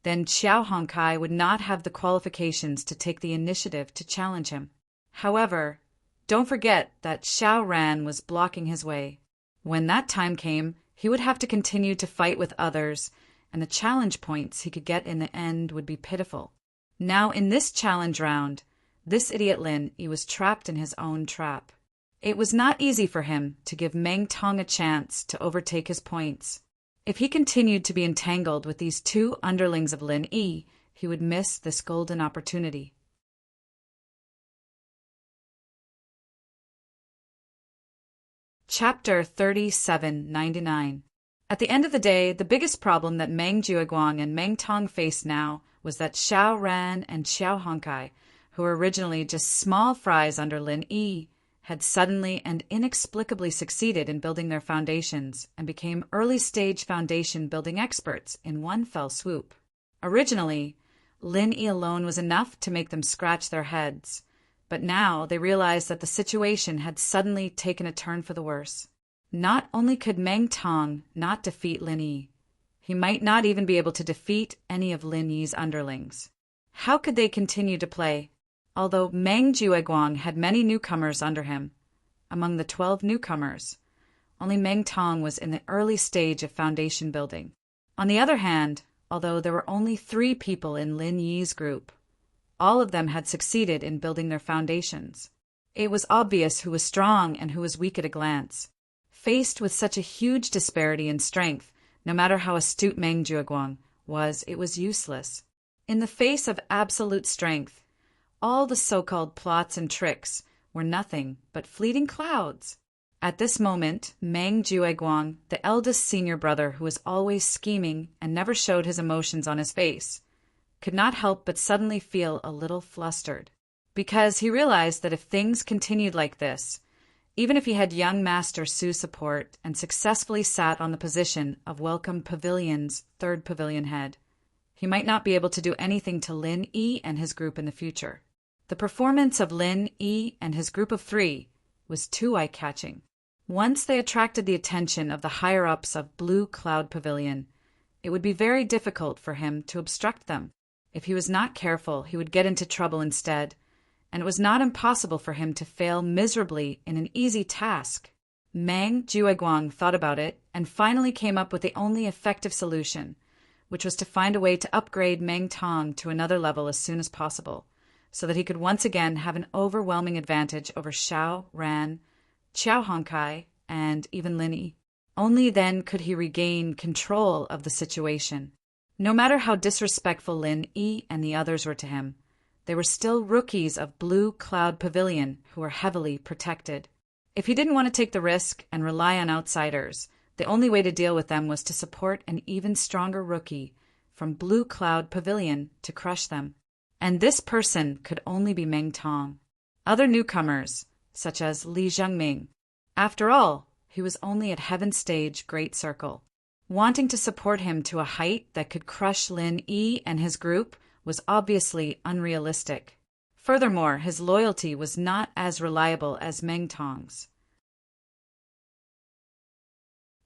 S1: then Xiao Honkai would not have the qualifications to take the initiative to challenge him. However, don't forget that Xiao Ran was blocking his way. When that time came, he would have to continue to fight with others, and the challenge points he could get in the end would be pitiful. Now in this challenge round, this idiot Lin Yi was trapped in his own trap. It was not easy for him to give Meng Tong a chance to overtake his points. If he continued to be entangled with these 2 underlings of Lin Yi, he would miss this golden opportunity. Chapter 3799. At the end of the day, the biggest problem that Meng Jueguang and Meng Tong faced now was that Xiao Ran and Xiao Honkai, who were originally just small fries under Lin Yi, had suddenly and inexplicably succeeded in building their foundations and became early-stage foundation building experts in one fell swoop. Originally, Lin Yi alone was enough to make them scratch their heads, but now they realized that the situation had suddenly taken a turn for the worse. Not only could Meng Tong not defeat Lin Yi, he might not even be able to defeat any of Lin Yi's underlings. How could they continue to play? Although Meng Jueguang had many newcomers under him, among the 12 newcomers, only Meng Tong was in the early stage of foundation building. On the other hand, although there were only 3 people in Lin Yi's group, all of them had succeeded in building their foundations. It was obvious who was strong and who was weak at a glance. Faced with such a huge disparity in strength, no matter how astute Meng Jueguang was, it was useless. In the face of absolute strength, all the so-called plots and tricks were nothing but fleeting clouds. At this moment, Meng Jueguang, the eldest senior brother who was always scheming and never showed his emotions on his face, could not help but suddenly feel a little flustered, because he realized that if things continued like this, even if he had young Master Su's support and successfully sat on the position of Welcome Pavilion's 3rd pavilion head, he might not be able to do anything to Lin Yi and his group in the future. The performance of Lin Yi and his group of 3 was too eye-catching. Once they attracted the attention of the higher-ups of Blue Cloud Pavilion, it would be very difficult for him to obstruct them. If he was not careful, he would get into trouble instead, and it was not impossible for him to fail miserably in an easy task. Mang Jueguang thought about it and finally came up with the only effective solution, which was to find a way to upgrade Meng Tong to another level as soon as possible, so that he could once again have an overwhelming advantage over Xiao Ran, Qiao Hongkai, and even Lin Yi. Only then could he regain control of the situation. No matter how disrespectful Lin Yi and the others were to him, they were still rookies of Blue Cloud Pavilion who were heavily protected. If he didn't want to take the risk and rely on outsiders, the only way to deal with them was to support an even stronger rookie from Blue Cloud Pavilion to crush them. And this person could only be Meng Tong. Other newcomers, such as Li Zhengming. After all, he was only at Heaven Stage Great Circle. Wanting to support him to a height that could crush Lin Yi and his group was obviously unrealistic. Furthermore, his loyalty was not as reliable as Meng Tong's.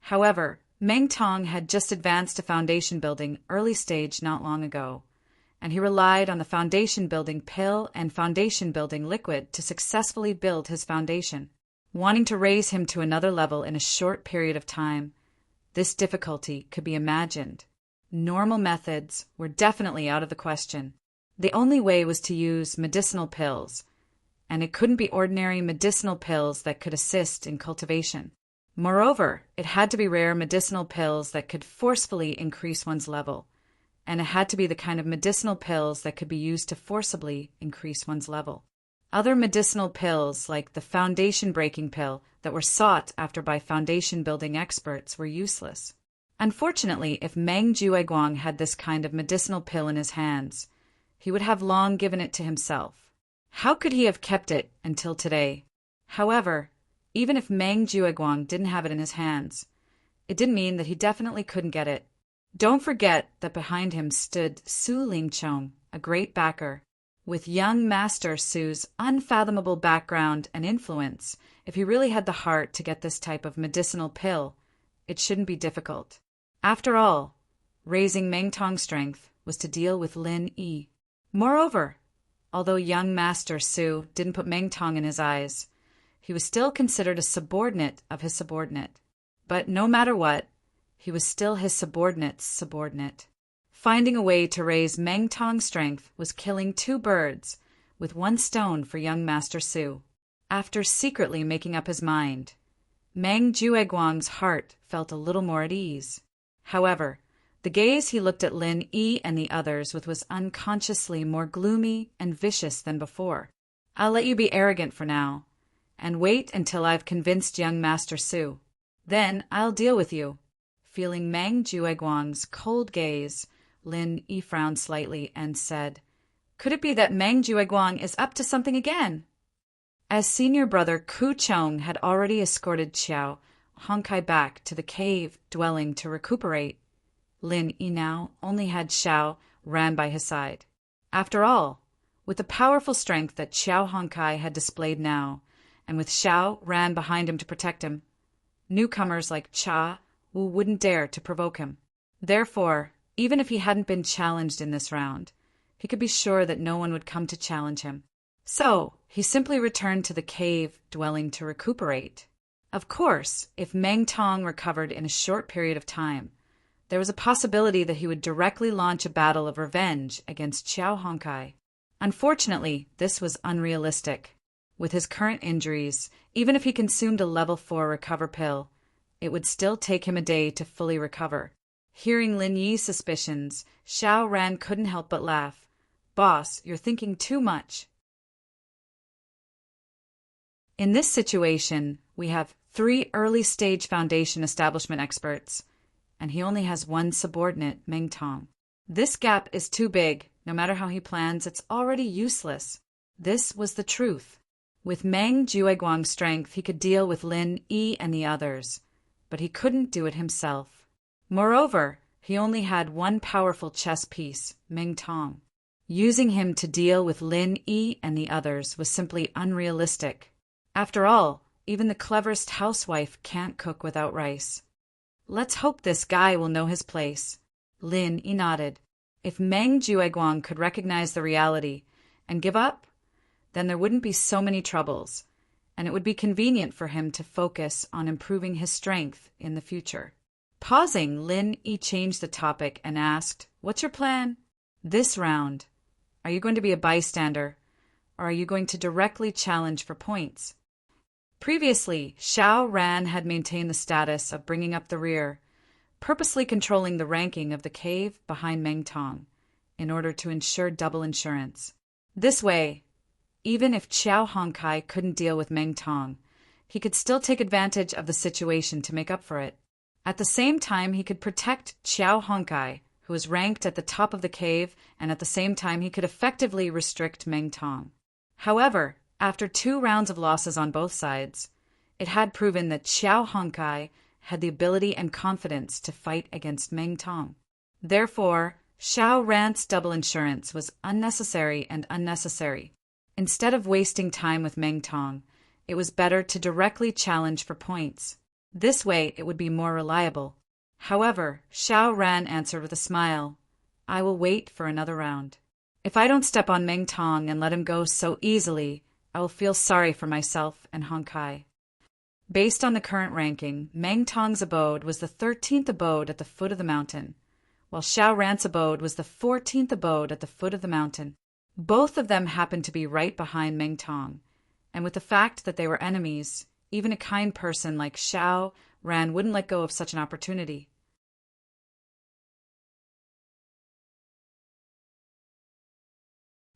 S1: However, Meng Tong had just advanced to foundation building early stage not long ago, and he relied on the foundation building pill and foundation building liquid to successfully build his foundation. Wanting to raise him to another level in a short period of time, this difficulty could be imagined. Normal methods were definitely out of the question. The only way was to use medicinal pills, and it couldn't be ordinary medicinal pills that could assist in cultivation. Moreover, it had to be rare medicinal pills that could forcefully increase one's level, and it had to be the kind of medicinal pills that could be used to forcibly increase one's level. Other medicinal pills, like the foundation breaking pill that were sought after by foundation building experts, were useless. Unfortunately, if Meng Jueguang had this kind of medicinal pill in his hands, he would have long given it to himself. How could he have kept it until today? However, even if Meng Jueguang didn't have it in his hands, it didn't mean that he definitely couldn't get it. Don't forget that behind him stood Su Lingchong, a great backer. With young Master Su's unfathomable background and influence, if he really had the heart to get this type of medicinal pill, it shouldn't be difficult. After all, raising Meng Tong's strength was to deal with Lin Yi. Moreover, although young Master Su didn't put Meng Tong in his eyes, he was still considered a subordinate of his subordinate. But no matter what, he was still his subordinate's subordinate. Finding a way to raise Meng Tong's strength was killing two birds with one stone for young Master Su. After secretly making up his mind, Meng Jueguang's heart felt a little more at ease. However, the gaze he looked at Lin Yi and the others with was unconsciously more gloomy and vicious than before. I'll let you be arrogant for now, and wait until I've convinced young Master Su. Then I'll deal with you. Feeling Meng Jueguang's cold gaze, Lin Yi frowned slightly and said, "Could it be that Meng Jueguang is up to something again?" As senior brother Ku Chong had already escorted Qiao Hongkai back to the cave dwelling to recuperate, Lin Yi now only had Xiao Ran by his side. After all, with the powerful strength that Qiao Hongkai had displayed now, and with Xiao Ran behind him to protect him, newcomers like Cha Wu wouldn't dare to provoke him. Therefore, even if he hadn't been challenged in this round, he could be sure that no one would come to challenge him. So, he simply returned to the cave dwelling to recuperate. Of course, if Meng Tong recovered in a short period of time, there was a possibility that he would directly launch a battle of revenge against Qiao Hongkai. Unfortunately, this was unrealistic. With his current injuries, even if he consumed a level 4 recover pill, it would still take him a day to fully recover. Hearing Lin Yi's suspicions, Xiao Ran couldn't help but laugh. "Boss, you're thinking too much." In this situation, we have 3 early-stage foundation establishment experts, and he only has one subordinate, Meng Tong. This gap is too big. No matter how he plans, it's already useless. This was the truth. With Meng Jueguang's strength, he could deal with Lin Yi and the others, but he couldn't do it himself. Moreover, he only had one powerful chess piece, Meng Tong. Using him to deal with Lin Yi and the others was simply unrealistic. After all, even the cleverest housewife can't cook without rice. Let's hope this guy will know his place. Lin Yi nodded. If Meng Jueguang could recognize the reality and give up, then there wouldn't be so many troubles, and it would be convenient for him to focus on improving his strength in the future. Pausing, Lin Yi changed the topic and asked, "What's your plan? This round, are you going to be a bystander, or are you going to directly challenge for points?" Previously, Xiao Ran had maintained the status of bringing up the rear, purposely controlling the ranking of the cave behind Meng Tong in order to ensure double insurance. This way, even if Qiao Hongkai couldn't deal with Meng Tong, he could still take advantage of the situation to make up for it. At the same time, he could protect Qiao Hongkai, who was ranked at the top of the cave, and at the same time he could effectively restrict Meng Tong. However, after 2 rounds of losses on both sides, it had proven that Qiao Hongkai had the ability and confidence to fight against Meng Tong. Therefore, Xiao Ran's double insurance was unnecessary and unnecessary. Instead of wasting time with Meng Tong, it was better to directly challenge for points. This way it would be more reliable. However, Xiao Ran answered with a smile, "I will wait for another round. If I don't step on Meng Tong and let him go so easily, I will feel sorry for myself and Hongkai." Based on the current ranking, Meng Tong's abode was the 13th abode at the foot of the mountain, while Xiao Ran's abode was the 14th abode at the foot of the mountain. Both of them happened to be right behind Meng Tong, and with the fact that they were enemies, even a kind person like Xiao Ran wouldn't let go of such an opportunity.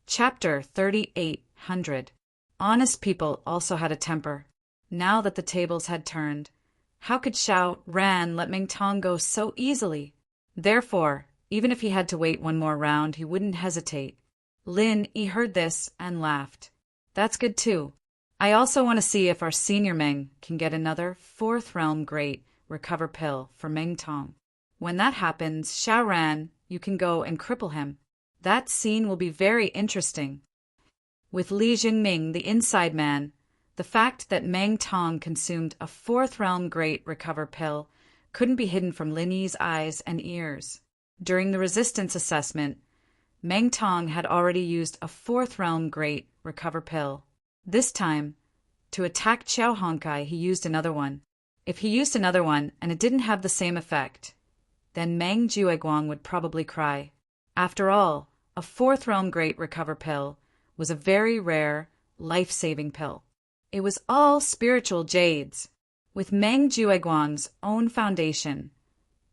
S1: Chapter 3800. Honest people also had a temper. Now that the tables had turned, how could Xiao Ran let Meng Tong go so easily? Therefore, even if he had to wait one more round, he wouldn't hesitate. Lin Yi heard this and laughed. "That's good too. I also want to see if our senior Meng can get another 4th Realm Great Recover Pill for Meng Tong. When that happens, Xiao Ran, you can go and cripple him. That scene will be very interesting." With Li Jingming, the inside man, the fact that Meng Tong consumed a 4th Realm Great Recover Pill couldn't be hidden from Lin Yi's eyes and ears. During the resistance assessment, Meng Tong had already used a 4th Realm Great Recover Pill. This time, to attack Qiao Hongkai, he used another one. If he used another one and it didn't have the same effect, then Meng Jueguang would probably cry. After all, a 4th Realm Great Recover Pill was a very rare, life-saving pill. It was all spiritual jades. With Meng Jueguang's own foundation,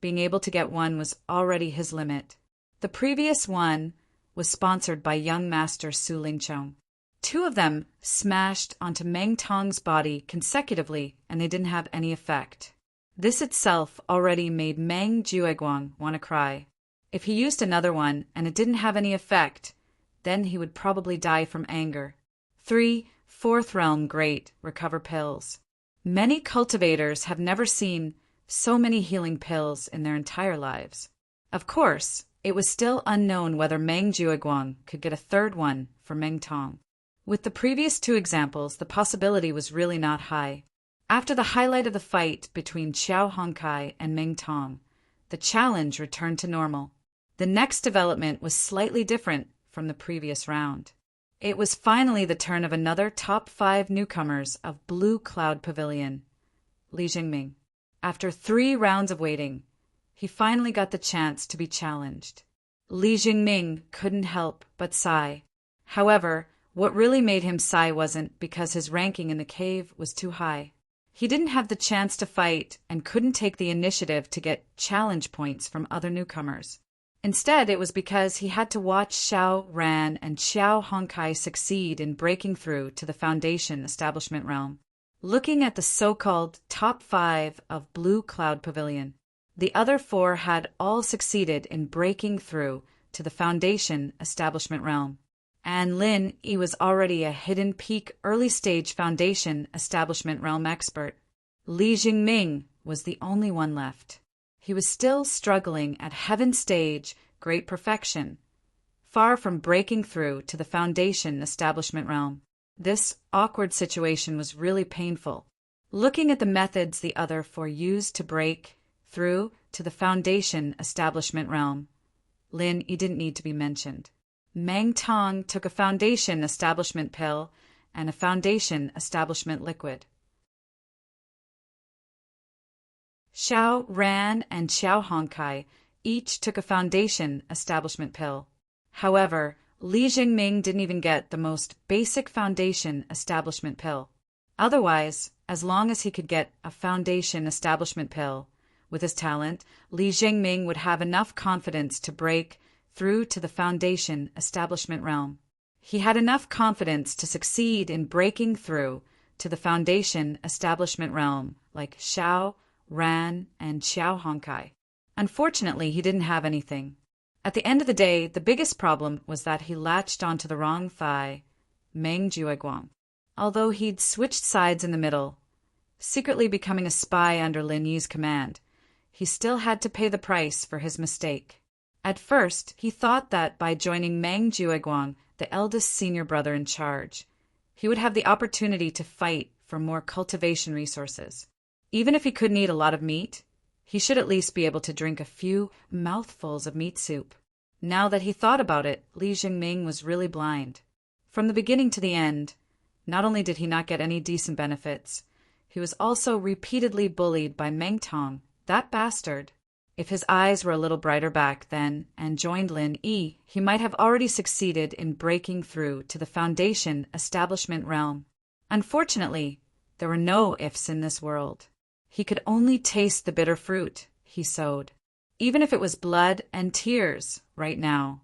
S1: being able to get one was already his limit. The previous one was sponsored by young master Su Lingchong. 2 of them smashed onto Meng Tong's body consecutively, and they didn't have any effect. This itself already made Meng Jueguang want to cry. If he used another one and it didn't have any effect, then he would probably die from anger. 3 4th Realm Great Recover Pills. Many cultivators have never seen so many healing pills in their entire lives. Of course, it was still unknown whether Meng Jueguang could get a 3rd one for Meng Tong. With the previous 2 examples, the possibility was really not high. After the highlight of the fight between Qiao Hongkai and Meng Tong, the challenge returned to normal. The next development was slightly different from the previous round. It was finally the turn of another top 5 newcomers of Blue Cloud Pavilion, Li Jingming. After 3 rounds of waiting, he finally got the chance to be challenged. Li Jingming couldn't help but sigh. However, what really made him sigh wasn't because his ranking in the cave was too high. He didn't have the chance to fight and couldn't take the initiative to get challenge points from other newcomers. Instead, it was because he had to watch Xiao Ran and Qiao Hongkai succeed in breaking through to the Foundation Establishment Realm. Looking at the so-called top 5 of Blue Cloud Pavilion, the other 4 had all succeeded in breaking through to the Foundation Establishment Realm. And Lin Yi was already a hidden peak early-stage Foundation Establishment Realm expert. Li Jingming was the only one left. He was still struggling at Heaven Stage Great Perfection, far from breaking through to the Foundation Establishment Realm. This awkward situation was really painful. Looking at the methods the other 4 used to break through to the Foundation Establishment Realm, Lin Yi didn't need to be mentioned. Meng Tong took a foundation establishment pill and a foundation establishment liquid. Xiao Ran and Xiao Hongkai each took a foundation establishment pill. However, Li Jingming didn't even get the most basic foundation establishment pill. Otherwise, as long as he could get a foundation establishment pill, with his talent, Li Jingming would have enough confidence to break through to the foundation establishment realm. He had enough confidence to succeed in breaking through to the foundation establishment realm, like Xiao Ran and Xiao Hongkai. Unfortunately, he didn't have anything. At the end of the day, the biggest problem was that he latched onto the wrong thigh, Meng Jueguang. Although he'd switched sides in the middle, secretly becoming a spy under Lin Yi's command, he still had to pay the price for his mistake. At first, he thought that by joining Meng Jueguang, the eldest senior brother in charge, he would have the opportunity to fight for more cultivation resources. Even if he couldn't eat a lot of meat, he should at least be able to drink a few mouthfuls of meat soup. Now that he thought about it, Li Jingming was really blind. From the beginning to the end, not only did he not get any decent benefits, he was also repeatedly bullied by Meng Tong, that bastard. If his eyes were a little brighter back then and joined Lin Yi, he might have already succeeded in breaking through to the foundation establishment realm. Unfortunately, there were no ifs in this world. He could only taste the bitter fruit he sowed. Even if it was blood and tears right now,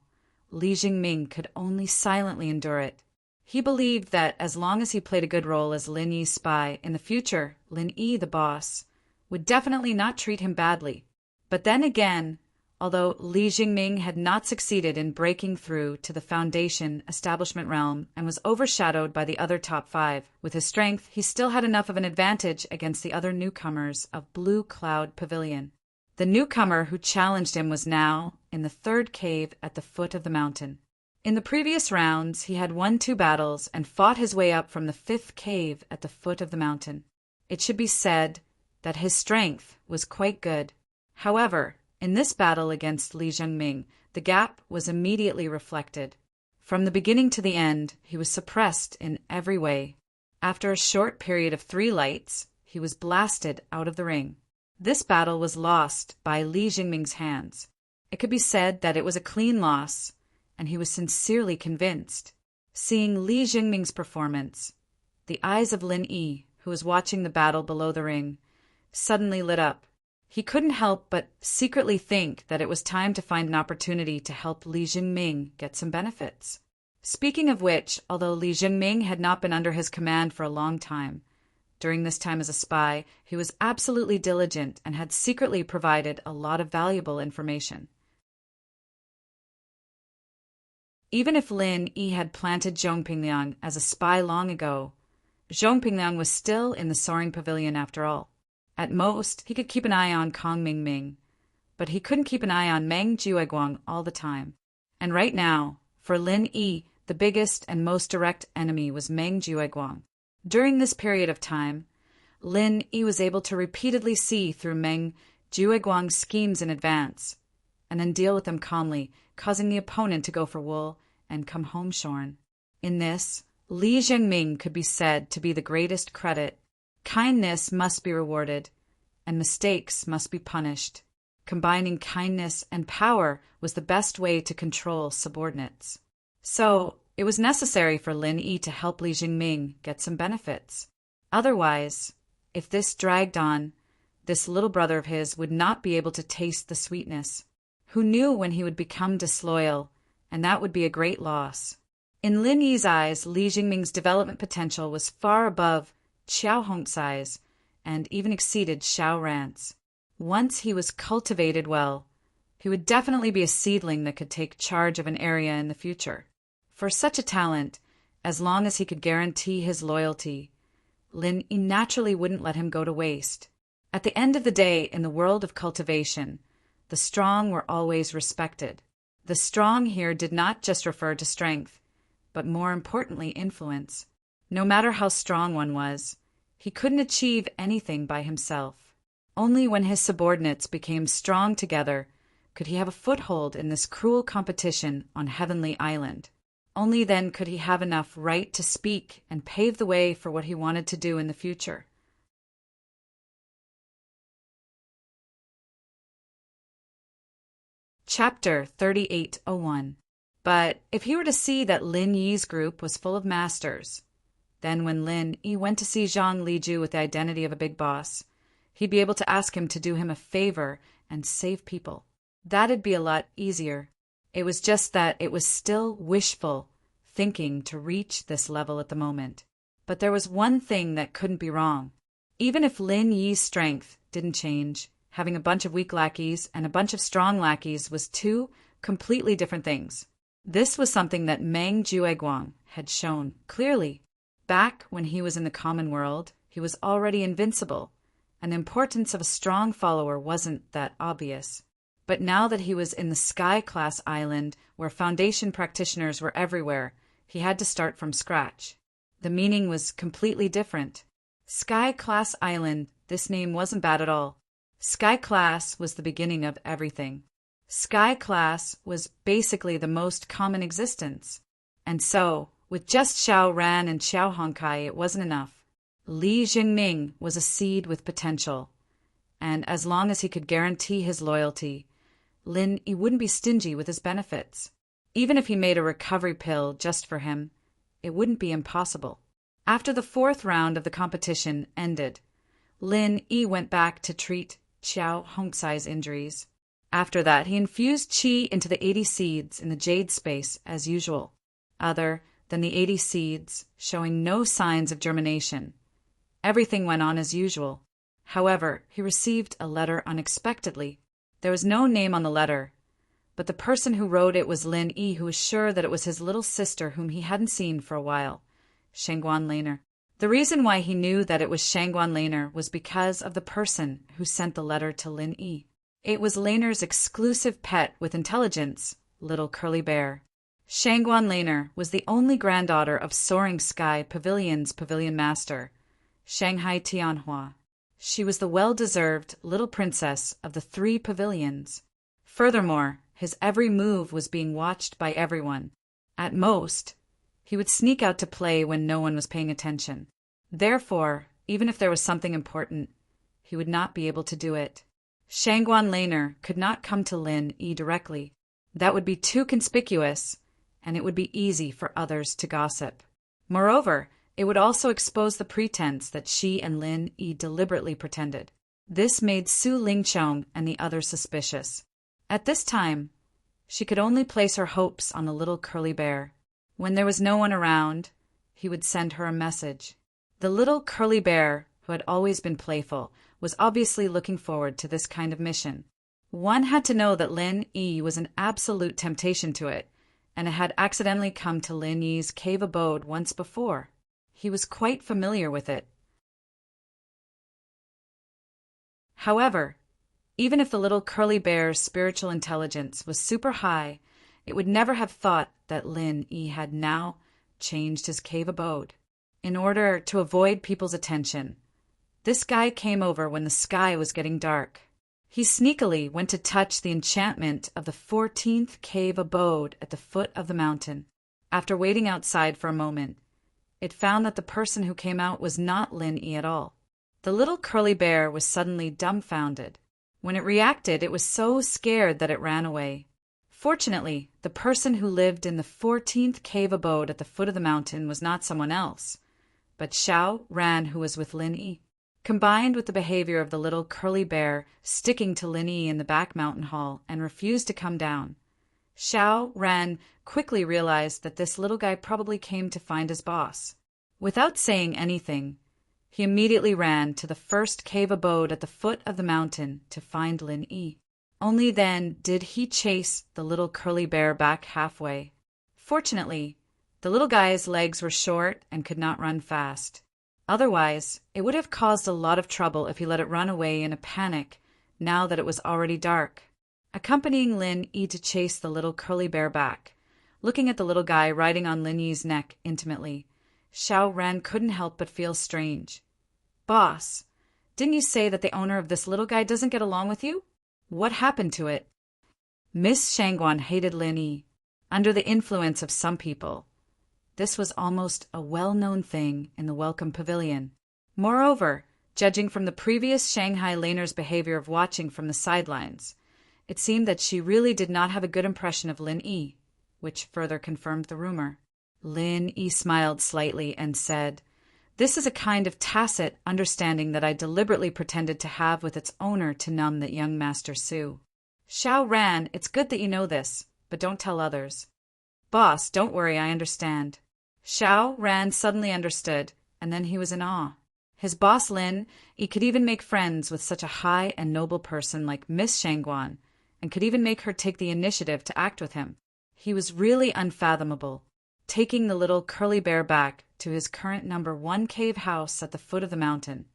S1: Li Jingming could only silently endure it. He believed that as long as he played a good role as Lin Yi's spy in the future, Lin Yi, the boss, would definitely not treat him badly. But then again, although Li Jingming had not succeeded in breaking through to the foundation establishment realm and was overshadowed by the other top 5, with his strength, he still had enough of an advantage against the other newcomers of Blue Cloud Pavilion. The newcomer who challenged him was now in the 3rd cave at the foot of the mountain. In the previous rounds, he had won 2 battles and fought his way up from the 5th cave at the foot of the mountain. It should be said that his strength was quite good. However, in this battle against Li Jingming, the gap was immediately reflected. From the beginning to the end, he was suppressed in every way. After a short period of 3 lights, he was blasted out of the ring. This battle was lost by Li Jingming's hands. It could be said that it was a clean loss, and he was sincerely convinced. Seeing Li Jingming's performance, the eyes of Lin Yi, who was watching the battle below the ring, suddenly lit up. He couldn't help but secretly think that it was time to find an opportunity to help Li Jingming get some benefits. Speaking of which, although Li Jingming had not been under his command for a long time, during this time as a spy, he was absolutely diligent and had secretly provided a lot of valuable information. Even if Lin Yi had planted Zhong Pingliang as a spy long ago, Zhong Pingliang was still in the Soaring Pavilion after all. At most, he could keep an eye on Kong Mingming, but he couldn't keep an eye on Meng Jueguang all the time. And right now, for Lin Yi, the biggest and most direct enemy was Meng Jueguang. During this period of time, Lin Yi was able to repeatedly see through Meng Jueguang's schemes in advance, and then deal with them calmly, causing the opponent to go for wool and come home shorn. In this, Li Jingming could be said to be the greatest credit. Kindness must be rewarded, and mistakes must be punished. Combining kindness and power was the best way to control subordinates. So, it was necessary for Lin Yi to help Li Jingming get some benefits. Otherwise, if this dragged on, this little brother of his would not be able to taste the sweetness. Who knew when he would become disloyal, and that would be a great loss. In Lin Yi's eyes, Li Jingming's development potential was far above Xiao Hongcai's and even exceeded Xiao Ran's. Once he was cultivated well, he would definitely be a seedling that could take charge of an area in the future. For such a talent, as long as he could guarantee his loyalty, Lin Yi naturally wouldn't let him go to waste. At the end of the day, in the world of cultivation, the strong were always respected. The strong here did not just refer to strength, but more importantly, influence. No matter how strong one was, he couldn't achieve anything by himself. Only when his subordinates became strong together could he have a foothold in this cruel competition on Heavenly Island. Only then could he have enough right to speak and pave the way for what he wanted to do in the future. Chapter 3801. But if he were to see that Lin Yi's group was full of masters, then when Lin Yi went to see Zhang Liju with the identity of a big boss, he'd be able to ask him to do him a favor and save people. That'd be a lot easier. It was just that it was still wishful thinking to reach this level at the moment. But there was one thing that couldn't be wrong. Even if Lin Yi's strength didn't change, having a bunch of weak lackeys and a bunch of strong lackeys was two completely different things. This was something that Meng Jueguang had shown clearly. Back when he was in the common world, he was already invincible, and the importance of a strong follower wasn't that obvious. But now that he was in the Sky-class island, where Foundation practitioners were everywhere, he had to start from scratch. The meaning was completely different. Sky-class island, this name wasn't bad at all. Sky-class was the beginning of everything. Sky-class was basically the most common existence. And so, with just Xiao Ran and Xiao Hongkai, it wasn't enough. Li Jingming was a seed with potential. And as long as he could guarantee his loyalty, Lin Yi wouldn't be stingy with his benefits. Even if he made a recovery pill just for him, it wouldn't be impossible. After the 4th round of the competition ended, Lin Yi went back to treat Xiao Hongkai's injuries. After that, he infused qi into the 80 seeds in the jade space as usual, other than the 80 seeds showing no signs of germination. Everything went on as usual. However, he received a letter unexpectedly. There was no name on the letter, but the person who wrote it was Lin Yi, who was sure that it was his little sister whom he hadn't seen for a while, Shangguan Laner. The reason why he knew that it was Shangguan Laner was because of the person who sent the letter to Lin Yi. It was Laner's exclusive pet with intelligence, Little Curly Bear. Shangguan Laner was the only granddaughter of Soaring Sky Pavilion's pavilion master, Shanghai Tianhua. She was the well-deserved little princess of the 3 pavilions. Furthermore, his every move was being watched by everyone. At most, he would sneak out to play when no one was paying attention. Therefore, even if there was something important, he would not be able to do it. Shangguan Laner could not come to Lin Yi directly. That would be too conspicuous, and it would be easy for others to gossip. Moreover, it would also expose the pretense that she and Lin Yi deliberately pretended. This made Su Lingqiang and the others suspicious. At this time, she could only place her hopes on the little curly bear. When there was no one around, he would send her a message. The little curly bear, who had always been playful, was obviously looking forward to this kind of mission. One had to know that Lin Yi was an absolute temptation to it, and it had accidentally come to Lin Yi's cave abode once before. He was quite familiar with it. However, even if the little curly bear's spiritual intelligence was super high, it would never have thought that Lin Yi had now changed his cave abode. In order to avoid people's attention, this guy came over when the sky was getting dark. He sneakily went to touch the enchantment of the 14th cave abode at the foot of the mountain. After waiting outside for a moment, it found that the person who came out was not Lin Yi at all. The little curly bear was suddenly dumbfounded. When it reacted, it was so scared that it ran away. Fortunately, the person who lived in the 14th cave abode at the foot of the mountain was not someone else, but Xiao Ran, who was with Lin Yi. Combined with the behavior of the little curly bear sticking to Lin Yi in the back mountain hall and refused to come down, Xiao Ran quickly realized that this little guy probably came to find his boss. Without saying anything, he immediately ran to the first cave abode at the foot of the mountain to find Lin Yi. Only then did he chase the little curly bear back halfway. Fortunately, the little guy's legs were short and could not run fast. Otherwise, it would have caused a lot of trouble if he let it run away in a panic now that it was already dark. Accompanying Lin Yi to chase the little curly bear back, looking at the little guy riding on Lin Yi's neck intimately, Xiao Ran couldn't help but feel strange. "Boss, didn't you say that the owner of this little guy doesn't get along with you? What happened to it?" Miss Shangguan hated Lin Yi. Under the influence of some people, this was almost a well-known thing in the Welcome Pavilion. Moreover, judging from the previous Shanghai Laner's behavior of watching from the sidelines, it seemed that she really did not have a good impression of Lin Yi, which further confirmed the rumor. Lin Yi smiled slightly and said, "This is a kind of tacit understanding that I deliberately pretended to have with its owner to numb that young Master Su. Xiao Ran, it's good that you know this, but don't tell others." "Boss, don't worry, I understand." Xiao Ran suddenly understood, and then he was in awe. His boss Lin Yi could even make friends with such a high and noble person like Miss Shangguan, and could even make her take the initiative to act with him. He was really unfathomable. Taking the little curly bear back to his current number 1 cave house at the foot of the mountain,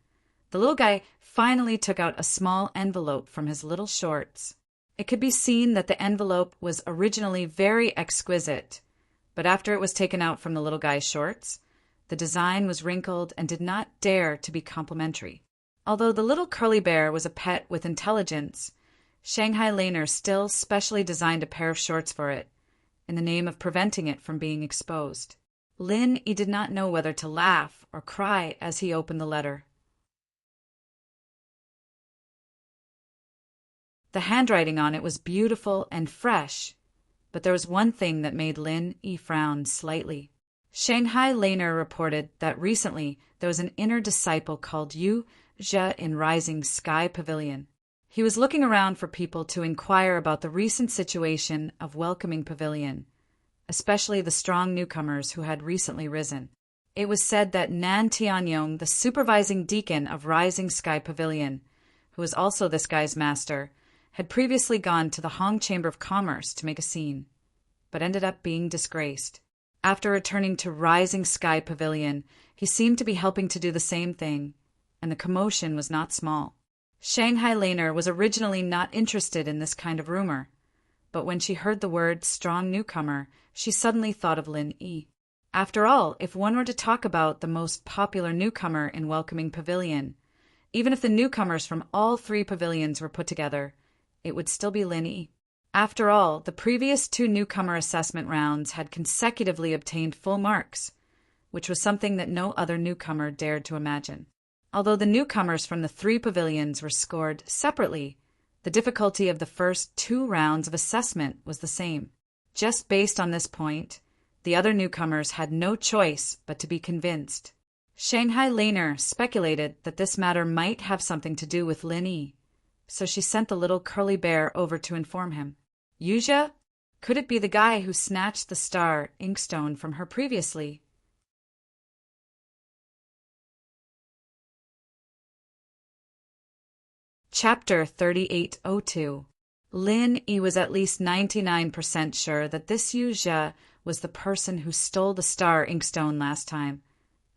S1: the little guy finally took out a small envelope from his little shorts. It could be seen that the envelope was originally very exquisite, but after it was taken out from the little guy's shorts, the design was wrinkled and did not dare to be complimentary. Although the little curly bear was a pet with intelligence, Shanghai Laner still specially designed a pair of shorts for it, in the name of preventing it from being exposed. Lin Yi did not know whether to laugh or cry as he opened the letter. The handwriting on it was beautiful and fresh, but there was one thing that made Lin Yi frown slightly. Shanghai Laner reported that recently there was an inner disciple called Yu Zhe in Rising Sky Pavilion. He was looking around for people to inquire about the recent situation of Welcoming Pavilion, especially the strong newcomers who had recently risen. It was said that Nan Tianyong, the supervising deacon of Rising Sky Pavilion, who was also this guy's master, had previously gone to the Hong Chamber of Commerce to make a scene, but ended up being disgraced. After returning to Rising Sky Pavilion, he seemed to be helping to do the same thing, and the commotion was not small. Shanghai Laner was originally not interested in this kind of rumor, but when she heard the word strong newcomer, she suddenly thought of Lin Yi. After all, if one were to talk about the most popular newcomer in Welcoming Pavilion, even if the newcomers from all 3 pavilions were put together, it would still be Lin Yi. After all, the previous 2 newcomer assessment rounds had consecutively obtained full marks, which was something that no other newcomer dared to imagine. Although the newcomers from the 3 pavilions were scored separately, the difficulty of the first 2 rounds of assessment was the same. Just based on this point, the other newcomers had no choice but to be convinced. Shanghai Laner speculated that this matter might have something to do with Lin Yi, so she sent the little curly bear over to inform him. Yu Zhe? Could it be the guy who snatched the star inkstone from her previously? Chapter 3802. Lin Yi was at least 99% sure that this Yu Zhe was the person who stole the star inkstone last time,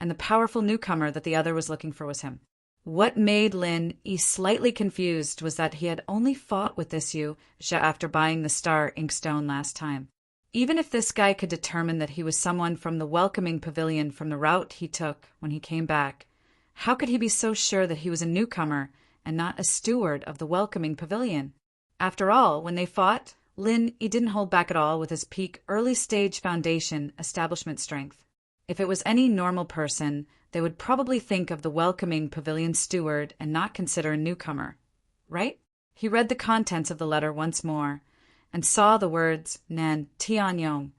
S1: and the powerful newcomer that the other was looking for was him. What made Lin Yi slightly confused was that he had only fought with this Yu Zhe after buying the star inkstone last time. Even if this guy could determine that he was someone from the Welcoming Pavilion from the route he took when he came back, how could he be so sure that he was a newcomer and not a steward of the Welcoming Pavilion? After all, when they fought, Lin Yi didn't hold back at all with his peak early-stage foundation establishment strength. If it was any normal person, they would probably think of the Welcoming Pavilion steward and not consider a newcomer, right? He read the contents of the letter once more and saw the words Nan Tianyong,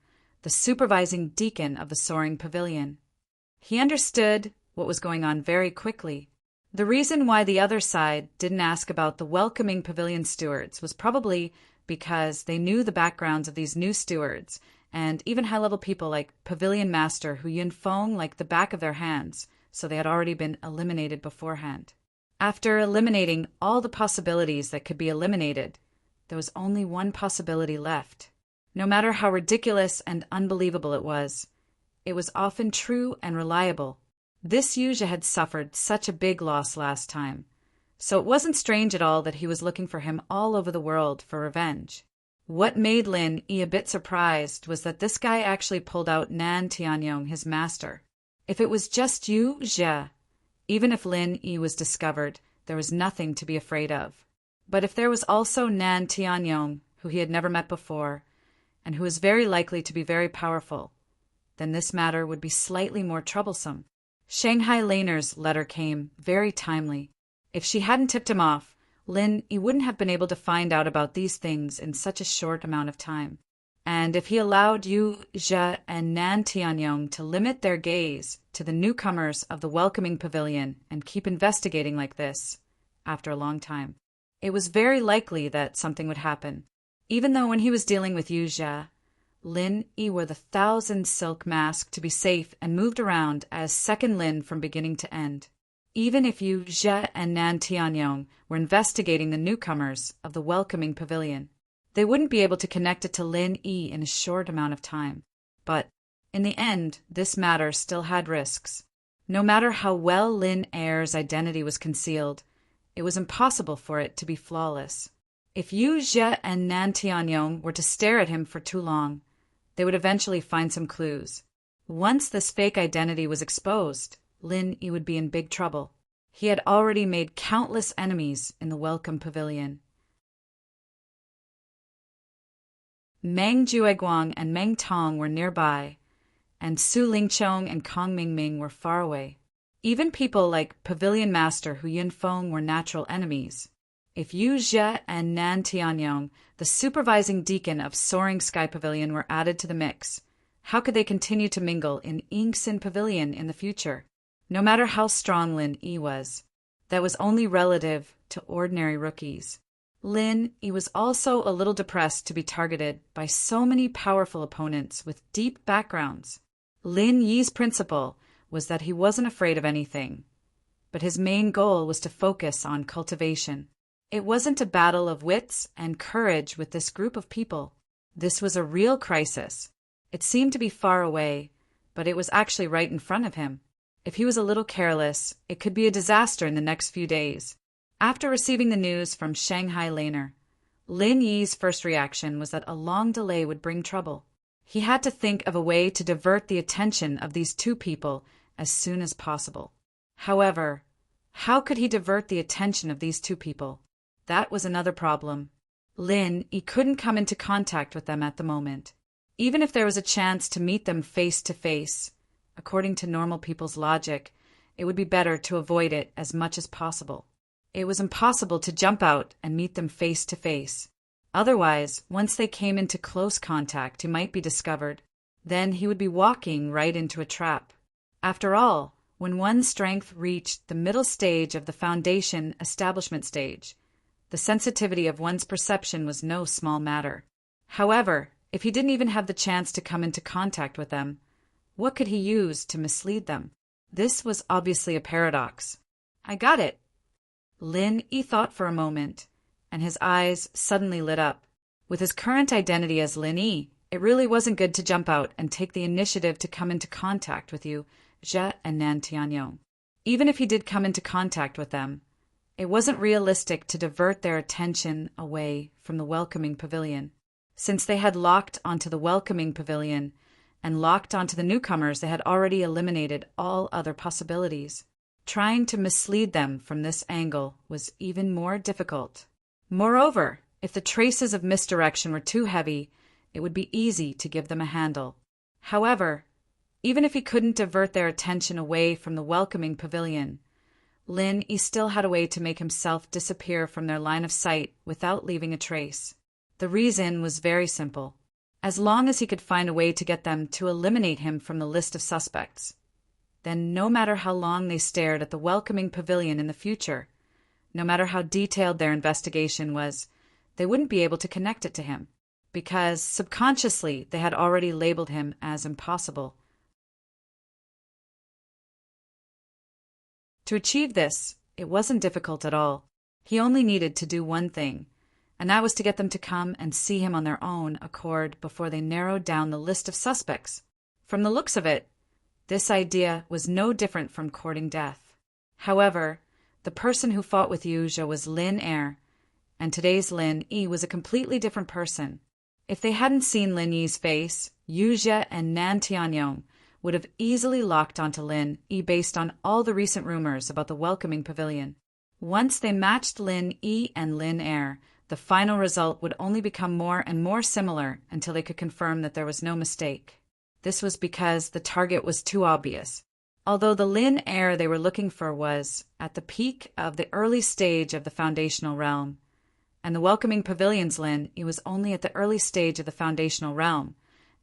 S1: the supervising deacon of the Soaring Pavilion. He understood what was going on very quickly. The reason why the other side didn't ask about the Welcoming Pavilion stewards was probably because they knew the backgrounds of these new stewards, and even high-level people like Pavilion Master Hu Yunfeng like the back of their hands, so they had already been eliminated beforehand. After eliminating all the possibilities that could be eliminated, there was only one possibility left. No matter how ridiculous and unbelievable it was often true and reliable. This Yu Zhe had suffered such a big loss last time, so it wasn't strange at all that he was looking for him all over the world for revenge. What made Lin Yi a bit surprised was that this guy actually pulled out Nan Tianyong, his master. If it was just Yu Zhe, even if Lin Yi was discovered, there was nothing to be afraid of. But if there was also Nan Tianyong, who he had never met before, and who was very likely to be very powerful, then this matter would be slightly more troublesome. Shanghai Laner's letter came very timely. If she hadn't tipped him off, Lin Yi wouldn't have been able to find out about these things in such a short amount of time. And if he allowed Yu Zhe and Nan Tianyong to limit their gaze to the newcomers of the welcoming pavilion and keep investigating like this, after a long time, it was very likely that something would happen. Even though when he was dealing with Yu Zhe, Lin Yi wore the 1,000 silk mask to be safe and moved around as second Lin from beginning to end. Even if Yu Zhe and Nan Tianyong were investigating the newcomers of the welcoming pavilion, they wouldn't be able to connect it to Lin Yi in a short amount of time. But, in the end, this matter still had risks. No matter how well Lin Er's identity was concealed, it was impossible for it to be flawless. If Yu Zhe and Nan Tianyong were to stare at him for too long, they would eventually find some clues. Once this fake identity was exposed, Lin Yi would be in big trouble. He had already made countless enemies in the welcome pavilion. Meng Jueguang and Meng Tong were nearby, and Su Lingchong and Kong Mingming were far away. Even people like Pavilion Master Hu Yunfeng were natural enemies. If Yu Zhe and Nan Tianyong, the supervising deacon of Soaring Sky Pavilion, were added to the mix, how could they continue to mingle in Yingxin Pavilion in the future? No matter how strong Lin Yi was, that was only relative to ordinary rookies. Lin Yi was also a little depressed to be targeted by so many powerful opponents with deep backgrounds. Lin Yi's principle was that he wasn't afraid of anything, but his main goal was to focus on cultivation. It wasn't a battle of wits and courage with this group of people. This was a real crisis. It seemed to be far away, but it was actually right in front of him. If he was a little careless, it could be a disaster in the next few days. After receiving the news from Shanghai Laner, Lin Yi's first reaction was that a long delay would bring trouble. He had to think of a way to divert the attention of these two people as soon as possible. However, how could he divert the attention of these two people? That was another problem. Lin Yi couldn't come into contact with them at the moment. Even if there was a chance to meet them face to face, according to normal people's logic, it would be better to avoid it as much as possible. It was impossible to jump out and meet them face to face. Otherwise, once they came into close contact, he might be discovered. Then he would be walking right into a trap. After all, when one's strength reached the middle stage of the foundation establishment stage, the sensitivity of one's perception was no small matter. However, if he didn't even have the chance to come into contact with them, what could he use to mislead them? This was obviously a paradox. I got it. Lin Yi thought for a moment, and his eyes suddenly lit up. With his current identity as Lin Yi, it really wasn't good to jump out and take the initiative to come into contact with Yu Zhe and Nan Tianyong. Even if he did come into contact with them, it wasn't realistic to divert their attention away from the welcoming pavilion. Since they had locked onto the welcoming pavilion and locked onto the newcomers, they had already eliminated all other possibilities. Trying to mislead them from this angle was even more difficult. Moreover, if the traces of misdirection were too heavy, it would be easy to give them a handle. However, even if he couldn't divert their attention away from the welcoming pavilion, Lin Yi still had a way to make himself disappear from their line of sight without leaving a trace. The reason was very simple. As long as he could find a way to get them to eliminate him from the list of suspects, then no matter how long they stared at the welcoming pavilion in the future, no matter how detailed their investigation was, they wouldn't be able to connect it to him, because subconsciously they had already labeled him as impossible. To achieve this, it wasn't difficult at all. He only needed to do one thing, and that was to get them to come and see him on their own accord before they narrowed down the list of suspects. From the looks of it, this idea was no different from courting death. However, the person who fought with Yu Zhe was Lin Er, and today's Lin Yi was a completely different person. If they hadn't seen Lin Yi's face, Yu Zhe and Nan Tianyong would have easily locked onto Lin Yi based on all the recent rumors about the welcoming pavilion. Once they matched Lin Yi and Lin Er, the final result would only become more and more similar until they could confirm that there was no mistake. This was because the target was too obvious. Although the Lin heir they were looking for was at the peak of the early stage of the foundational realm, and the welcoming pavilion's Lin, he was only at the early stage of the foundational realm.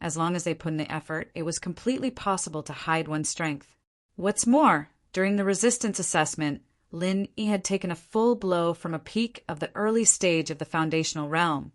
S1: As long as they put in the effort, it was completely possible to hide one's strength. What's more, during the resistance assessment, Lin Yi had taken a full blow from a peak of the early stage of the foundational realm,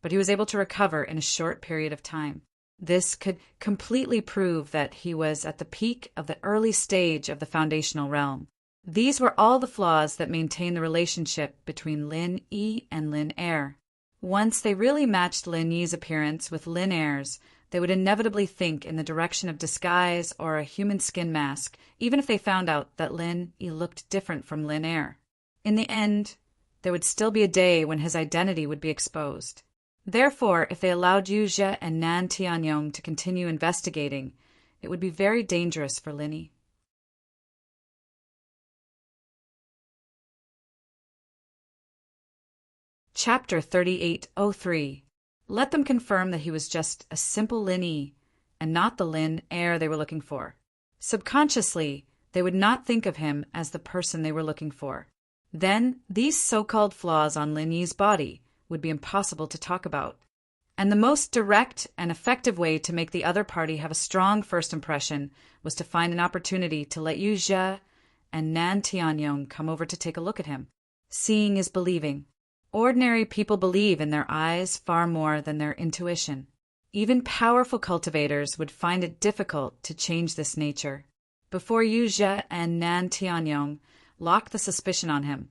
S1: but he was able to recover in a short period of time. This could completely prove that he was at the peak of the early stage of the foundational realm. These were all the flaws that maintained the relationship between Lin Yi and Lin Air. Once they really matched Lin Yi's appearance with Lin Air's, they would inevitably think in the direction of disguise or a human skin mask, even if they found out that Lin Yi looked different from Lin Air. In the end, there would still be a day when his identity would be exposed. Therefore, if they allowed Yu Zhe and Nan Tianyong to continue investigating, it would be very dangerous for Lin Yi. Chapter 3803. Let them confirm that he was just a simple Lin Yi and not the Lin heir they were looking for. Subconsciously, they would not think of him as the person they were looking for. Then, these so-called flaws on Lin Yi's body would be impossible to talk about. And the most direct and effective way to make the other party have a strong first impression was to find an opportunity to let Yu Zhe and Nan Tianyong come over to take a look at him. Seeing is believing. Ordinary people believe in their eyes far more than their intuition. Even powerful cultivators would find it difficult to change this nature. Before Yu Zhe and Nan Tianyong locked the suspicion on him,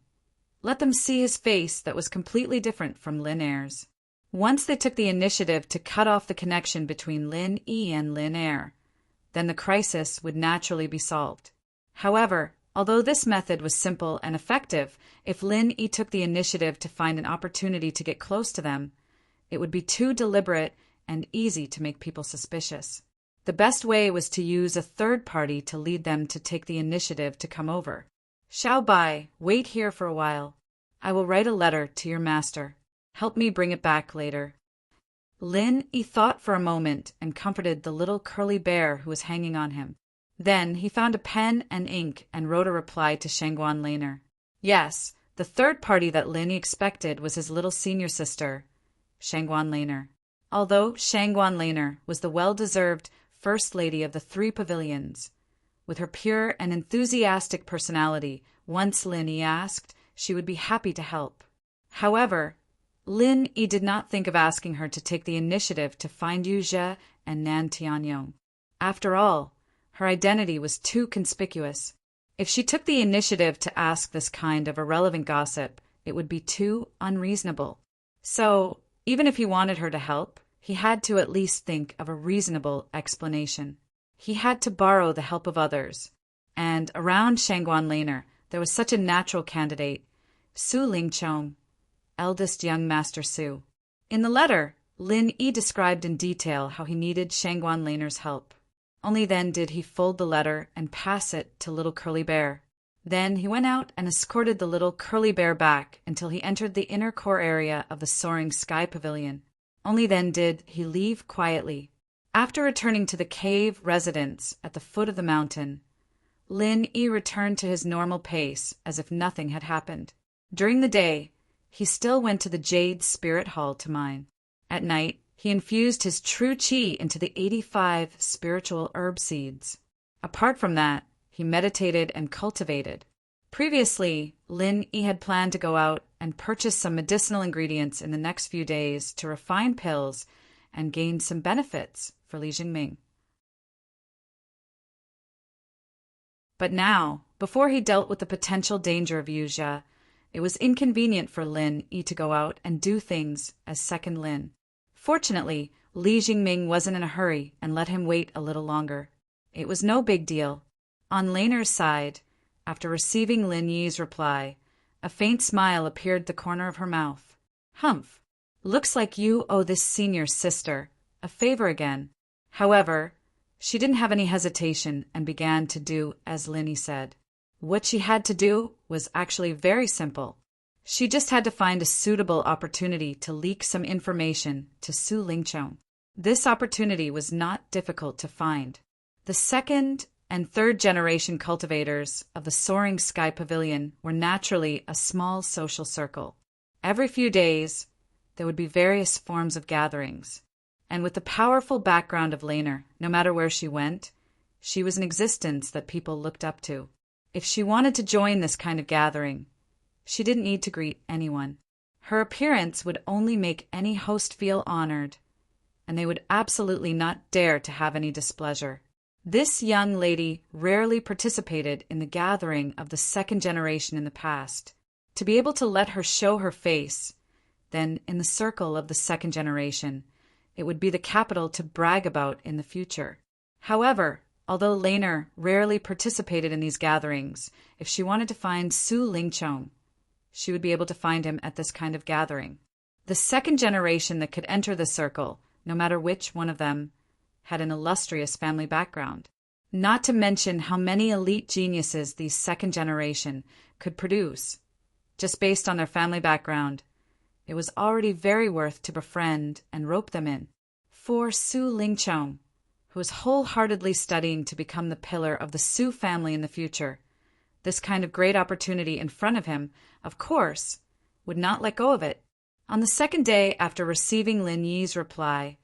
S1: let them see his face that was completely different from Lin Air's. Once they took the initiative to cut off the connection between Lin Yi and Lin Air, then the crisis would naturally be solved. However, although this method was simple and effective, if Lin Yi took the initiative to find an opportunity to get close to them, it would be too deliberate and easy to make people suspicious. The best way was to use a third party to lead them to take the initiative to come over. Xiao Bai, wait here for a while. I will write a letter to your master. Help me bring it back later. Lin Yi thought for a moment and comforted the little curly bear who was hanging on him. Then he found a pen and ink and wrote a reply to Shangguan Laner. Yes, the third party that Lin Yi expected was his little senior sister, Shangguan Laner. Although Shangguan Laner was the well-deserved first lady of the three pavilions, with her pure and enthusiastic personality, once Lin Yi asked, she would be happy to help. However, Lin Yi did not think of asking her to take the initiative to find Yu Zhe and Nan Tianyong. After all, her identity was too conspicuous. If she took the initiative to ask this kind of irrelevant gossip, it would be too unreasonable. So, even if he wanted her to help, he had to at least think of a reasonable explanation. He had to borrow the help of others. And around Shangguan Laner, there was such a natural candidate, Su Lingchong, eldest young Master Su. In the letter, Lin Yi described in detail how he needed Shangguan Laner's help. Only then did he fold the letter and pass it to little Curly Bear. Then he went out and escorted the little Curly Bear back until he entered the inner core area of the soaring sky pavilion. Only then did he leave quietly. After returning to the cave residence at the foot of the mountain, Lin Yi returned to his normal pace as if nothing had happened. During the day, he still went to the Jade Spirit Hall to mine. At night, he infused his true qi into the 85 spiritual herb seeds. Apart from that, he meditated and cultivated. Previously, Lin Yi had planned to go out and purchase some medicinal ingredients in the next few days to refine pills and gain some benefits for Li Jingming. But now, before he dealt with the potential danger of Yu Zhe, it was inconvenient for Lin Yi to go out and do things as second Lin. Fortunately, Li Jingming wasn't in a hurry and let him wait a little longer. It was no big deal. On Laner's side, after receiving Lin Yi's reply, a faint smile appeared at the corner of her mouth. Humph. Looks like you owe this senior sister a favor again. However, she didn't have any hesitation and began to do as Lin Yi said. What she had to do was actually very simple. She just had to find a suitable opportunity to leak some information to Su Lingchong. This opportunity was not difficult to find. The second and third generation cultivators of the Soaring Sky Pavilion were naturally a small social circle. Every few days, there would be various forms of gatherings. And with the powerful background of Laner, no matter where she went, she was an existence that people looked up to. If she wanted to join this kind of gathering, she didn't need to greet anyone. Her appearance would only make any host feel honored, and they would absolutely not dare to have any displeasure. This young lady rarely participated in the gathering of the second generation in the past. To be able to let her show her face, then in the circle of the second generation, it would be the capital to brag about in the future. However, although Laner rarely participated in these gatherings, if she wanted to find Su Lingchong, she would be able to find him at this kind of gathering. The second generation that could enter the circle, no matter which one of them, had an illustrious family background. Not to mention how many elite geniuses these second generation could produce. Just based on their family background, it was already very worth to befriend and rope them in. For Su Lingchong, who was wholeheartedly studying to become the pillar of the Su family in the future, this kind of great opportunity in front of him, of course, would not let go of it. On the second day after receiving Lin Yi's reply,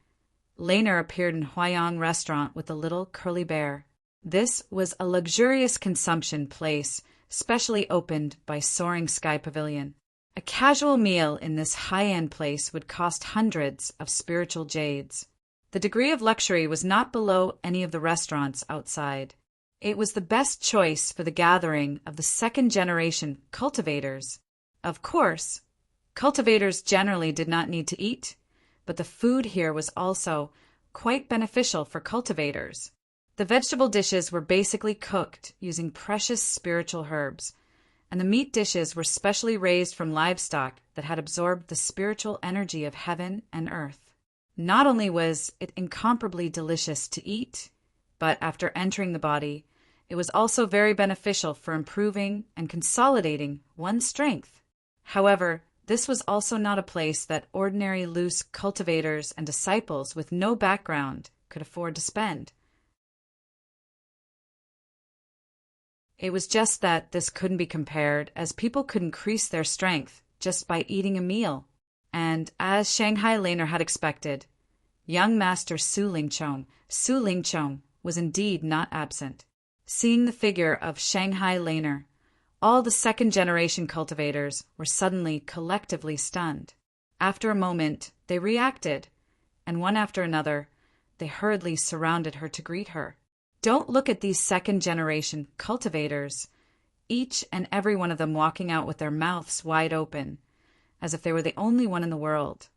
S1: Laner appeared in Huayang restaurant with the little curly bear. This was a luxurious consumption place specially opened by Soaring Sky Pavilion. A casual meal in this high-end place would cost hundreds of spiritual jades. The degree of luxury was not below any of the restaurants outside. It was the best choice for the gathering of the second-generation cultivators. Of course, cultivators generally did not need to eat, but the food here was also quite beneficial for cultivators. The vegetable dishes were basically cooked using precious spiritual herbs, and the meat dishes were specially raised from livestock that had absorbed the spiritual energy of heaven and earth. Not only was it incomparably delicious to eat, but after entering the body, it was also very beneficial for improving and consolidating one's strength. However, this was also not a place that ordinary loose cultivators and disciples with no background could afford to spend. It was just that this couldn't be compared, as people could increase their strength just by eating a meal. And as Shanghai Laner had expected, young Master Su Lingchong was indeed not absent. Seeing the figure of Shanghai Laner, all the second-generation cultivators were suddenly collectively stunned. After a moment, they reacted, and one after another, they hurriedly surrounded her to greet her. Don't look at these second-generation cultivators, each and every one of them walking out with their mouths wide open, as if they were the only one in the world.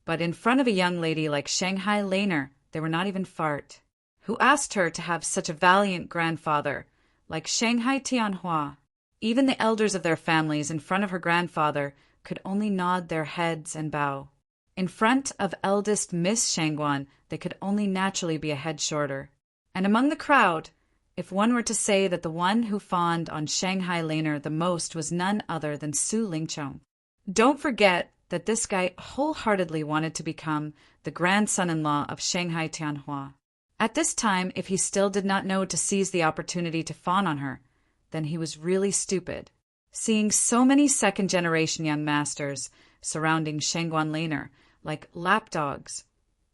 S1: But in front of a young lady like Shanghai Laner, they were not even fart. Who asked her to have such a valiant grandfather like Shanghai Tianhua? Even the elders of their families in front of her grandfather could only nod their heads and bow. In front of eldest Miss Shangguan, they could only naturally be a head shorter. And among the crowd, if one were to say that the one who fawned on Shanghai Laner the most was none other than Su Lingchong. Don't forget that this guy wholeheartedly wanted to become the grandson-in-law of Shanghai Tianhua. At this time, if he still did not know to seize the opportunity to fawn on her, then he was really stupid. Seeing so many second-generation young masters surrounding Shangguan Laner like lapdogs,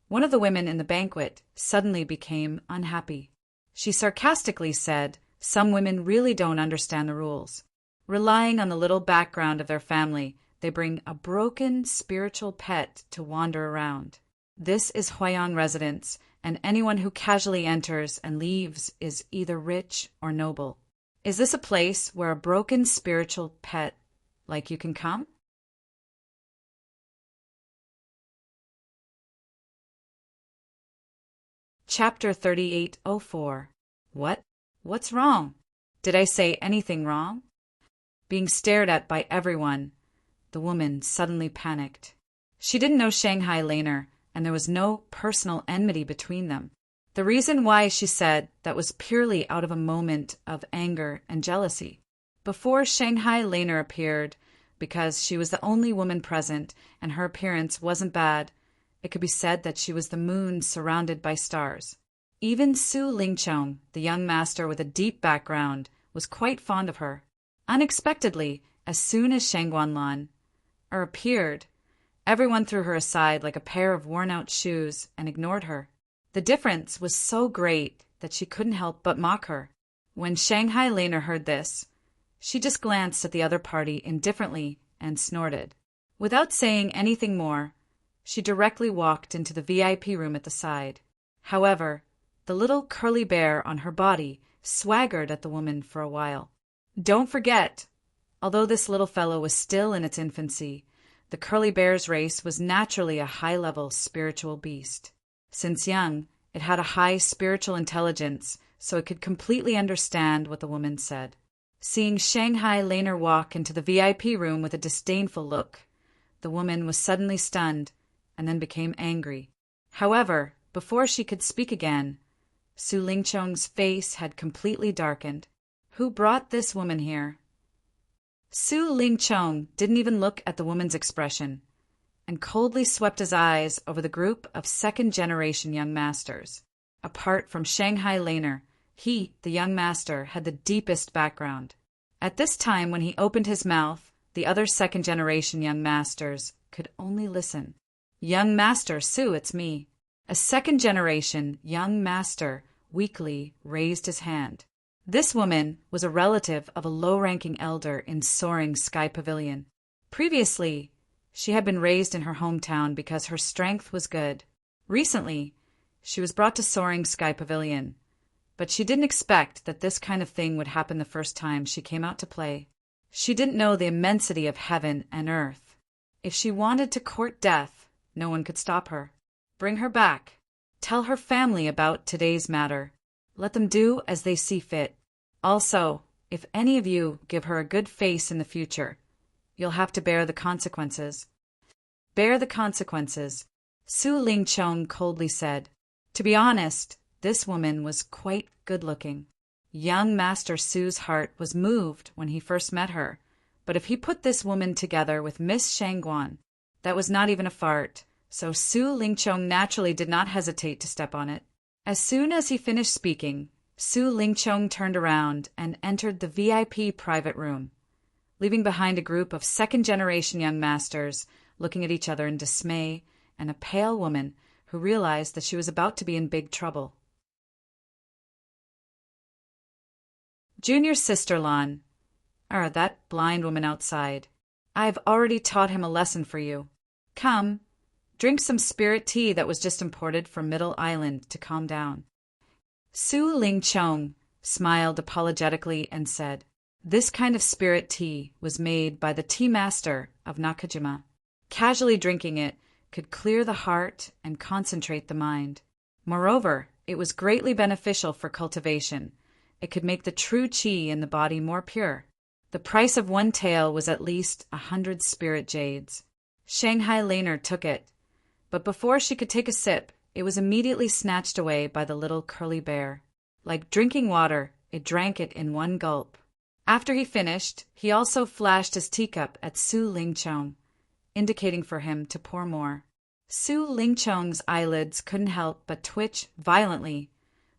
S1: one of the women in the banquet suddenly became unhappy. She sarcastically said, "Some women really don't understand the rules. Relying on the little background of their family, they bring a broken spiritual pet to wander around. This is Huayang residence, and anyone who casually enters and leaves is either rich or noble. Is this a place where a broken spiritual pet like you can come?" Chapter 3804. What's wrong? Did I say anything wrong? Being stared at by everyone, the woman suddenly panicked. She didn't know Shanghai Laner, and there was no personal enmity between them. The reason why she said that was purely out of a moment of anger and jealousy. Before Shanghai Laner appeared, because she was the only woman present and her appearance wasn't bad. It could be said that she was the moon surrounded by stars. Even Su Lingchong, the young master with a deep background, was quite fond of her. Unexpectedly, as soon as Shang Guanlan appeared, everyone threw her aside like a pair of worn-out shoes and ignored her. The difference was so great that she couldn't help but mock her. When Shanghai Laner heard this, she just glanced at the other party indifferently and snorted. Without saying anything more, she directly walked into the VIP room at the side. However, the little curly bear on her body swaggered at the woman for a while. Don't forget, although this little fellow was still in its infancy, the curly bear's race was naturally a high-level spiritual beast. Since young, it had a high spiritual intelligence, so it could completely understand what the woman said. Seeing Shanghai Laner walk into the VIP room with a disdainful look, the woman was suddenly stunned and then became angry. However, before she could speak again, Su Lingchong's face had completely darkened. Who brought this woman here? Su Lingchong didn't even look at the woman's expression and coldly swept his eyes over the group of second-generation young masters. Apart from Shanghai Laner, he, the young master, had the deepest background. At this time, when he opened his mouth, the other second-generation young masters could only listen. Young Master Su, it's me. A second-generation young master weakly raised his hand. This woman was a relative of a low-ranking elder in Soaring Sky Pavilion. Previously, she had been raised in her hometown because her strength was good. Recently, she was brought to Soaring Sky Pavilion, but she didn't expect that this kind of thing would happen the first time she came out to play. She didn't know the immensity of heaven and earth. If she wanted to court death, no one could stop her. Bring her back. Tell her family about today's matter. Let them do as they see fit. Also, if any of you give her a good face in the future, you'll have to bear the consequences. Bear the consequences, Su Lingchong coldly said. To be honest, this woman was quite good-looking. Young Master Su's heart was moved when he first met her, but if he put this woman together with Miss Shangguan, that was not even a fart, so Su Lingchong naturally did not hesitate to step on it. As soon as he finished speaking, Su Lingchong turned around and entered the VIP private room, leaving behind a group of second-generation young masters looking at each other in dismay and a pale woman who realized that she was about to be in big trouble. Junior sister Lan, that blind woman outside. I've already taught him a lesson for you. Come, drink some spirit tea that was just imported from Middle Island to calm down. Su Lingchong smiled apologetically and said, this kind of spirit tea was made by the tea master of Nakajima. Casually drinking it could clear the heart and concentrate the mind. Moreover, it was greatly beneficial for cultivation. It could make the true qi in the body more pure. The price of one tael was at least 100 spirit jades. Shanghai Laner took it, but before she could take a sip, it was immediately snatched away by the little curly bear. Like drinking water, it drank it in one gulp. After he finished, he also flashed his teacup at Su Lingchong, indicating for him to pour more. Su Lingchong's eyelids couldn't help but twitch violently,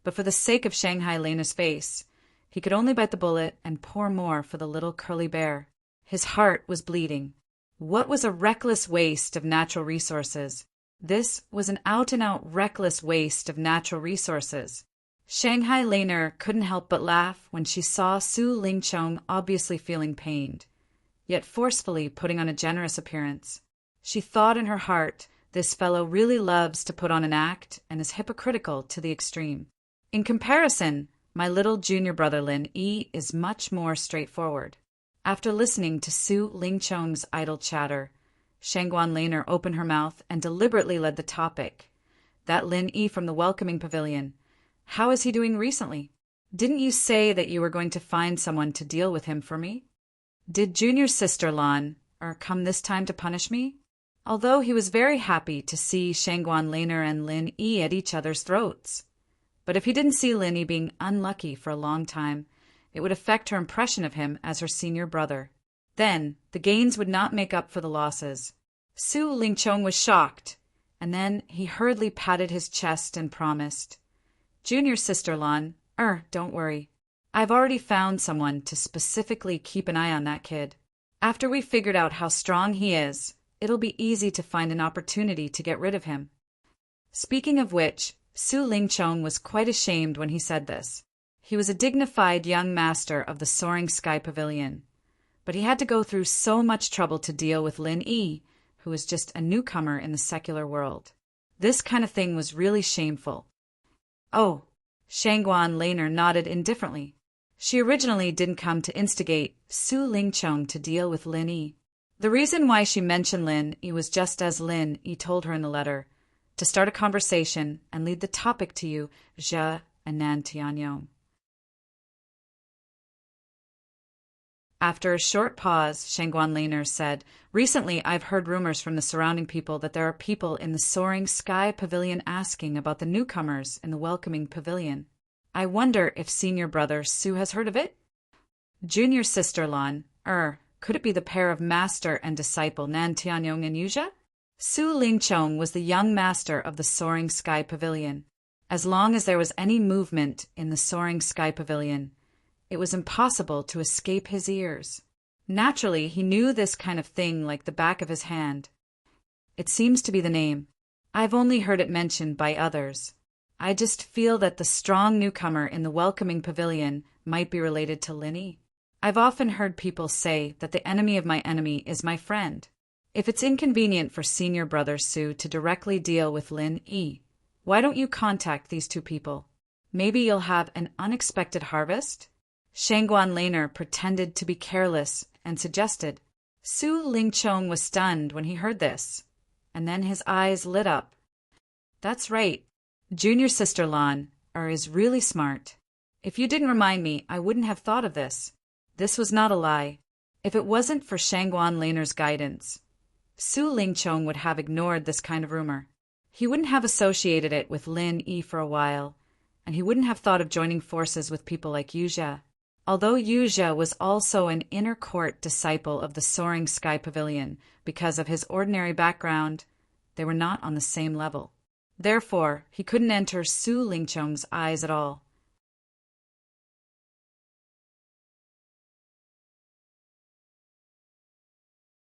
S1: but for the sake of Shanghai Laner's face, he could only bite the bullet and pour more for the little curly bear. His heart was bleeding. What was a reckless waste of natural resources? This was an out-and-out reckless waste of natural resources. Shanghai Laner couldn't help but laugh when she saw Su Lingchong obviously feeling pained, yet forcefully putting on a generous appearance. She thought in her heart, this fellow really loves to put on an act and is hypocritical to the extreme. In comparison, my little junior brother Lin Yi is much more straightforward. After listening to Su Lingchong's idle chatter, Shangguan Laner opened her mouth and deliberately led the topic. That Lin Yi from the welcoming pavilion. How is he doing recently? Didn't you say that you were going to find someone to deal with him for me? Did junior sister Lan come this time to punish me? Although he was very happy to see Shangguan Laner and Lin Yi at each other's throats. But if he didn't see Lin Yi being unlucky for a long time, it would affect her impression of him as her senior brother. Then, the gains would not make up for the losses. Su Lingchong was shocked, and then he hurriedly patted his chest and promised, "Junior sister Lan, don't worry. I've already found someone to specifically keep an eye on that kid. After we've figured out how strong he is, it'll be easy to find an opportunity to get rid of him." Speaking of which, Su Lingchong was quite ashamed when he said this. He was a dignified young master of the Soaring Sky Pavilion, but he had to go through so much trouble to deal with Lin Yi, who was just a newcomer in the secular world. This kind of thing was really shameful. Oh, Shangguan Laner nodded indifferently. She originally didn't come to instigate Su Lingchong to deal with Lin Yi. The reason why she mentioned Lin Yi was just as Lin Yi told her in the letter, to start a conversation and lead the topic to you, Jia and Nan Tianyong. After a short pause, Shangguan Laner said, "Recently I've heard rumors from the surrounding people that there are people in the Soaring Sky Pavilion asking about the newcomers in the Welcoming Pavilion. I wonder if senior brother Su has heard of it? Junior sister Lan, could it be the pair of master and disciple Nan Tianyong and Yuzha?" Su Lingchong was the young master of the Soaring Sky Pavilion. As long as there was any movement in the Soaring Sky Pavilion, it was impossible to escape his ears. Naturally, he knew this kind of thing like the back of his hand. It seems to be the name. I've only heard it mentioned by others. I just feel that the strong newcomer in the Welcoming Pavilion might be related to Lin Yi. I've often heard people say that the enemy of my enemy is my friend. If it's inconvenient for senior brother Su to directly deal with Lin Yi, why don't you contact these two people? Maybe you'll have an unexpected harvest? Shangguan Laner pretended to be careless and suggested. Su Lingchong was stunned when he heard this, and then his eyes lit up. That's right. Junior sister Lan is really smart. If you didn't remind me, I wouldn't have thought of this. This was not a lie. If it wasn't for Shangguan Laner's guidance, Su Lingchong would have ignored this kind of rumor. He wouldn't have associated it with Lin Yi for a while, and he wouldn't have thought of joining forces with people like Yuzha. Although Yuzha was also an inner court disciple of the Soaring Sky Pavilion, because of his ordinary background, they were not on the same level. Therefore, he couldn't enter Su Lingchong's eyes at all.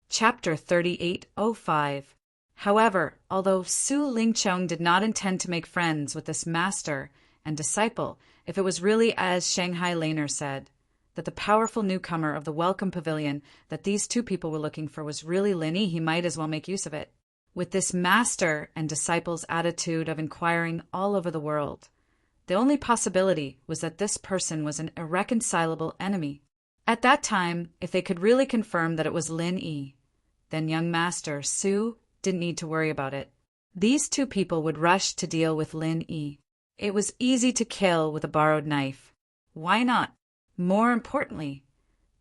S1: Chapter 3805. However, although Su Lingchong did not intend to make friends with this master and disciple, if it was really as Shanghai Laner said, that the powerful newcomer of the Welcome Pavilion that these two people were looking for was really Lin Yi, he might as well make use of it. With this master and disciple's attitude of inquiring all over the world, the only possibility was that this person was an irreconcilable enemy. At that time, if they could really confirm that it was Lin Yi, then young master Su didn't need to worry about it. These two people would rush to deal with Lin Yi. It was easy to kill with a borrowed knife. Why not? More importantly,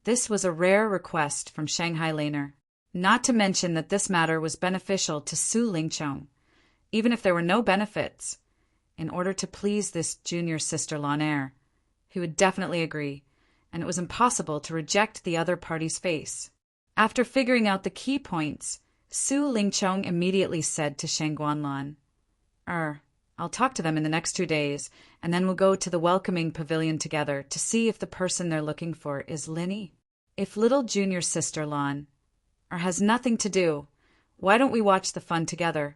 S1: this was a rare request from Shanghai Laner. Not to mention that this matter was beneficial to Su Lingchong. Even if there were no benefits, in order to please this junior sister Laner, he would definitely agree, and it was impossible to reject the other party's face. After figuring out the key points, Su Lingchong immediately said to Shangguan Lan, I'll talk to them in the next 2 days, and then we'll go to the Welcoming Pavilion together to see if the person they're looking for is Lin Yi. If little junior sister Lan has nothing to do, why don't we watch the fun together?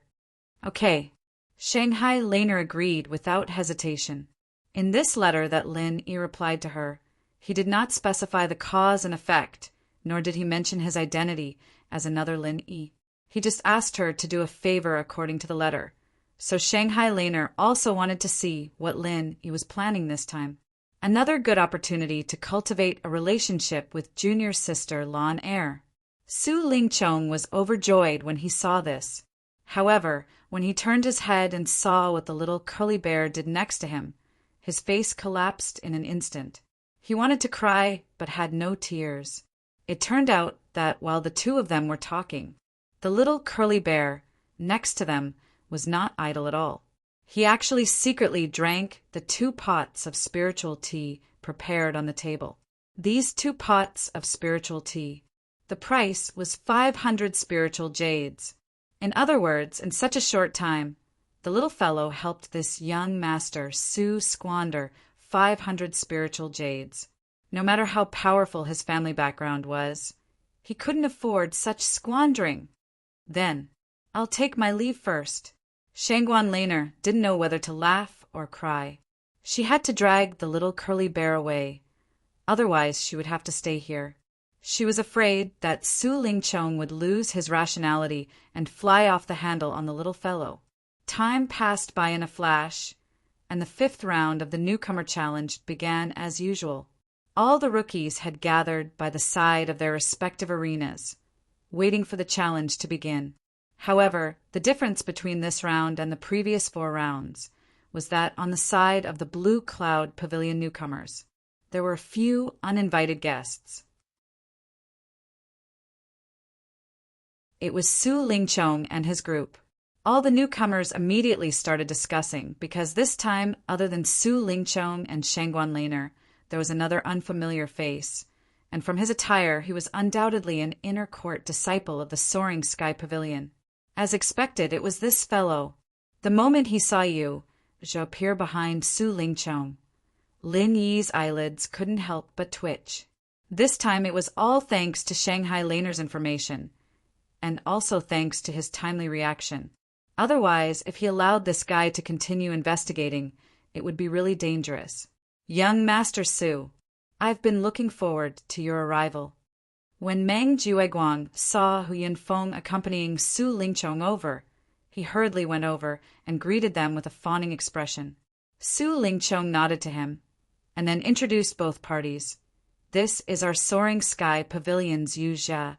S1: Okay. Shanghai Laner agreed without hesitation. In this letter that Lin Yi replied to her, he did not specify the cause and effect, nor did he mention his identity as another Lin Yi. He just asked her to do a favor according to the letter. So Shanghai Laner also wanted to see what Lin Yi was planning this time. Another good opportunity to cultivate a relationship with junior sister Lan Er. Su Lingchong was overjoyed when he saw this. However, when he turned his head and saw what the little curly bear did next to him, his face collapsed in an instant. He wanted to cry, but had no tears. It turned out that while the two of them were talking, the little curly bear next to them was not idle at all. He actually secretly drank the 2 pots of spiritual tea prepared on the table. These 2 pots of spiritual tea. The price was 500 spiritual jades. In other words, in such a short time, the little fellow helped this young master Su squander 500 spiritual jades. No matter how powerful his family background was, he couldn't afford such squandering. Then, "I'll take my leave first." Shangguan Laner didn't know whether to laugh or cry. She had to drag the little curly bear away, otherwise she would have to stay here. She was afraid that Su Lingchong would lose his rationality and fly off the handle on the little fellow. Time passed by in a flash, and the 5th round of the newcomer challenge began as usual. All the rookies had gathered by the side of their respective arenas, waiting for the challenge to begin. However, the difference between this round and the previous 4 rounds was that on the side of the Blue Cloud Pavilion newcomers, there were a few uninvited guests. It was Su Lingchong and his group. All the newcomers immediately started discussing, because this time, other than Su Lingchong and Shangguan Laner, there was another unfamiliar face, and from his attire he was undoubtedly an inner court disciple of the Soaring Sky Pavilion. As expected, it was this fellow. The moment he saw you, appear behind Su Lingchong, Lin Yi's eyelids couldn't help but twitch. This time it was all thanks to Shanghai Laner's information, and also thanks to his timely reaction. Otherwise, if he allowed this guy to continue investigating, it would be really dangerous. "Young Master Su, I've been looking forward to your arrival." When Meng Jueguang saw Hu Yunfeng accompanying Su Lingchong over, he hurriedly went over and greeted them with a fawning expression. Su Lingchong nodded to him, and then introduced both parties. "This is our Soaring Sky Pavilion's Yu Jia,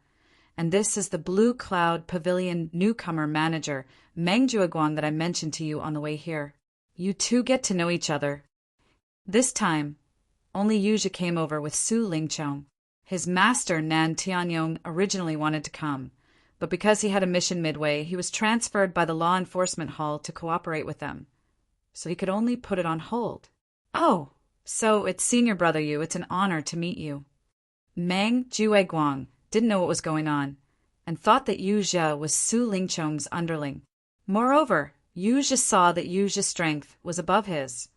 S1: and this is the Blue Cloud Pavilion newcomer manager, Meng Jueguang, that I mentioned to you on the way here. You two get to know each other." This time, only Yuzha came over with Su Lingchong. His master, Nan Tianyong, originally wanted to come, but because he had a mission midway, he was transferred by the law enforcement hall to cooperate with them, so he could only put it on hold. "Oh, so it's senior brother Yu. It's an honor to meet you." Meng Jueguang didn't know what was going on, and thought that Yuzha was Su Lingchong's underling. Moreover, Yuzha saw that Yuzha's strength was above his,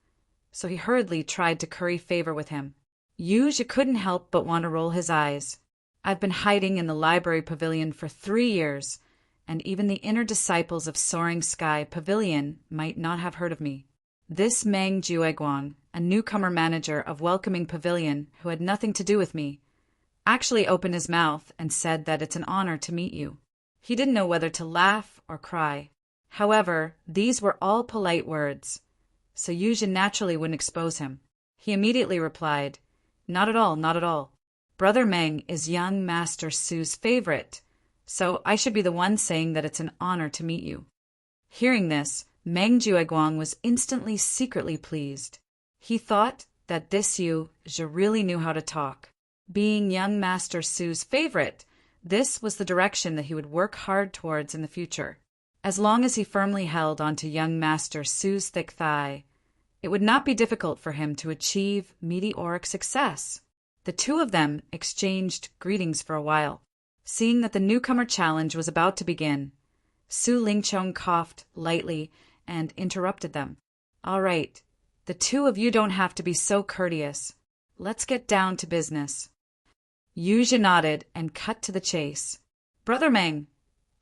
S1: so he hurriedly tried to curry favor with him. Yuzha couldn't help but want to roll his eyes. "I've been hiding in the library pavilion for 3 years, and even the inner disciples of Soaring Sky Pavilion might not have heard of me." This Meng Jueguang, a newcomer manager of Welcoming Pavilion who had nothing to do with me, actually opened his mouth and said that it's an honor to meet you. He didn't know whether to laugh or cry. However, these were all polite words, so Yuzha naturally wouldn't expose him. He immediately replied, "Not at all, not at all. Brother Meng is young Master Su's favorite, so I should be the one saying that it's an honor to meet you." Hearing this, Meng Jueguang was instantly secretly pleased. He thought that this Yuzha really knew how to talk. Being young Master Su's favorite, this was the direction that he would work hard towards in the future. As long as he firmly held onto young Master Su's thick thigh, it would not be difficult for him to achieve meteoric success. The two of them exchanged greetings for a while. Seeing that the newcomer challenge was about to begin, Su Lingchong coughed lightly and interrupted them. "All right, the two of you don't have to be so courteous. Let's get down to business." Yuzha nodded and cut to the chase. "Brother Meng,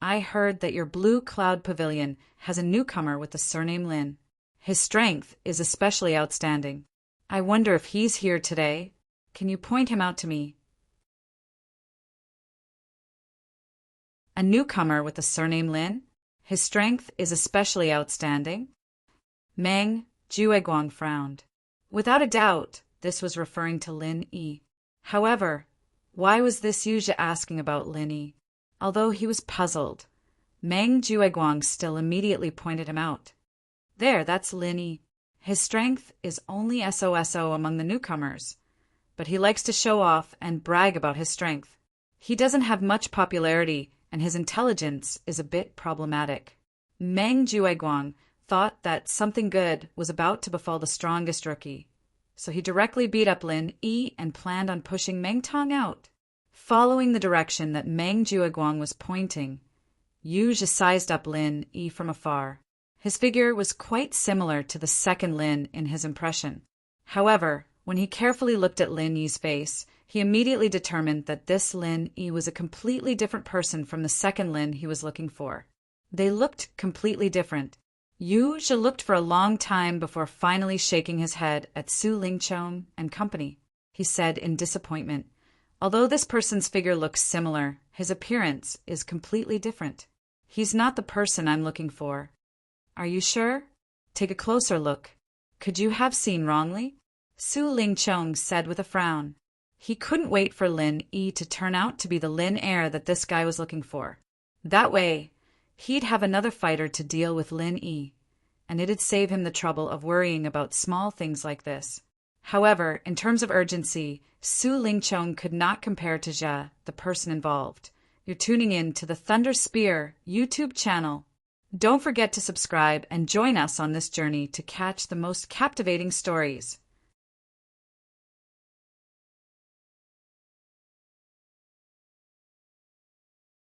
S1: I heard that your Blue Cloud Pavilion has a newcomer with the surname Lin. His strength is especially outstanding. I wonder if he's here today. Can you point him out to me?" "A newcomer with the surname Lin? His strength is especially outstanding?" Meng Jueguang frowned. Without a doubt, this was referring to Lin Yi. However, why was this Yuzha asking about Lin Yi? Although he was puzzled, Meng Jueguang still immediately pointed him out. "There, that's Lin Yi. His strength is only SOSO among the newcomers, but he likes to show off and brag about his strength. He doesn't have much popularity, and his intelligence is a bit problematic." Meng Jueguang thought that something good was about to befall the strongest rookie, so he directly beat up Lin Yi and planned on pushing Meng Tong out. Following the direction that Meng Jueguang was pointing, Yu Zhi sized up Lin Yi from afar. His figure was quite similar to the second Lin in his impression. However, when he carefully looked at Lin Yi's face, he immediately determined that this Lin Yi was a completely different person from the second Lin he was looking for. They looked completely different. Yu Zhi looked for a long time before finally shaking his head at Su Lingchong and company. He said in disappointment, "Although this person's figure looks similar, his appearance is completely different. He's not the person I'm looking for." "Are you sure? Take a closer look. Could you have seen wrongly?" Su Lingchong said with a frown. He couldn't wait for Lin Yi to turn out to be the Lin heir that this guy was looking for. That way, he'd have another fighter to deal with Lin Yi, and it'd save him the trouble of worrying about small things like this. However, in terms of urgency, Su Lingchong could not compare to Jia, the person involved. You're tuning in to the Thunder Spear YouTube channel. Don't forget to subscribe and join us on this journey to catch the most captivating stories.